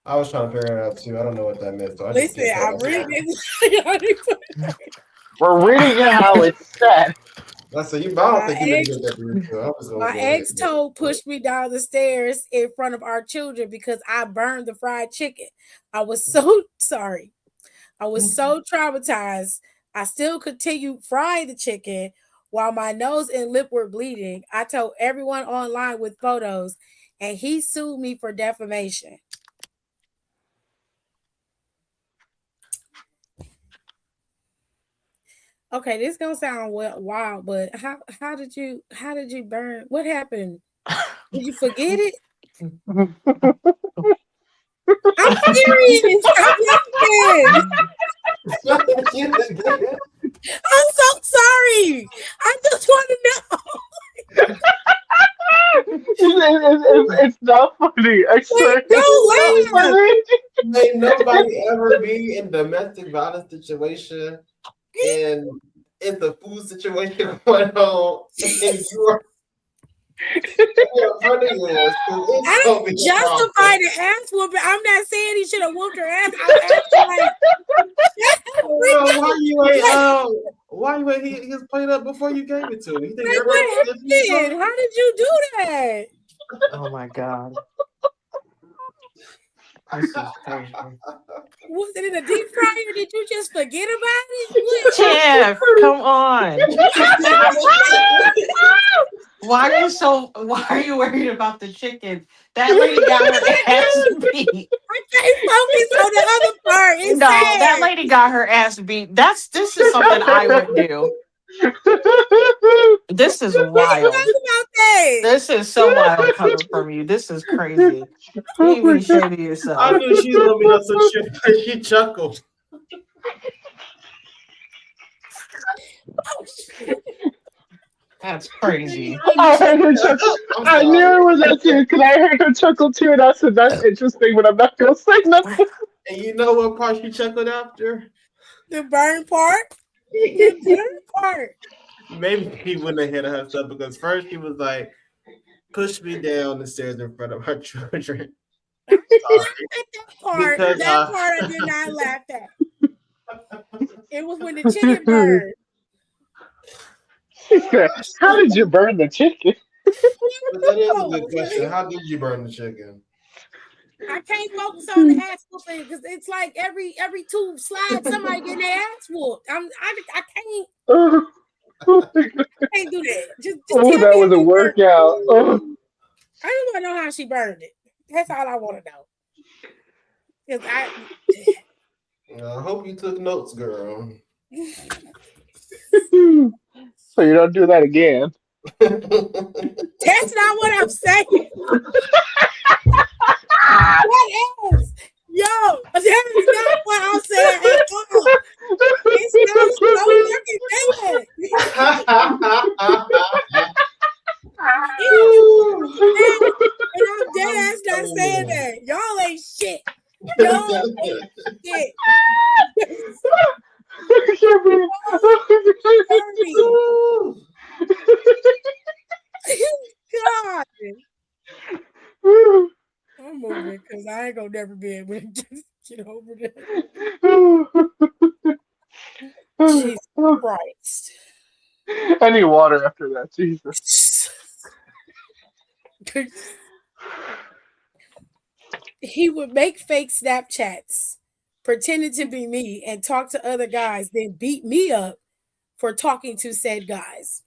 I was trying to figure it out too. I don't know what that meant, so I just Listen, guessed I'm that. reading it. We're reading it how it's said. I said, I don't My think you need ex, to get that refill. I was gonna my go ahead ex and get told it. pushed me down the stairs in front of our children because I burned the fried chicken. I was so sorry. I was so traumatized. I still continued frying the chicken while my nose and lip were bleeding. I told everyone online with photos, and he sued me for defamation. Okay, this gonna sound wild, but how did you burn? What happened? Did you forget it? I'm serious. Stop laughing. I'm so sorry. I just want to know. It's not funny. I Wait, swear, it's don't not laugh. funny. May nobody ever be in domestic violence situation and it's a food situation going on and you're in front of yours. I It's gonna don't be a justify problem. the ass whooping. I'm not saying he should have whooped her ass. I'm asking like, Why you ain't why you ain't he was played up before you gave it to him? You think like everybody what happened? How did you do that? Oh my god. This is crazy. Was it in a deep fryer? Did you just forget about it? Tiff, come on. Why are you worried about the chicken? That lady got her ass beat. I can't focus on the other part. It's No, that sad. lady got her ass beat. This is something I would do. This is We didn't wild. talk about that. This is so wild coming from you. This is crazy. You need to be ashamed of I yourself. knew she was gonna be on some shit, but she chuckled. That's crazy. I heard her chuckle. I'm I knew sorry. it was that too because I heard her chuckle too, and I said that's interesting, but I'm not gonna say nothing. And you know what part she chuckled after? The burn part. The burn part. Maybe he wouldn't have hit herself because first he was like, push me down the stairs in front of her children. I didn't laugh at that part. Because That part I did not laugh at. It was when the chicken burned. She said, "How did you burn the chicken?" but that is a good question. How did you burn the chicken? I can't focus on the ass whooping because it's like every two slides somebody getting their ass whooped. I can't do that. Just Oh, tell that me how was a you burned workout. Oh. it. I just want to know how she burned it. That's all I want to know. Because I hope you took notes, girl. So you don't do that again. that's not what I'm saying. What else? Yo, that is not what I'm saying at all. It's not. Don't fucking say that. And I'm dead ass not saying that. Y'all ain't shit. Y'all ain't shit. God. I'm moving because I ain't gonna never be able to just get over that. Jesus Christ. I need water after that. Jesus. He would make fake Snapchats, pretending to be me, and talk to other guys, then beat me up for talking to said guys.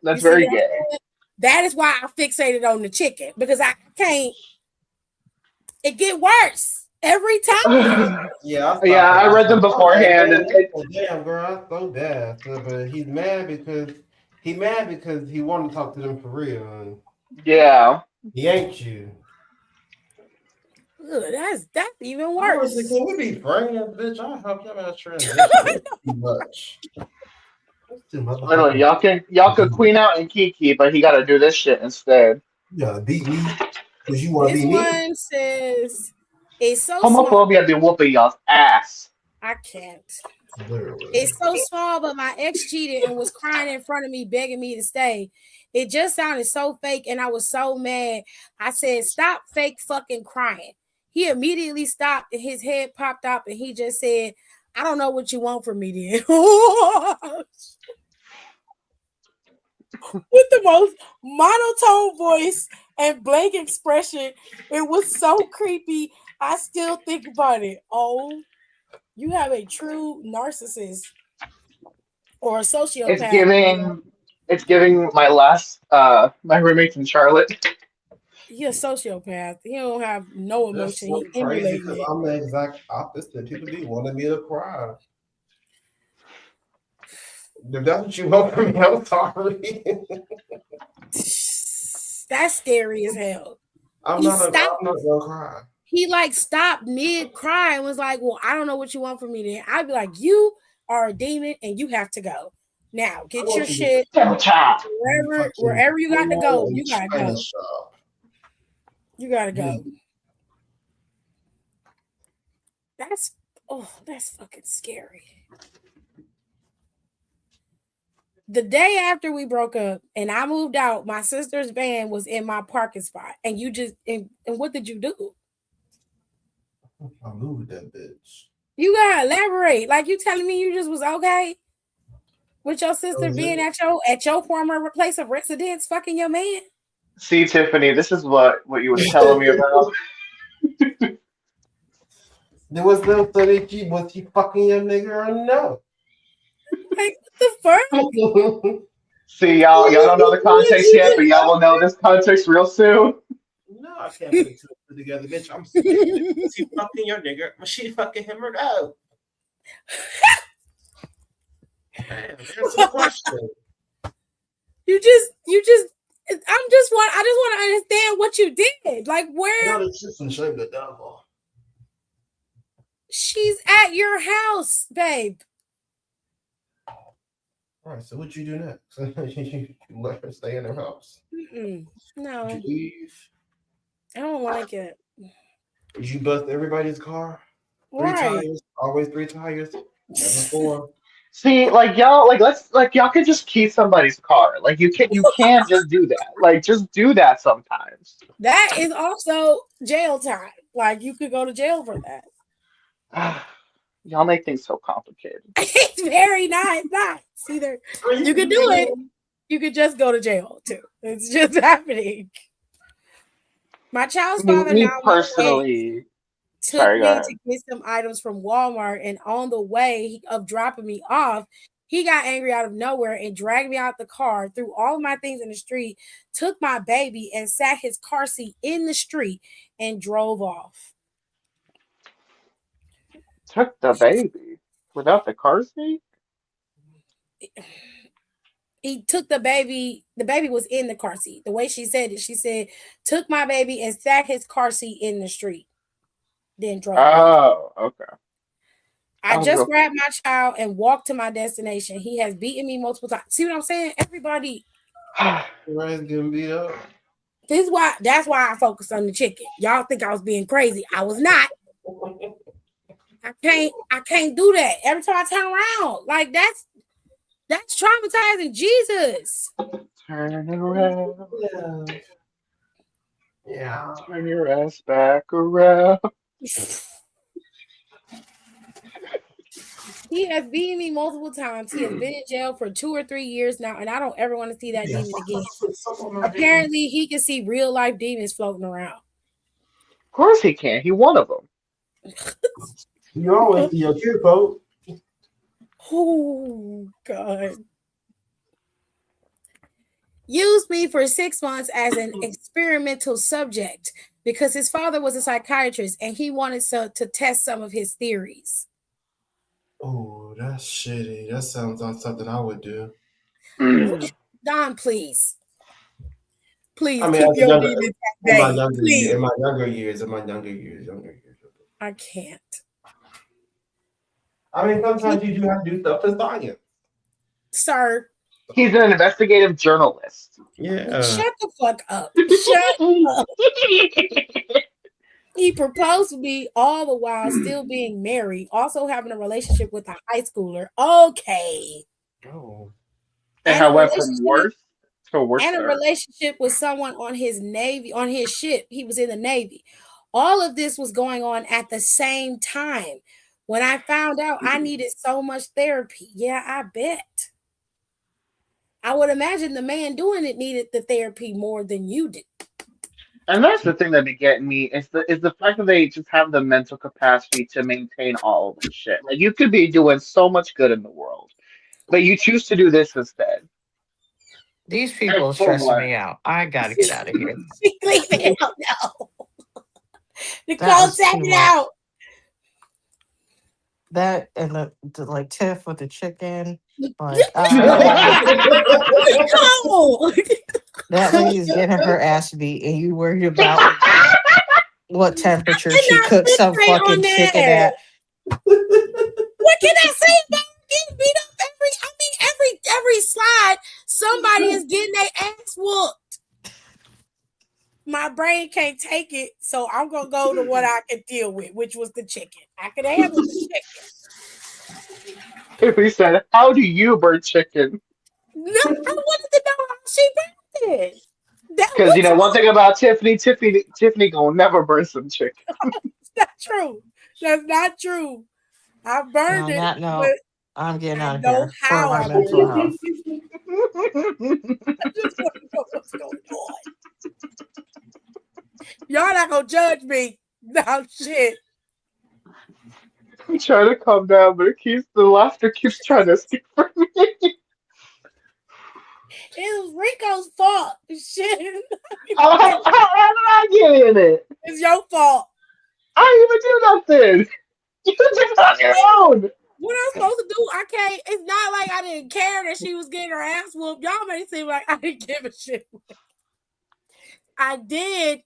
That's You see very what I'm gay. saying? That is why I fixated on the chicken because I can't. It get worse every time. Yeah, Yeah, I read them beforehand, and damn, girl, I so bad. But he's mad because he wanted to talk to them for real. And yeah. he ain't you. Ugh, that's even I was worse. like, can we be friends, bitch? I help y'all out transition. That's too much. That's too Literally, motherfucking. y'all could queen out and Kiki, but he got to do this shit instead. Yeah, beat me because you want to This beat me. one says it's so small. Homophobia be whooping y'all's ass. I can't. Literally. It's so small, but my ex cheated and was crying in front of me, begging me to stay. It just sounded so fake, and I was so mad. I said, "Stop fake fucking crying." He immediately stopped, and his head popped up, and he just said, I don't know what you want from me then. With the most monotone voice and blank expression. It was so creepy. I still think about it. Oh, you have a true narcissist or a It's sociopath. giving. It's giving my last my roommate in Charlotte. He a sociopath. He don't have no That's emotion. so He crazy emulating because it. I'm the exact opposite. People be wanting me to cry. If that's what you want from me, I'm sorry. That's scary as hell. I'm He not. stopped. I'm not gonna cry. He like stopped mid cry and was like, "Well, I don't know what you want from me." Then I'd be like, "You are a demon and you have to go now. I Get your want you to shit Sabotage. fucking wherever you got to pull go. and You gotta China go. shop. You gotta go." Yeah. That's fucking scary. The day after we broke up and I moved out, my sister's van was in my parking spot. And you just and what did you do? I moved that bitch. You gotta elaborate. Like, you telling me you just was okay with your That sister was being it. at your former place of residence, fucking your man? See, Tiffany, this is what you was telling me about. There was no study. Was he fucking your nigga or no? Like, what the fuck? See, y'all don't know the context yet, but y'all will know this context real soon. No, I can't put it two and two together, bitch. I'm stupid. Was he fucking your nigga? Was she fucking him or no? Man, answer the question. you just I just want to understand what you did. Like, where No, it's just some shame the devil. she's at your house, babe. All right, so what you do next? You let her stay in her house. No, Did you leave? I don't like it. Did you bust everybody's car? Three Right. tires, always three tires, never four. See, like y'all, y'all could just key somebody's car. Like you can't just do that. Like just do that sometimes. That is also jail time. Like, you could go to jail for that. Y'all make things so complicated. It's very nice. Either you could do it, you could just go to jail too. It's just happening. My child's father Me now personally, took sorry, go me ahead. to get some items from Walmart, and on the way of dropping me off, he got angry out of nowhere and dragged me out the car, threw all of my things in the street, took my baby and sat his car seat in the street and drove off. Took the baby without the car seat? He took the baby was in the car seat. The way she said it, she said, took my baby and sat his car seat in the street, then drove off. Oh, okay. I I was just real grabbed my child and walked to my destination. He has beaten me multiple times. See what I'm saying? Everybody, Ryan's getting beat up. that's why I focused on the chicken. Y'all think I was being crazy. I was not. I can't do that. Every time I turn around, like, that's traumatizing. Jesus. Turn around, Yeah. Yeah. turn your ass back around. He has beaten me multiple times. He has been in jail for 2 or 3 years now, and I don't ever want to see that Yeah. demon again. Apparently, he can see real life demons floating around. Of course he can. He one of them. You always see your kid, folks. Oh, God. Used me for 6 months as an experimental subject because his father was a psychiatrist and he wanted to test some of his theories. Oh, that's shitty. That sounds like something I would do. Don, please. Please I mean, keep as a your younger, demons at in my bay. younger Please. years, in my younger years. I can't. I mean, sometimes you do have to do stuff for science. Sir, He's an investigative journalist. Yeah. shut the fuck up. Shut up. He proposed to me all the while still being married, also having a relationship with a high schooler. Okay. Oh. And And how a it went from relationship worse to worse. and a relationship with someone on his ship. He was in the Navy. All of this was going on at the same time. When I found out I needed so much therapy, yeah, I bet. I would imagine the man doing it needed the therapy more than you did. And that's the thing that be getting me is the fact that they just have the mental capacity to maintain all of this shit. Like you could be doing so much good in the world, but you choose to do this instead. These And people are for stressing what? me out. I gotta get out of here. Leave it out now. That Nicole, was take too it much. out. That and the like Tiff with the chicken. Like, Nicole. that lady's getting her ass beat, and you worried about what temperature she Cannot cooks some fixate fucking on chicken that. at. What can I say about getting beat up every slide? Somebody is getting their ass whooped. My brain can't take it, so I'm gonna go to what I could deal with, which was the chicken. I could handle the chicken. If we said, "How do you burn chicken?" No, I wanted to know how she burned it. That Because what's one thing about Tiffany gonna never burn some chicken. not true. That's not true. I And burned on it, that but note, I'm getting I out of know here for how my I burned mental it. health. I just want to know what's going on. Y'all not gonna judge me. No shit. I'm trying to calm down, but the laughter keeps trying to escape from me. It was Rico's fault. Shit. How did I get in it? It's your fault. I didn't even do nothing. You did it on your own. What I'm supposed to do? I can't. It's not like I didn't care that she was getting her ass whooped. Y'all made it seem like I didn't give a shit. I did,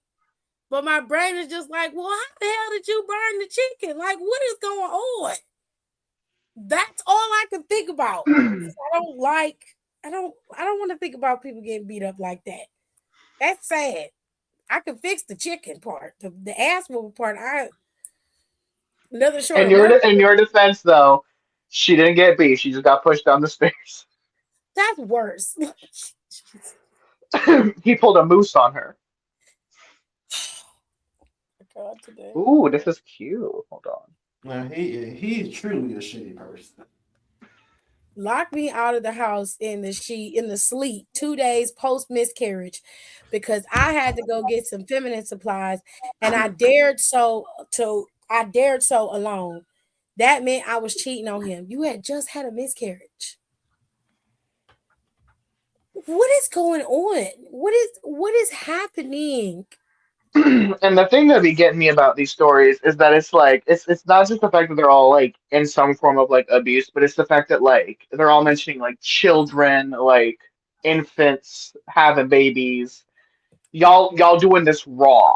but my brain is just like, well, how the hell did you burn the chicken? Like, what is going on? That's all I can think about. I don't like. I don't want to think about people getting beat up like that. That's sad. I can fix the chicken part, the ass whooping part. Another short In of murder. your defense, though, she didn't get beat. She just got pushed down the stairs. That's worse. He pulled a moose on her. God, today. Ooh, this is cute. Hold on. Now he's truly a shitty person. Locked me out of the house in the sleep 2 days post miscarriage because I had to go get some feminine supplies and I dared so alone. That meant I was cheating on him. You had just had a miscarriage. What is going on? What is happening? And the thing that be getting me about these stories is that it's like it's not just the fact that they're all like in some form of like abuse, but it's the fact that like they're all mentioning like children, like infants having babies. Y'all doing this raw.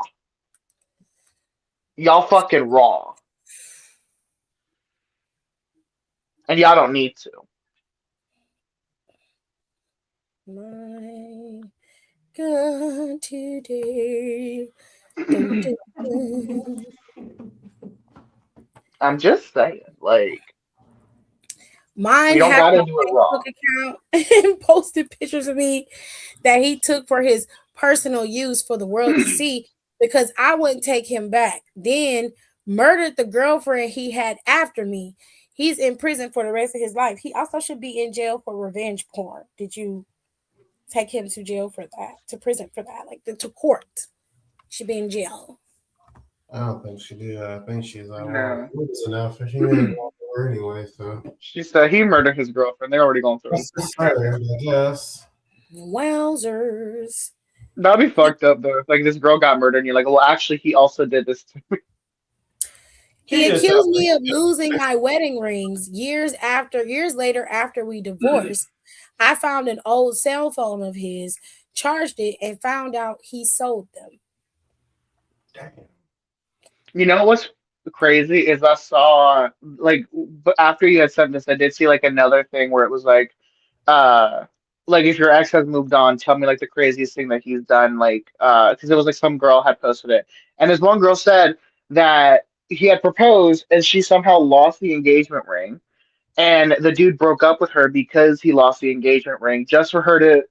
Y'all fucking raw. And y'all don't need to. My God, today. Dun, dun, dun. I'm just saying, like, we Mine don't hacked gotta my do it raw. Facebook account and posted pictures of me that he took for his personal use for the world to see because I wouldn't take him back. Then murdered the girlfriend he had after me. He's in prison for the rest of his life. He also should be in jail for revenge porn. Did you take him to jail for that? To prison for that? Like to court. Should be in jail. I don't think she did. I think she's like, well, No. it was enough. She ain't going for anyway, so She said he murdered his girlfriend. They're already going through it. that's just her, I guess. Wowzers. That'd be fucked up though. If, like this girl got murdered and you're like, well actually he also did this to me. He He just accused sounds me like of losing my wedding rings years later after we divorced. I found an old cell phone of his, charged it, and found out he sold them. Damn. You know what's crazy is I saw but after you had sent this, I did see like another thing where it was uh like if your ex has moved on, tell me like the craziest thing that he's done, like because it was like some girl had posted it, and this one girl said that he had proposed and she somehow lost the engagement ring, and the dude broke up with her because he lost the engagement ring, just for her to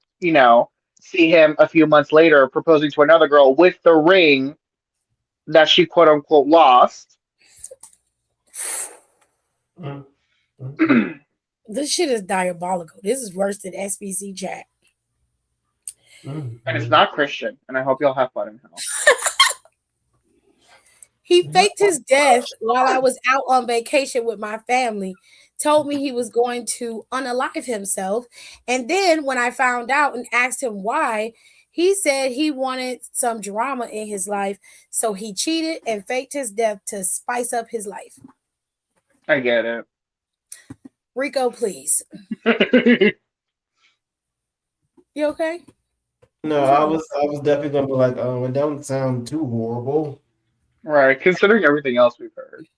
see him a few months later proposing to another girl with the ring that she quote unquote lost. Mm, mm, This shit is diabolical. This is worse than SBC chat. mm, And it's mm. not Christian. And I hope y'all have fun in hell. He faked his death while I was out on vacation with my family, told me he was going to unalive himself. And then when I found out and asked him why, he said he wanted some drama in his life. So he cheated and faked his death to spice up his life. I get it. Rico, please. You okay? No, I was definitely gonna be like, it don't sound too horrible. Right, considering everything else we've heard.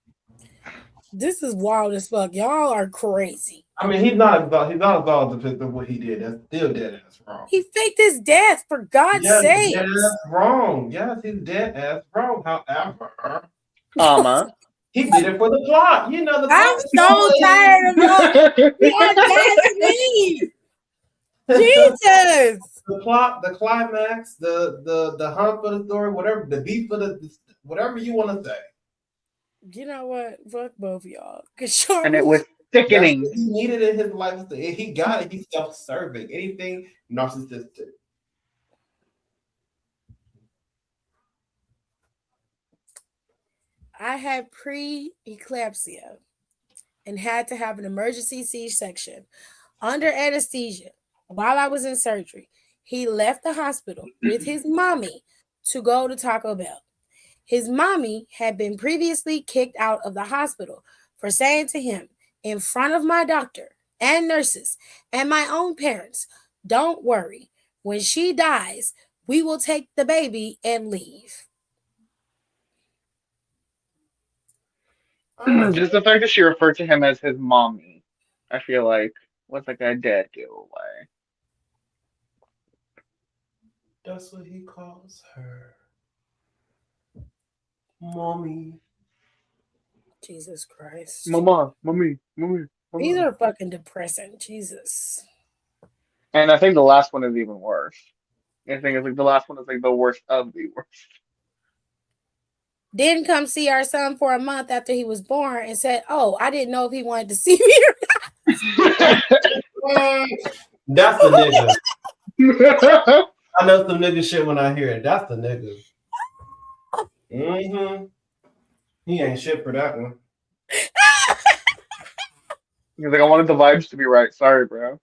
This is wild as fuck. Y'all are crazy. I mean, he's not involved in what he did. That's still dead ass wrong. He faked his death, for God's Yes, sake. dead ass wrong. Yes, he's dead ass wrong. However, he did it for the plot. You know the plot. I'm so tired of y'all. Y'all gassing me. Jesus. The plot, the climax, the hunt for the story, whatever, the beef for the whatever you want to say. You know what? Fuck both of y'all. Cause y'all And it was That's sickening. what he needed in his life. He got it. He's self-serving. Anything narcissistic. I had pre-eclampsia and had to have an emergency C-section under anesthesia while I was in surgery. He left the hospital with his mommy to go to Taco Bell. His mommy had been previously kicked out of the hospital for saying to him in front of my doctor and nurses and my own parents, "Don't worry. When she dies, we will take the baby and leave." Just the fact that she referred to him as his mommy, I feel like was like a dead giveaway. That's what he calls her. Mommy. Jesus Christ. Mama, mommy, mommy, These mama. are fucking depressing. Jesus. And I think the last one is even worse. I think it's like the last one is like the worst of the worst. Didn't come see our son for a month after he was born and said, "Oh, I didn't know if he wanted to see me or not." That's the nigga. I know some nigga shit when I hear it. That's the nigga. Mm-hmm. He ain't shit for that one. He's like, I wanted the vibes to be right. Sorry, bro.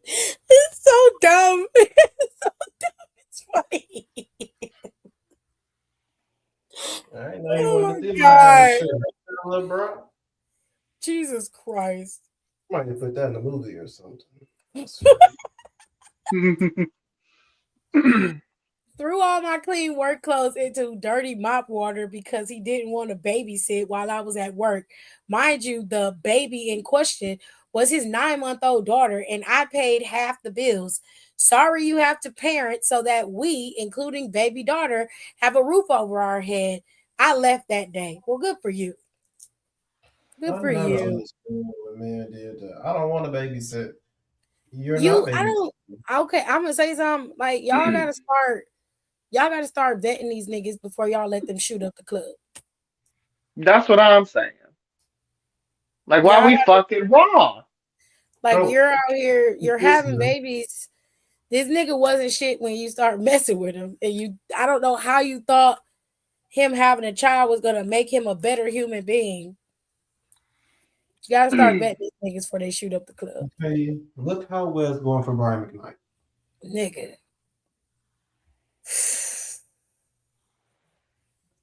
It's so dumb. It's so dumb. It's funny. I ain't know you Oh wanted to my see God. shit. Little bro. Jesus Christ. Might have put that in the movie or something. Threw all my clean work clothes into dirty mop water because he didn't want to babysit while I was at work. Mind you, the baby in question was his 9-month-old daughter, and I paid half the bills. Sorry you have to parent so that we, including baby daughter, have a roof over our head. I left that day. Well, good for you. Good I for never you. understood when a man did that. I don't want to babysit. You're You, not I babysitting. don't. Okay, I'm gonna say something. Like y'all gotta start. Y'all gotta start vetting these niggas before y'all let them shoot up the club. That's what I'm saying. Like, why Y'all we fucking raw? like So, you're out here, you're having listen, babies. This nigga wasn't shit when you start messing with him, and you. I don't know how you thought him having a child was gonna make him a better human being. You gotta start vetting these niggas before they shoot up the club, okay, look how well it's going for Brian McKnight. nigga.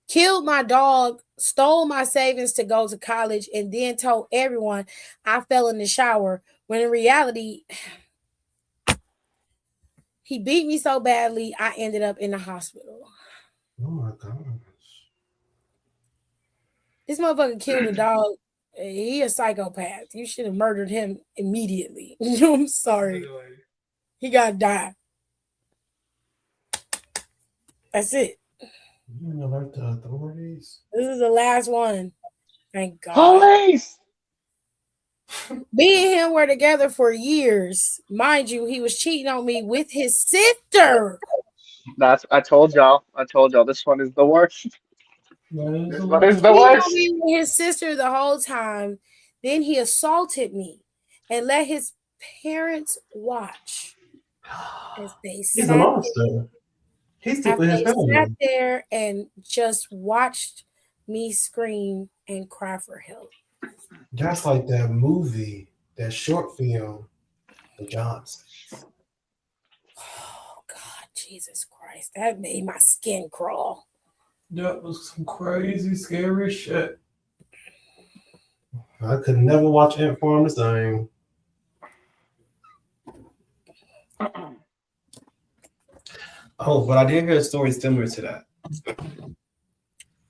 Killed my dog, stole my savings to go to college, and then told everyone I fell in the shower when in reality, he beat me so badly I ended up in the hospital. Oh my gosh. This motherfucker killed a dog. He a psychopath. You should have murdered him immediately. I'm sorry. He gotta die. That's it. You didn't alert the authorities. This is the last one. Thank God. Police! Me and him were together for years. Mind you, he was cheating on me with his sister. I told y'all. This one is the worst. This one is He the told worst. me with his sister the whole time. Then he assaulted me and let his parents watch as they He's a sat monster. He's as with his they sat family. there and just watched me scream and cry for help. That's like that movie, that short film, The Johnsons. Oh God, Jesus Christ. That made my skin crawl. That was some crazy, scary shit. I could never watch Ant Farm the same. Oh, but I did hear a story similar to that.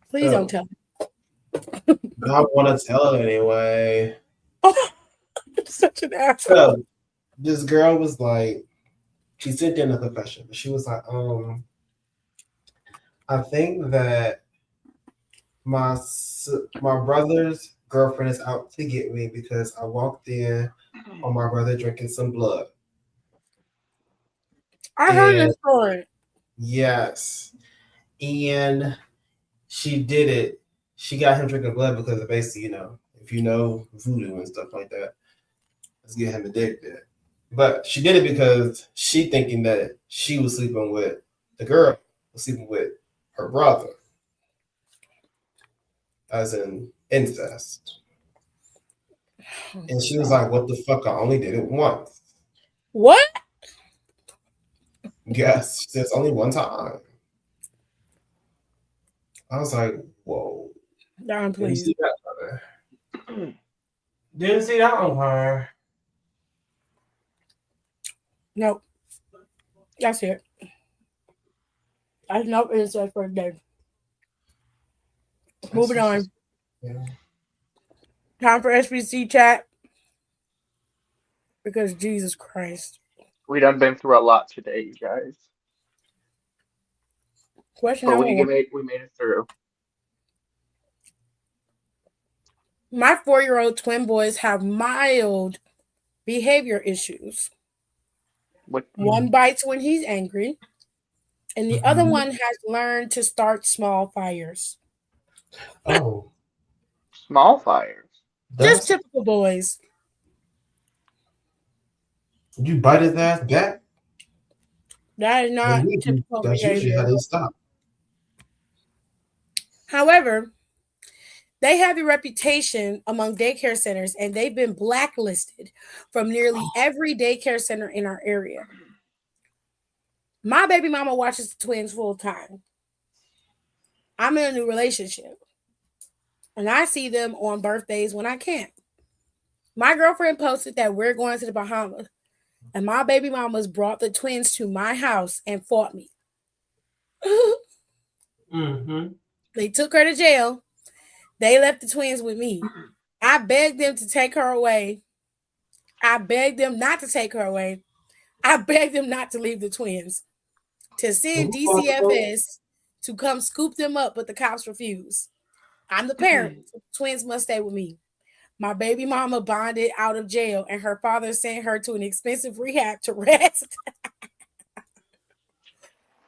Please don't tell me. I want to tell it anyway. Oh, such an asshole. So, this girl was like, she sent in a confession. She was like, I think that my brother's girlfriend is out to get me because I walked in on my brother drinking some blood. I heard this story. Yes. And she did it. She got him drinking blood because of basically, if you know voodoo and stuff like that, let's get him addicted. But she did it because she thinking that she was sleeping with the girl, was sleeping with her brother, as in incest. And she was like, what the fuck? I only did it once. What? Yes, there's only one time. I was like, whoa. Darn, Didn't please. see that on her. Didn't see that on her. Nope. That's it. That's no incest for the day. Moving on. Yeah. Time for SBC chat. Because Jesus Christ. We done been through a lot today, you guys. Question But number one. we made it through. My 4-year-old twin boys have mild behavior issues. One bites when he's angry, and the other one has learned to start small fires. Oh. Small fires. Just typical boys. You bite his ass back? That is not typical That's usually how behavior. they stop. However, they have a reputation among daycare centers, and they've been blacklisted from nearly every daycare center in our area. My baby mama watches the twins full time. I'm in a new relationship, and I see them on birthdays when I can. My girlfriend posted that we're going to the Bahamas, and my baby mamas brought the twins to my house and fought me. They took her to jail. They left the twins with me. I begged them to take her away. I begged them not to take her away. I begged them not to leave the twins. To send DCFS to come scoop them up, but the cops refused. I'm the parent. So the twins must stay with me. My baby mama bonded out of jail, and her father sent her to an expensive rehab to rest.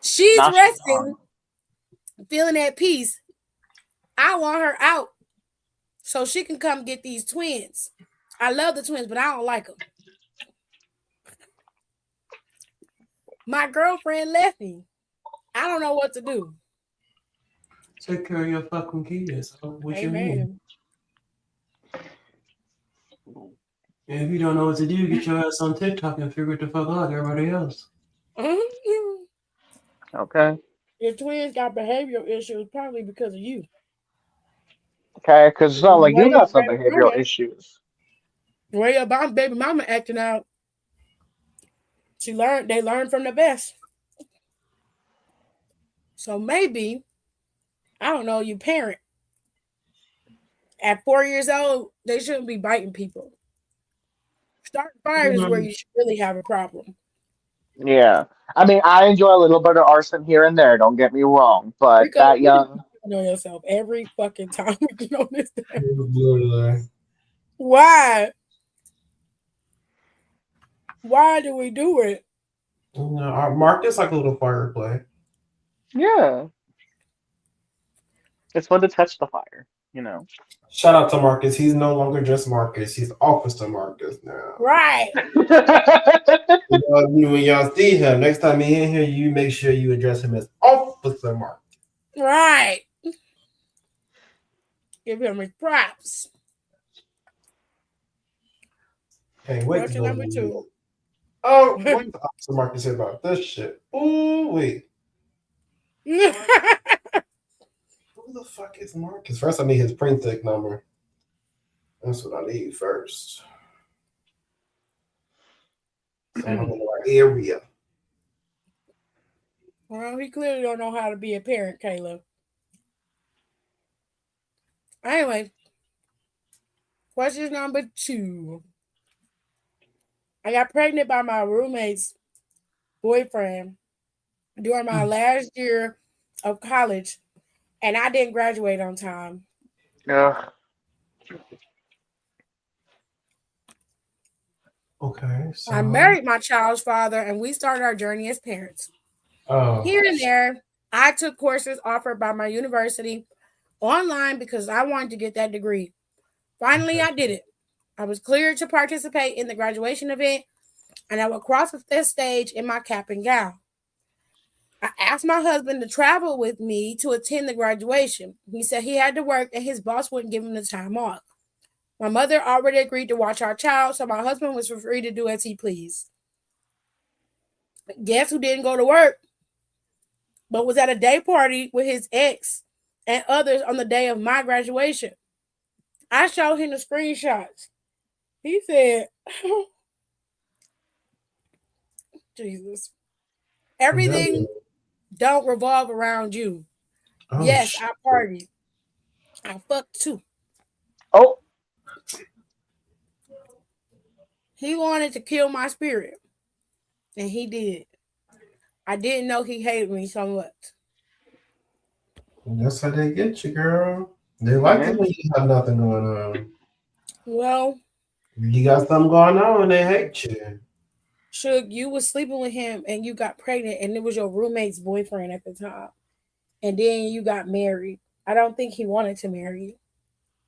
She's resting, feeling at peace. I want her out so she can come get these twins. I love the twins, but I don't like them. My girlfriend left me. I don't know what to do. Take care of your fucking kids. What you Amen. mean? And if you don't know what to do, get your ass on TikTok and figure it the fuck out like everybody else. Okay. Your twins got behavioral issues probably because of you. Okay, because it's not like you got some behavioral issues. The way your baby mama acting out, they learned from the best. So maybe, I don't know, you parent. At 4 years old, they shouldn't be biting people. Starting fires is where you should really have a problem. Yeah. I mean, I enjoy a little bit of arson here and there, don't get me wrong, but Rico, that young. You know yourself every fucking time we get on this thing. Why? Why do we do it? Mark this like a little fire play. Yeah. It's fun to touch the fire, you know. Shout out to Marcus. He's no longer just Marcus. He's Officer Marcus now. Right. When y'all see him, next time he in here, you make sure you address him as Officer Marcus. Right. Give him his props. Can't wait What's to your go number to 2? New York. Oh, what did Officer Marcus say about this shit? Ooh, wait. Who the fuck is Marcus? First, I need his print tech number. That's what I need first. So I'm in the right area. Well, he clearly don't know how to be a parent, Caleb. Anyway, question number 2. I got pregnant by my roommate's boyfriend during my last year of college, and I didn't graduate on time. Ugh. Okay, so I married my child's father, and we started our journey as parents. Here and there, I took courses offered by my university online because I wanted to get that degree. Finally, I did it. I was cleared to participate in the graduation event, and I would cross the stage in my cap and gown. I asked my husband to travel with me to attend the graduation. He said he had to work and his boss wouldn't give him the time off. My mother already agreed to watch our child, so my husband was free to do as he pleased. Guess who didn't go to work, but was at a day party with his ex and others on the day of my graduation? I showed him the screenshots. He said, Jesus, everything don't revolve around you. Yes, I partied. I fucked too. Oh. He wanted to kill my spirit. And he did. I didn't know he hated me so much. That's how they get you, girl. They like it when you have nothing going on. Well, you got something going on, they hate you. Suge, you was sleeping with him and you got pregnant, and it was your roommate's boyfriend at the time. And then you got married. I don't think he wanted to marry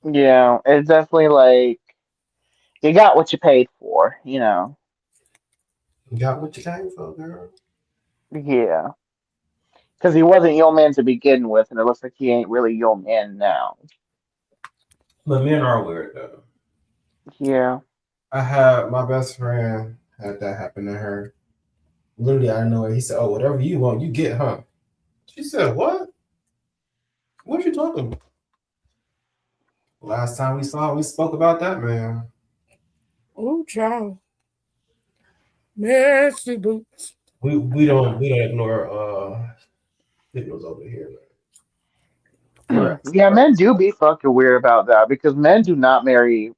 you. Yeah, it's definitely like you got what you paid for, you know. You got what you came for, girl. Yeah. Because he wasn't your man to begin with, and it looks like he ain't really your man now. But men are weird, though. Yeah. I had my best friend had that happen to her. Literally, I know it. He said, "Oh, whatever you want, you get, huh?" She said, "What? What you talking about?" Last time we spoke about that, man. Oh, child. Messy boots. We don't ignore signals over here, man. Yeah, men do be fucking weird about that because men do not marry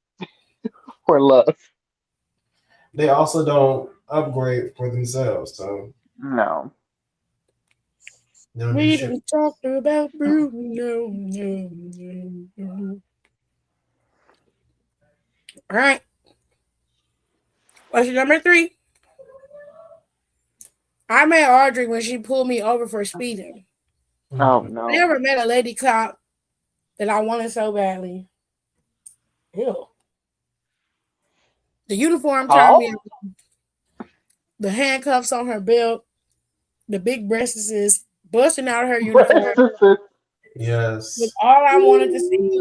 for love. They also don't upgrade for themselves, so No. We didn't talk about Bruno. No. All right. Question number 3. I met Audrey when she pulled me over for speeding. Oh no. I never met a lady cop that I wanted so badly. Ew. The uniform turned me on. The handcuffs on her belt, the big breasts busting out of her uniform. Yes. Was all I wanted to see.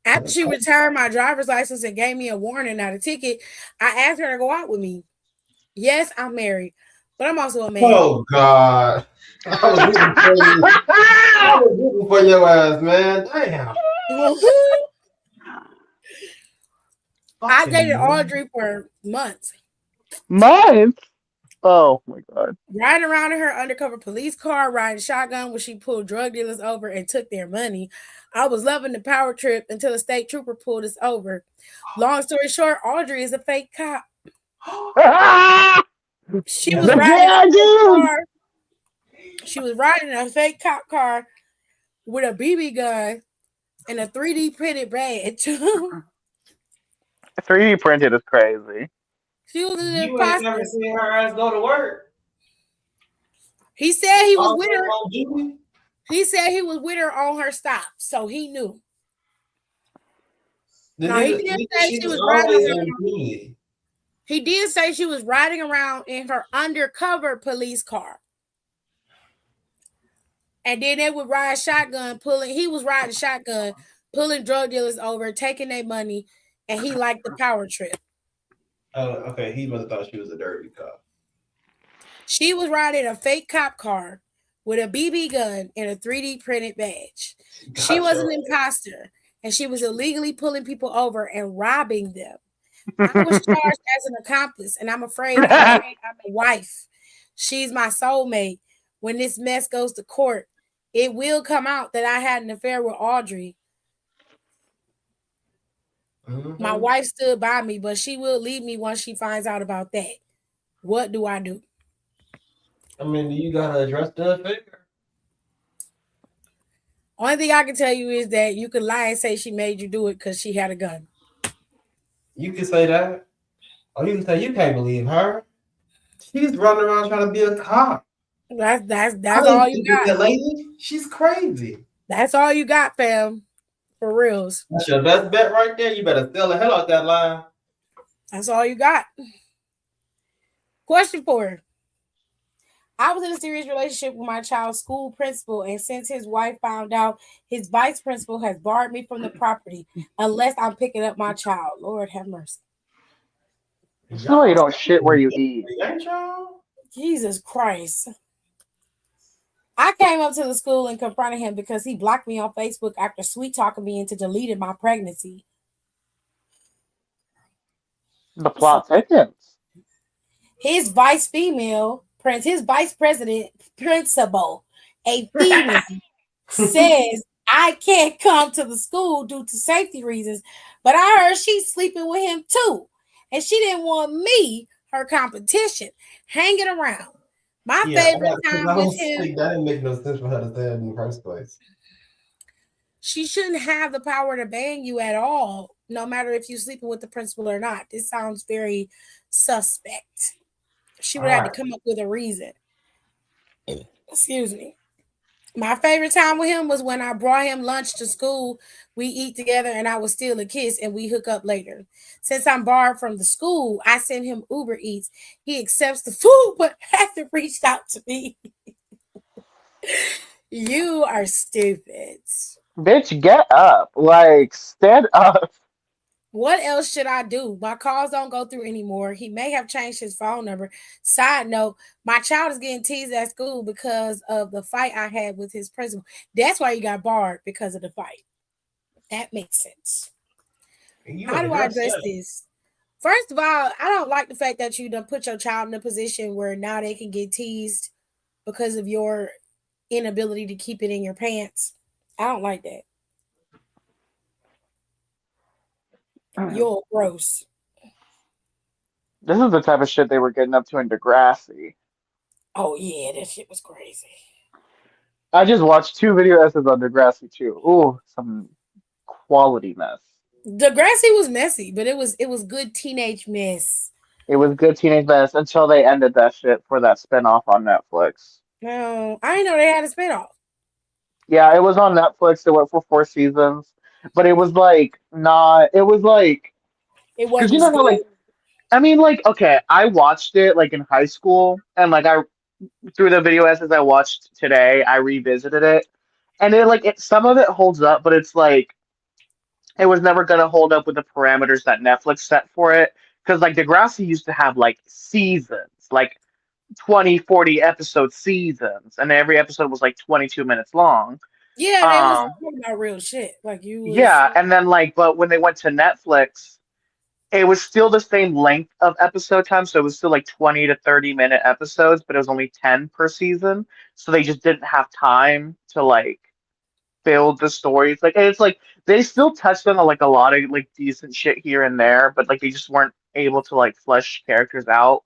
After she retired my driver's license and gave me a warning, not a ticket, I asked her to go out with me. Yes, I'm married, but I'm also a man. Oh God! I was rooting for your ass, man. Damn. I dated Audrey for months. Months? Oh my God. Riding around in her undercover police car, riding shotgun when she pulled drug dealers over and took their money. I was loving the power trip until a state trooper pulled us over. Long story short, Audrey is a fake cop. She was riding in a fake cop car with a BB gun and a 3D printed badge. 3D printed is crazy. She was an You ain't never imposter. seen her ass go to work. He said he was Also with her. on duty. He said he was with her on her stop, so he knew. The No, he nigga, did nigga, say she she was was riding always on around. duty. He did say she was riding around in her undercover police car. And then they would ride shotgun, he was riding shotgun, pulling drug dealers over, taking their money, and he liked the power trip. Oh, okay. He must have thought she was a dirty cop. She was riding a fake cop car with a BB gun and a 3D printed badge. She was an imposter, and she was illegally pulling people over and robbing them. I was charged as an accomplice, and I'm afraid I'm a wife. She's my soulmate. When this mess goes to court, it will come out that I had an affair with Audrey. My wife stood by me, but she will leave me once she finds out about that. What do I do? I mean, you gotta address the affair. Only thing I can tell you is that you could lie and say she made you do it because she had a gun. You can say that. Or you can say you can't believe her. She's running around trying to be a cop. That's all you got. That lady, she's crazy. That's all you got, fam. For reals. That's your best bet right there. You better sell the hell out that line. That's all you got. Question 4. I was in a serious relationship with my child's school principal, and since his wife found out, his vice principal has barred me from the property unless I'm picking up my child. Lord have mercy. So you don't shit where you eat. Jesus Christ. I came up to the school and confronted him because he blocked me on Facebook after sweet talking me into deleting my pregnancy. The plot thickens. His vice president principal, a female, says I can't come to the school due to safety reasons, but I heard she's sleeping with him too, and she didn't want me, her competition, hanging around. My favorite time with him. That didn't make no sense for her to say that in the first place. She shouldn't have the power to ban you at all, no matter if you're sleeping with the principal or not. This sounds very suspect. She would have to come up with a reason. Excuse me. My favorite time with him was when I brought him lunch to school. We eat together and I would steal a kiss and we hook up later. Since I'm barred from the school, I send him Uber Eats. He accepts the food but hasn't reached out to me. You are stupid. Bitch, get up. Like, stand up. What else should I do? My calls don't go through anymore. He may have changed his phone number. Side note, my child is getting teased at school because of the fight I had with his principal. That's why he got barred, because of the fight. That makes sense. How do I address this? First of all, I don't like the fact that you done put your child in a position where now they can get teased because of your inability to keep it in your pants. I don't like that. You're gross. This is the type of shit they were getting up to in Degrassi. Oh, yeah, that shit was crazy. I just watched 2 video essays on Degrassi too. Ooh, some quality mess. Degrassi was messy, but it was good teenage mess. It was good teenage mess until they ended that shit for that spinoff on Netflix. No, I didn't know they had a spinoff. Yeah, it was on Netflix. It went for 4 seasons, but it was like not. It was like It because wasn't you as know how like good. I mean like okay, I watched it like in high school and like I through the video essays I watched today, I revisited it and it some of it holds up, but it's like it was never gonna hold up with the parameters that Netflix set for it because like Degrassi used to have like seasons, like 20, 40 episode seasons, and every episode was like 22 minutes long. Yeah, they was talking about real shit. Like you was. Yeah, and then but when they went to Netflix, it was still the same length of episode time, so it was still like 20 to 30-minute episodes, but it was only 10 per season. So they just didn't have time to like build the stories. Like and it's like they still touched on like a lot of like decent shit here and there, but like they just weren't able to like flesh characters out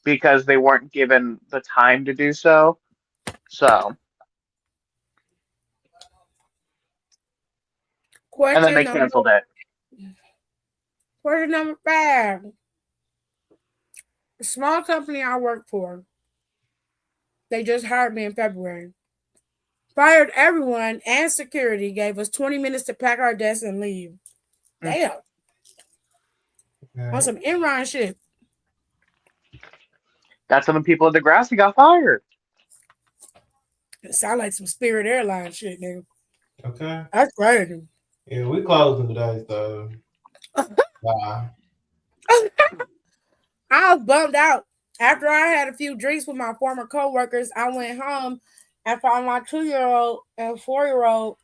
because they weren't given the time to do so. So and then they canceled it. Question number 5. small company I work for, they just hired me in February. Fired everyone and security, gave us 20 minutes to pack our desks and leave. Damn. On Okay. some Enron shit. That's when the people at Degrassi got fired. It sound like some Spirit Airlines shit, nigga. Okay. That's crazy. Yeah, we closing today, so bye. I was bummed out. After I had a few drinks with my former coworkers, I went home and found my 2-year-old and 4-year-old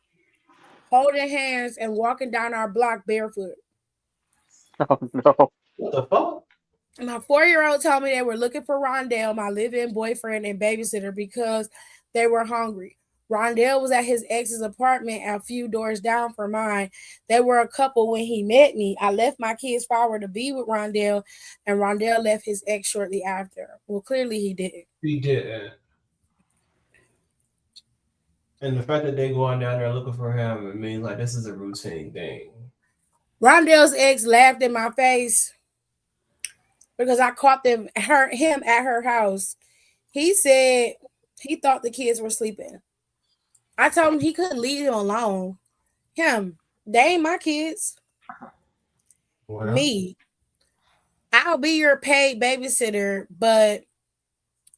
holding hands and walking down our block barefoot. Oh no. What the fuck? My 4-year-old told me they were looking for Rondell, my live-in boyfriend and babysitter, because they were hungry. Rondell was at his ex's apartment a few doors down from mine. They were a couple when he met me. I left my kids forward to be with Rondell, and Rondell left his ex shortly after. Well, clearly he didn't. He didn't. And the fact that they going down there looking for him, it means like this is a routine thing. Rondell's ex laughed in my face because I caught him at her house. He said he thought the kids were sleeping. I told him he couldn't leave them alone. They ain't my kids. Well, Me, I'll be your paid babysitter, but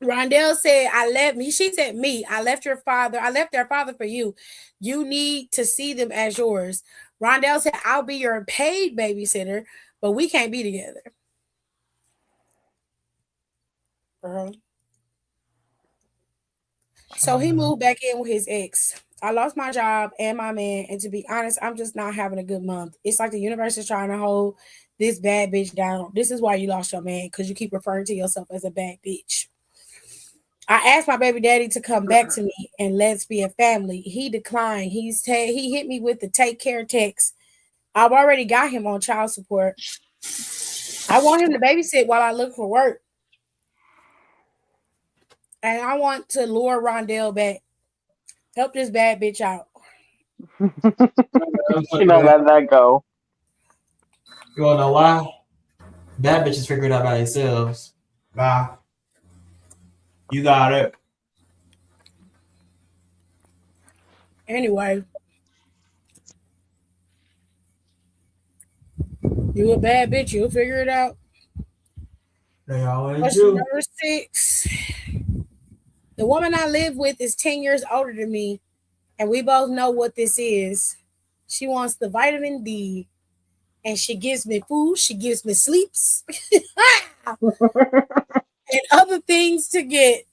Rondell said I left me. She said me. I left their father for you. You need to see them as yours. Rondell said I'll be your paid babysitter, but we can't be together. Girl. So he moved back in with his ex. I lost my job and my man, and to be honest, I'm just not having a good month. It's like the universe is trying to hold this bad bitch down. This is why you lost your man, because you keep referring to yourself as a bad bitch. I asked my baby daddy to come back to me and let's be a family. He declined. He hit me with the take care text. I've already got him on child support. I want him to babysit while I look for work. And I want to lure Rondell back. Help this bad bitch out. You know, let that go. You wanna know why? Bad bitches figure it out by themselves. bye. You got it. Anyway, you a bad bitch. You'll figure it out. They always Question do. number 6. The woman I live with is 10 years older than me, and we both know what this is. She wants the vitamin D, and she gives me food, she gives me sleeps, and other things to get.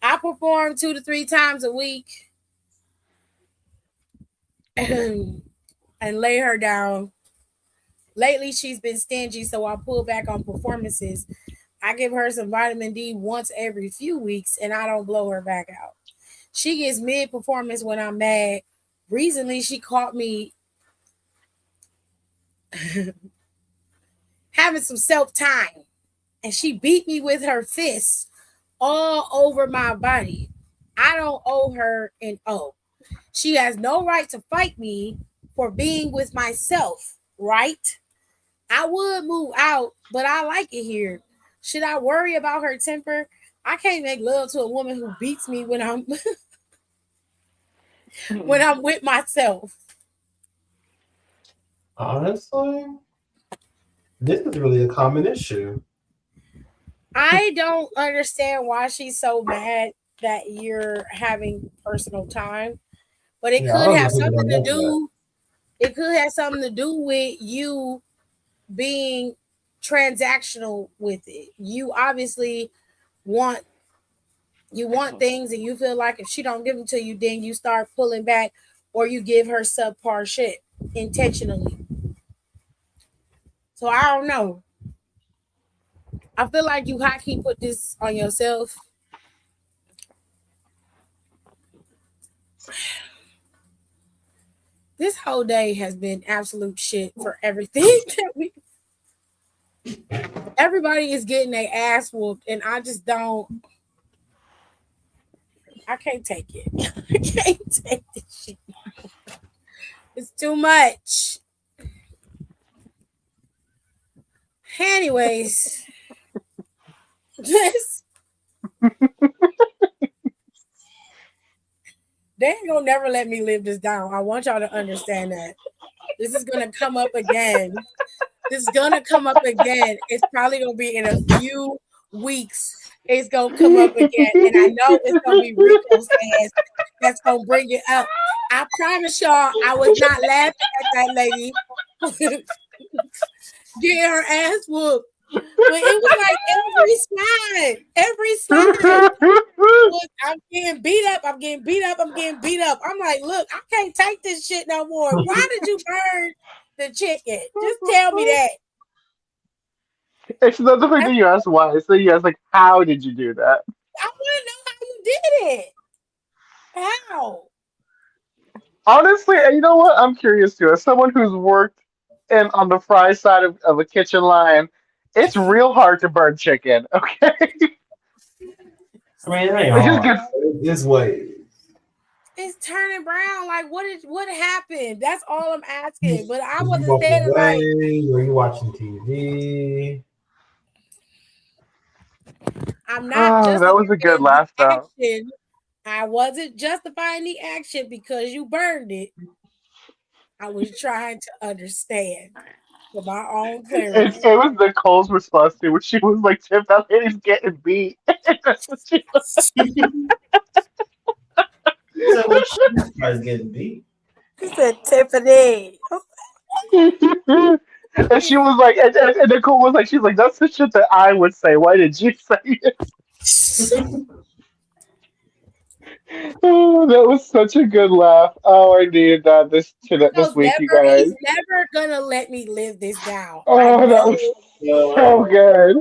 I perform 2 to 3 times a week and lay her down. Lately, she's been stingy, so I pull back on performances. I give her some vitamin D once every few weeks, and I don't blow her back out. She gets mid performance when I'm mad. Recently, she caught me having some self time, and she beat me with her fists all over my body. I don't owe her an O. She has no right to fight me for being with myself, right? I would move out, but I like it here. Should I worry about her temper? I can't make love to a woman who beats me when I'm when I'm with myself. Honestly, this is really a common issue. I don't understand why she's so mad that you're having personal time, but it Yeah, I could don't know have people something don't to know that. do. It could have something to do with you being transactional with it. You obviously want things, and you feel like if she don't give them to you, then you start pulling back, or you give her subpar shit intentionally. So I don't know. I feel like you hot key put this on yourself. This whole day has been absolute shit for everything that we. Everybody is getting their ass whooped, and I just don't. I can't take it. I can't take this shit. It's too much. Anyways, This they ain't gonna never let me live this down. I want y'all to understand that. This is gonna come up again. This is gonna come up again. It's probably gonna be in a few weeks. It's gonna come up again, and I know it's gonna be Rico's ass that's gonna bring it up. I promise y'all, I was not laughing at that lady getting her ass whooped. But it was like every slide was, I'm getting beat up. I'm getting beat up. I'm getting beat up. I'm like, look, I can't take this shit no more. Why did you burn the chicken? Just tell me that. It's not the fact that you asked why. So you asked like, how did you do that? I want to know how you did it. How? Honestly, and you know what? I'm curious too. As someone who's worked in on the fry side of a kitchen line, it's real hard to burn chicken. Okay, I mean, it ain't it just hard. gets. It's way. It's turning brown. Like, what happened? That's all I'm asking. But I You wasn't walking saying it like away, or you watching TV. I'm not Oh, that was a good justifying the laugh, though. action. I wasn't justifying the action because you burned it. I was trying to understand for my own clarity. It was Nicole's response to where she was like, "Tip, that lady's getting beat." That's what she was. So well, she started getting beat. She said Tiffany. And she was like, and Nicole was like, she's like, that's the shit that I would say. Why did you say it? Oh, that was such a good laugh. Oh, I needed that this week, you guys. He's never gonna let me live this down. Oh, that was so good.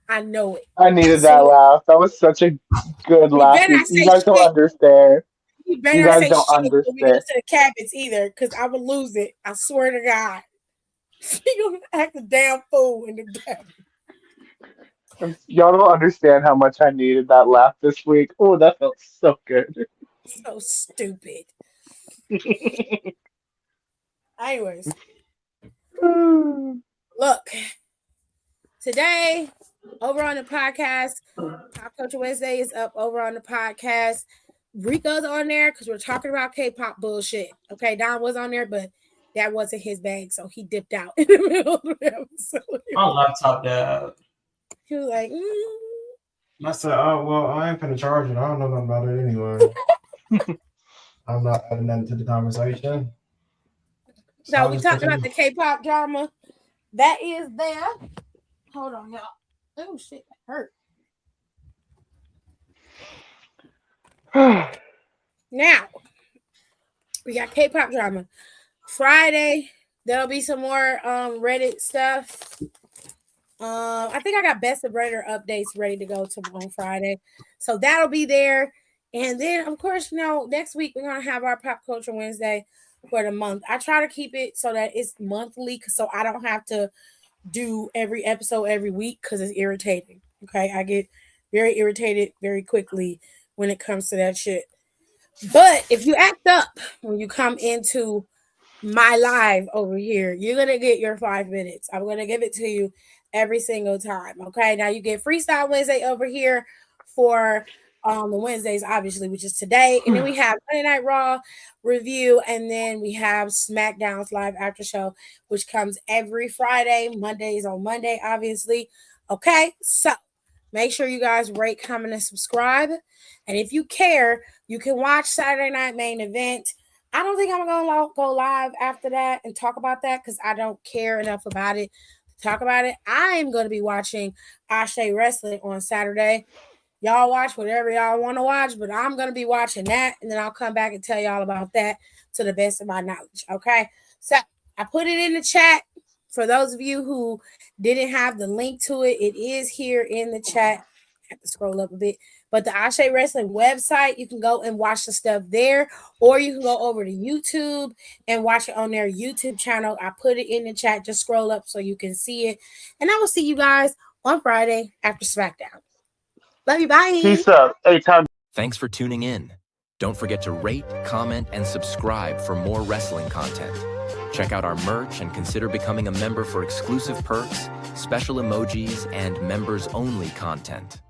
I know it. I needed that laugh. That was such a good laugh. You guys don't understand. You better You not guys say don't shit when we go understand. to the cabins either, because I would lose it. I swear to God. She gonna act a damn fool in the cabin. Y'all don't understand how much I needed that laugh this week. Oh, that felt so good. So stupid. Anyways, look. Today, over on the podcast, Pop Culture Wednesday is up over on the podcast. Rico's on there because we're talking about K-pop bullshit. Okay, Don was on there, but that wasn't his bag, so he dipped out in the middle of the episode. My laptop died. He was like, I said, oh, well, I ain't finna charge it. I don't know nothing about it anyway. I'm not adding nothing to the conversation. So we talked about the K-pop drama. That is there. Hold on, y'all. Oh, shit, that hurt. Now, we got K-pop drama. Friday, there'll be some more Reddit stuff. I think I got best of Reddit updates ready to go on Friday. So that'll be there. And then, of course, next week we're going to have our Pop Culture Wednesday for the month. I try to keep it so that it's monthly so I don't have to do every episode every week because it's irritating. Okay, I get very irritated very quickly when it comes to that shit. But if you act up when you come into my live over here, you're gonna get your 5 minutes. I'm gonna give it to you every single time. Okay, now you get Freestyle Wednesday over here for the Wednesdays, obviously, which is today, and then we have Monday Night Raw review, and then we have SmackDown's live after show, which comes every Friday. Mondays on Monday, obviously. Okay, so make sure you guys rate, comment, and subscribe. And if you care, you can watch Saturday Night Main Event. I don't think I'm gonna go live after that and talk about that because I don't care enough about it to talk about it. I am gonna be watching Ashe Wrestling on Saturday. Y'all watch whatever y'all want to watch, but I'm going to be watching that, and then I'll come back and tell y'all about that to the best of my knowledge, okay? So I put it in the chat. For those of you who didn't have the link to it, it is here in the chat. I have to scroll up a bit. But the Ashe Wrestling website, you can go and watch the stuff there, or you can go over to YouTube and watch it on their YouTube channel. I put it in the chat. Just scroll up so you can see it. And I will see you guys on Friday after SmackDown. Love you. Bye. Peace out. Anytime. Thanks for tuning in. Don't forget to rate, comment, and subscribe for more wrestling content. Check out our merch and consider becoming a member for exclusive perks, special emojis, and members-only content.